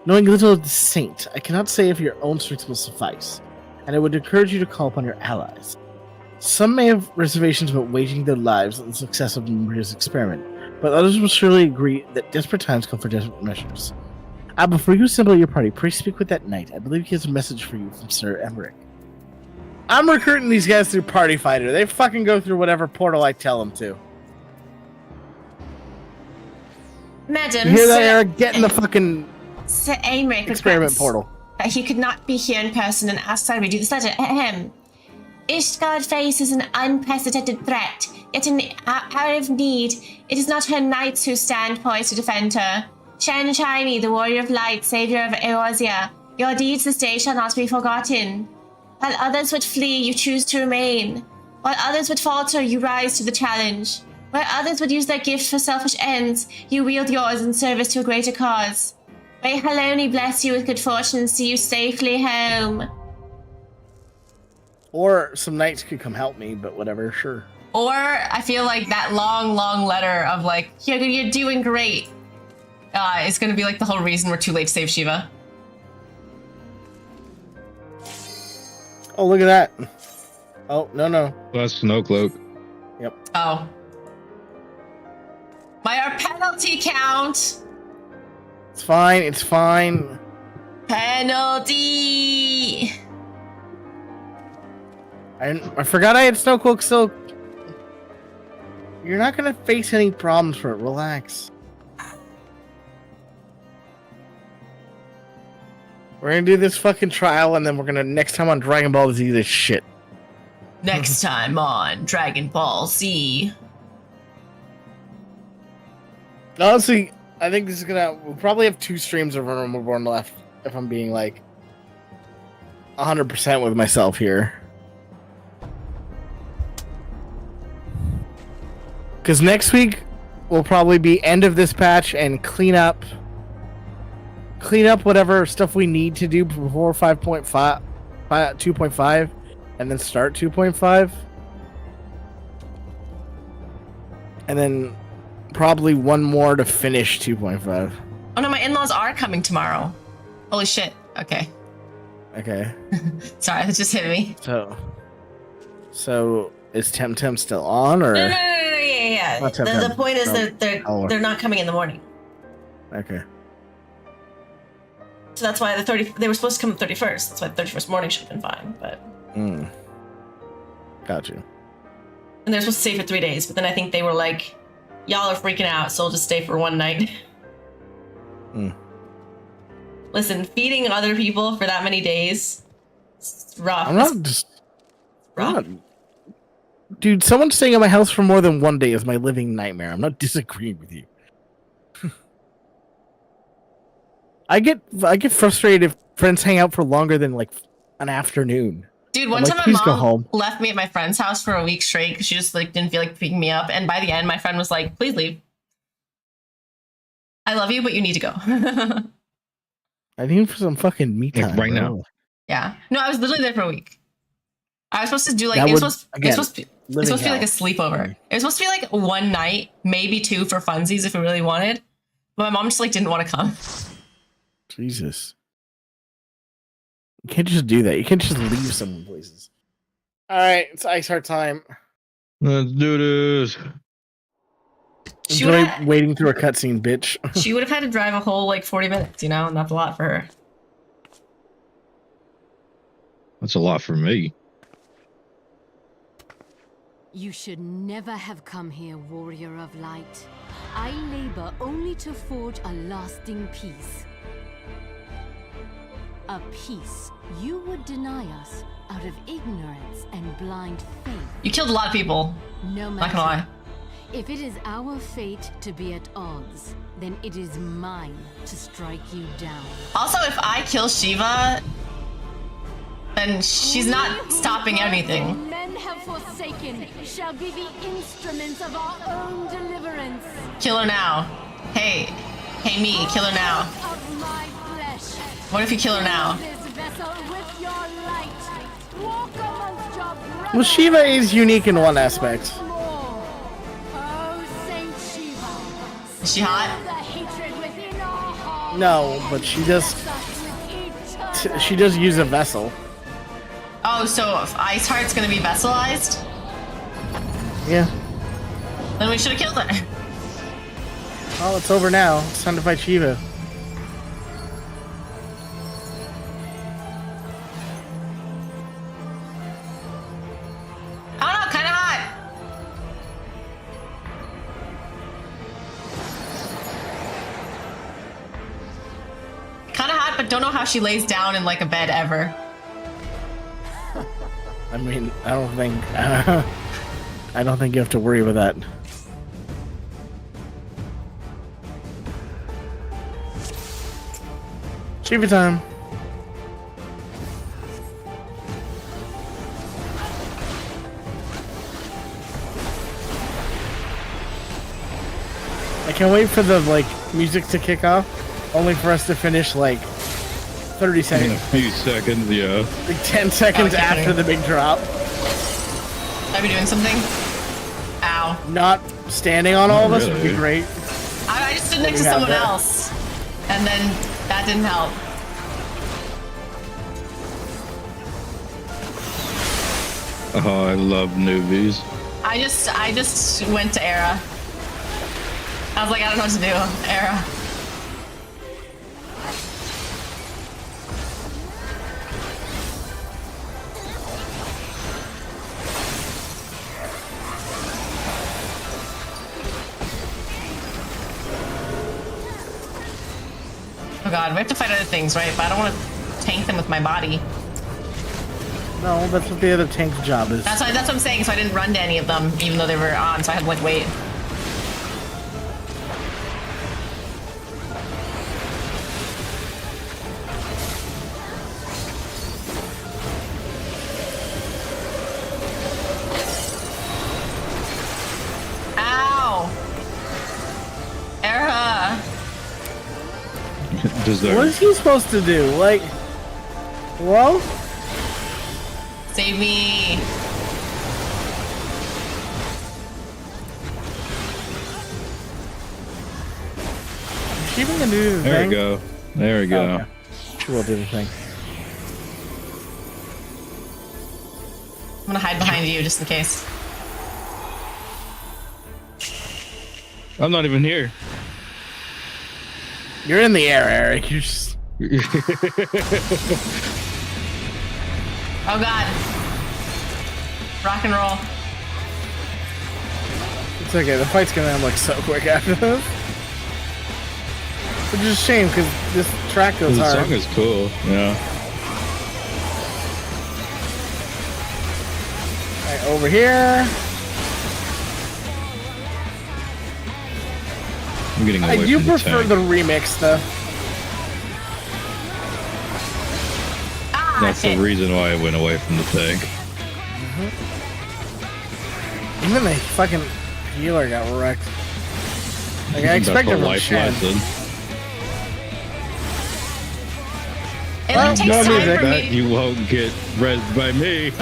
Knowing little of the saint, I cannot say if your own strength will suffice, and I would encourage you to call upon your allies. Some may have reservations about waging their lives on the success of Maria's experiment, but others will surely agree that desperate times call for desperate measures. Before you assemble your party, please speak with that knight. I believe he has a message for you from Sir Emmerich. I'm recruiting these guys through Party Fighter. They fucking go through whatever portal I tell them to. Madam, You hear that, Eric? Get in the fucking Sir Emmerich experiment portal. But he could not be here in person and asked I read you this letter. Ahem. Ishgard faces an unprecedented threat, yet in hour of need, it is not her knights who stand poised to defend her. Shenshiney, the warrior of light, savior of Eorzea, your deeds this day shall not be forgotten. While others would flee, you choose to remain. While others would falter, you rise to the challenge. While others would use their gifts for selfish ends, you wield yours in service to a greater cause. May Haloni bless you with good fortune and see you safely home. Or some knights could come help me, but whatever, sure. Or I feel like that long letter of like, you're doing great. It's gonna be like the whole reason we're too late to save Shiva. Oh, look at that. Oh, no. That's Snowcloak. Yep. Oh. Our penalty count. It's fine. Penalty. I forgot I had Snowcloak still. You're not gonna face any problems for it. Relax. We're gonna do this fucking trial, and then we're gonna next time on Dragon Ball Z this shit. Next time on Dragon Ball Z. Honestly, I think this is we'll probably have 2 streams of Realm Reborn left, if I'm being like 100% with myself here. Because next week will probably be end of this patch and clean up whatever stuff we need to do before 2.5, and then start 2.5. And then probably one more to finish 2.5. Oh no, my in-laws are coming tomorrow. Holy shit. Okay. Sorry, that just hit me. So is Temtem still on, or? No, yeah. The point is that they're not coming in the morning. Okay. So that's why they were supposed to come the 31st. That's why the 31st morning should have been fine, but... Got you. And they're supposed to stay for 3 days, but then I think they were like, y'all are freaking out, so I'll just stay for one night. Listen, feeding other people for that many days, It's rough. I'm not. Dude, someone staying at my house for more than one day is my living nightmare. I'm not disagreeing with you. I get frustrated if friends hang out for longer than like an afternoon. Dude, one time my mom left me at my friend's house for a week straight because she just like didn't feel like picking me up. And by the end, my friend was like, "Please leave. I love you, but you need to go." I need for some fucking me time right now. Yeah. No, I was literally there for a week. I was supposed to do like it was supposed to be like a sleepover. It was supposed to be like one night, maybe two for funsies if we really wanted. But my mom just like didn't want to come. Jesus. You can't just do that. You can't just leave some places. Alright, it's Iceheart time. Let's do this. Enjoy waiting through a cutscene, bitch. She would have had to drive a whole like 40 minutes, you know, and that's a lot for her. That's a lot for me. You should never have come here, warrior of light. I labor only to forge a lasting peace. A peace you would deny us out of ignorance and blind faith. You killed a lot of people. No matter. Not gonna lie. If it is our fate to be at odds, then it is mine to strike you down. Also, if I kill Shiva, then she's not stopping anything. Men have forsaken shall be the instruments of our own deliverance. Kill her now. Hey, me, kill her now. Of my flesh. What if you kill her now? This vessel with your light. Walk amongst your brothers. Well, Shiva is unique in one aspect. Is she hot? No, but she does use a vessel. Oh, so Iceheart's gonna be vesselized? Yeah. Then we should have killed her. Oh, it's over now. It's time to fight Shiva. I don't know, kinda hot. Kinda hot, but don't know how she lays down in like a bed ever. I mean, I don't think you have to worry about that. Shiva time. I can't wait for the like music to kick off, only for us to finish like 30 seconds. A few seconds, yeah. Like 10 seconds after the big drop. Are we doing something? Ow. Not standing on all of us would be great. I just stood next to someone else. And then that didn't help. Oh, I love newbies. I just went to Era. I was like, I don't know what to do. Era. Oh god, we have to fight other things, right? But I don't want to tank them with my body. No, that's what the other tank's job is. That's what I'm saying, so I didn't run to any of them, even though they were on, so I had to like wait. Ow! Era! What is he supposed to do? Like, well? Save me! Is she even gonna do the There thing? we go. There we go. Okay. She will do the thing. I'm gonna hide behind you just in case. I'm not even here. You're in the air, Eric. You're just... Oh god. Rock and roll. It's okay, the fight's gonna end like so quick after this. Which is a shame because this track goes The hard. song is cool, yeah. Right over here. I'm getting away I do from the prefer tank. the remix though. That's the reason why I went away from the tank. Even the fucking healer got wrecked. Like, I expected That's a from life Shen. lesson. It like, takes time for me. You won't get rezzed by me.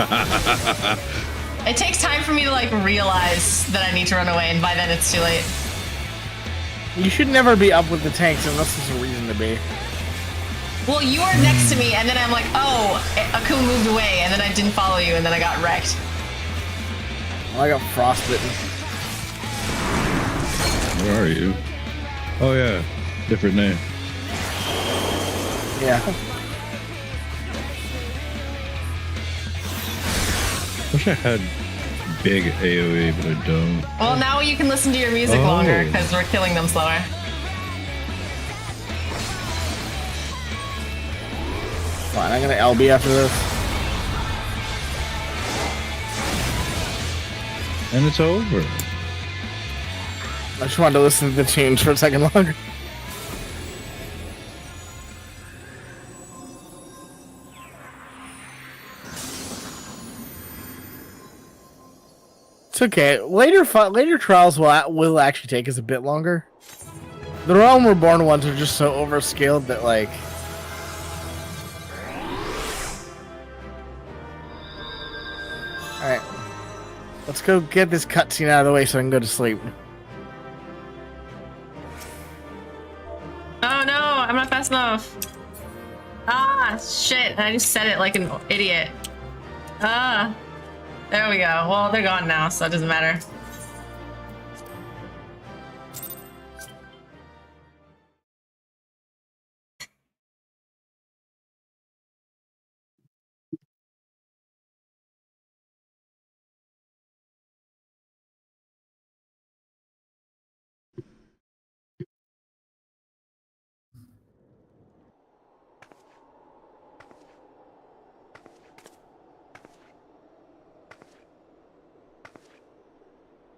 It takes time for me to like realize that I need to run away, and by then it's too late. You should never be up with the tanks unless there's a reason to be. Well, you were next to me, and then I'm like, oh, Akuma moved away, and then I didn't follow you, and then I got wrecked. Well, I got frostbitten. Where are you? Oh yeah, different name. Yeah. Wish I had big AoE, but I don't. Well, now you can listen to your music longer, because we're killing them slower. Fine, I'm gonna LB after this. And it's over. I just wanted to listen to the tunes for a second longer. It's okay. Later trials will actually take us a bit longer. The Realm Reborn ones are just so overscaled that like. All right, let's go get this cutscene out of the way so I can go to sleep. Oh no, I'm not fast enough. Ah, shit, I just said it like an idiot. Ah, there we go. Well, they're gone now, so it doesn't matter.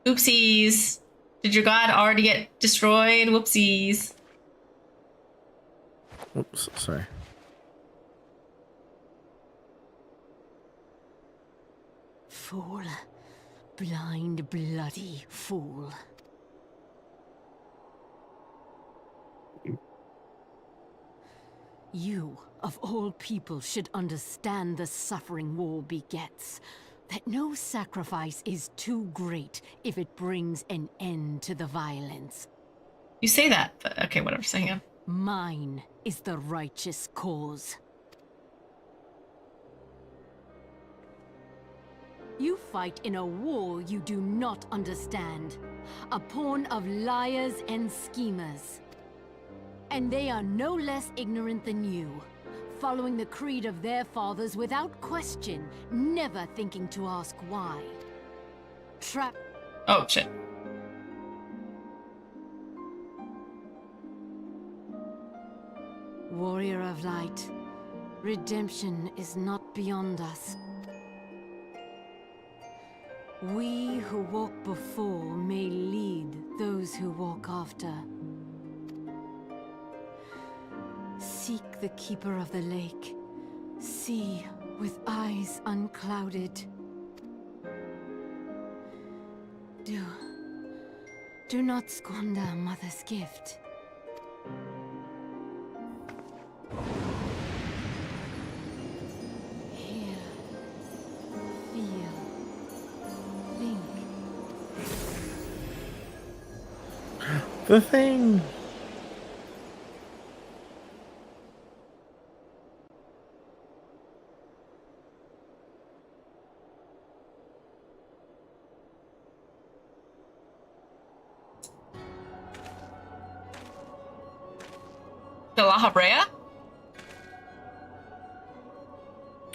Oopsies. Did your god already get destroyed? Whoopsies. Oops, sorry. Fool. Blind, bloody fool. You, of all people, should understand the suffering war begets. That no sacrifice is too great if it brings an end to the violence. You say that, but okay, whatever, say him. Mine is the righteous cause. You fight in a war you do not understand. A pawn of liars and schemers. And they are no less ignorant than you. Following the creed of their fathers without question, never thinking to ask why. Oh, shit. Warrior of light, redemption is not beyond us. We who walk before may lead those who walk after. Seek the Keeper of the Lake. See with eyes unclouded. Do not squander Mother's gift. Hear, feel, think. The thing. The La Habrea?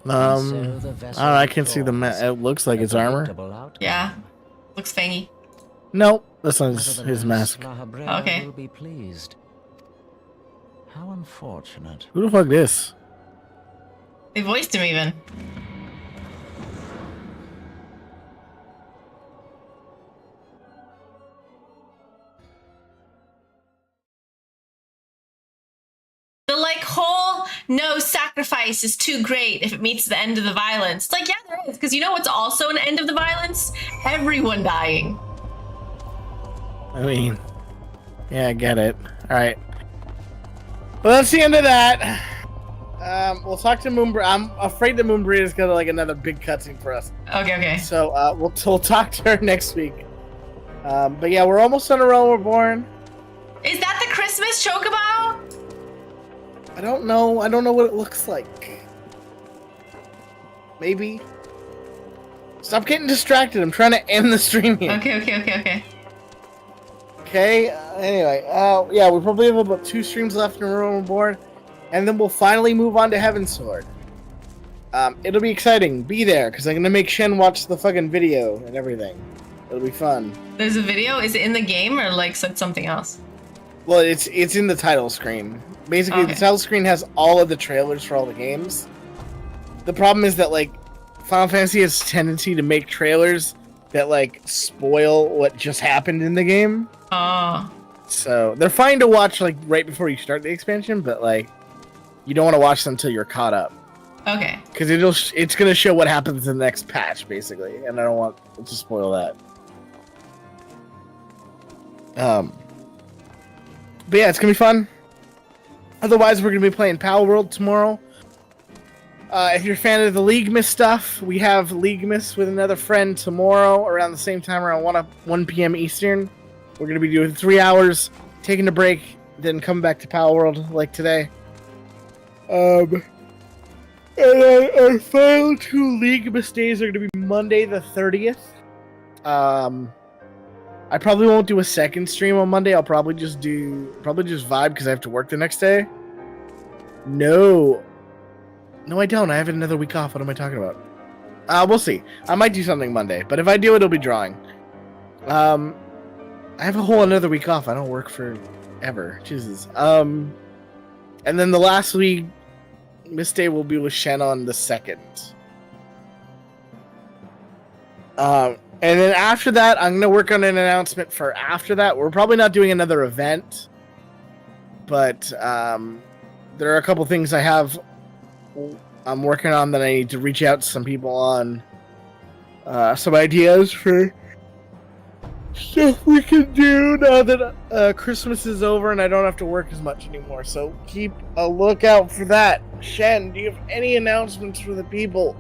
I don't know, I can see the it looks like it's armor. Yeah. Looks fangy. Nope, this one's his mask. Okay. Will be pleased. How unfortunate. Who the fuck this? They voiced him even. no sacrifice is too great if it meets the end of the violence. It's like, yeah, there is, because you know what's also an end of the violence? Everyone dying. I mean, yeah, I get it. All right. Well, that's the end of that. We'll talk to Moonbreed. I'm afraid that Moonbreed is gonna like another big cutscene for us. Okay. So we'll talk to her next week. But yeah, we're almost on a Realm Reborn. Is that the Christmas chocobo? I don't know. I don't know what it looks like. Maybe. Stop getting distracted. I'm trying to end the stream here. Okay. Okay. Anyway, yeah, we probably have about 2 streams left in Realm Reborn, and then we'll finally move on to Heaven's Sword. It'll be exciting. Be there, because I'm gonna make Shen watch the fucking video and everything. It'll be fun. There's a video? Is it in the game or like something else? Well, it's in the title screen. Basically, the title screen has all of the trailers for all the games. The problem is that, like, Final Fantasy has a tendency to make trailers that, like, spoil what just happened in the game. Oh. So, they're fine to watch, like, right before you start the expansion, but, like, you don't want to watch them until you're caught up. Okay. Because it's going to show what happens in the next patch, basically, and I don't want to spoil that. But yeah, it's going to be fun. Otherwise, we're going to be playing Power World tomorrow. If you're a fan of the League Miss stuff, we have League Miss with another friend tomorrow around the same time, around 1 p.m. Eastern. We're going to be doing 3 hours, taking a break, then coming back to Power World like today. And our final 2 League Miss days are going to be Monday the 30th. I probably won't do a second stream on Monday. I'll probably just vibe because I have to work the next day. No, I don't. I have another week off. What am I talking about? We'll see. I might do something Monday, but if I do, it'll be drawing. I have a whole another week off. I don't work forever. Jesus. And then the last week, Miss Day will be with Shen on the 2nd. And then after that, I'm going to work on an announcement for after that. We're probably not doing another event, but there are a couple things I'm working on that I need to reach out to some people on. Some ideas for stuff we can do now that Christmas is over and I don't have to work as much anymore. So keep a lookout for that. Shen, do you have any announcements for the people?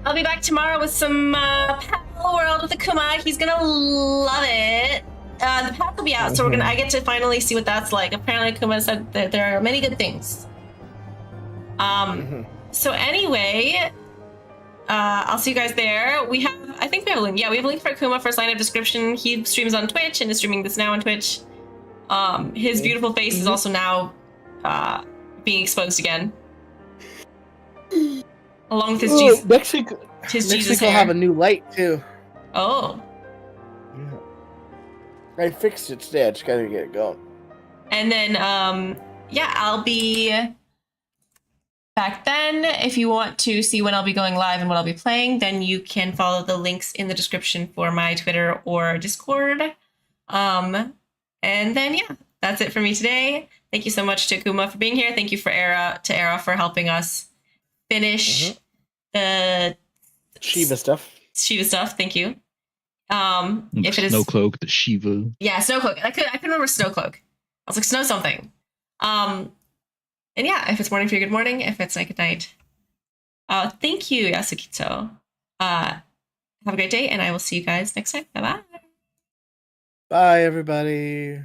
I'll be back tomorrow with some Power World with Akuma. He's gonna love it. The pack will be out, so I get to finally see what that's like. Apparently, Akuma said that there are many good things. So anyway, I'll see you guys there. I think we have a link. Yeah, we have a link for Akuma, first line of description. He streams on Twitch and is streaming this now on Twitch. His beautiful face is also now being exposed again. Along with his Jesus. Next week we'll have a new light too. Oh. Yeah. I fixed it today. I just gotta get it going. And then, yeah, I'll be back then. If you want to see when I'll be going live and what I'll be playing, then you can follow the links in the description for my Twitter or Discord. And then, yeah, that's it for me today. Thank you so much to Akuma for being here. Thank you to Era for helping us finish the Shiva stuff. Thank you. If it is Snowcloak, the Shiva. Yeah, Snowcloak. I couldn't remember Snowcloak. I was like Snow something. And yeah, if it's morning for you, good morning. If it's night, good night. Thank you, Yasukito. Have a great day, and I will see you guys next time. Bye bye. Bye, everybody.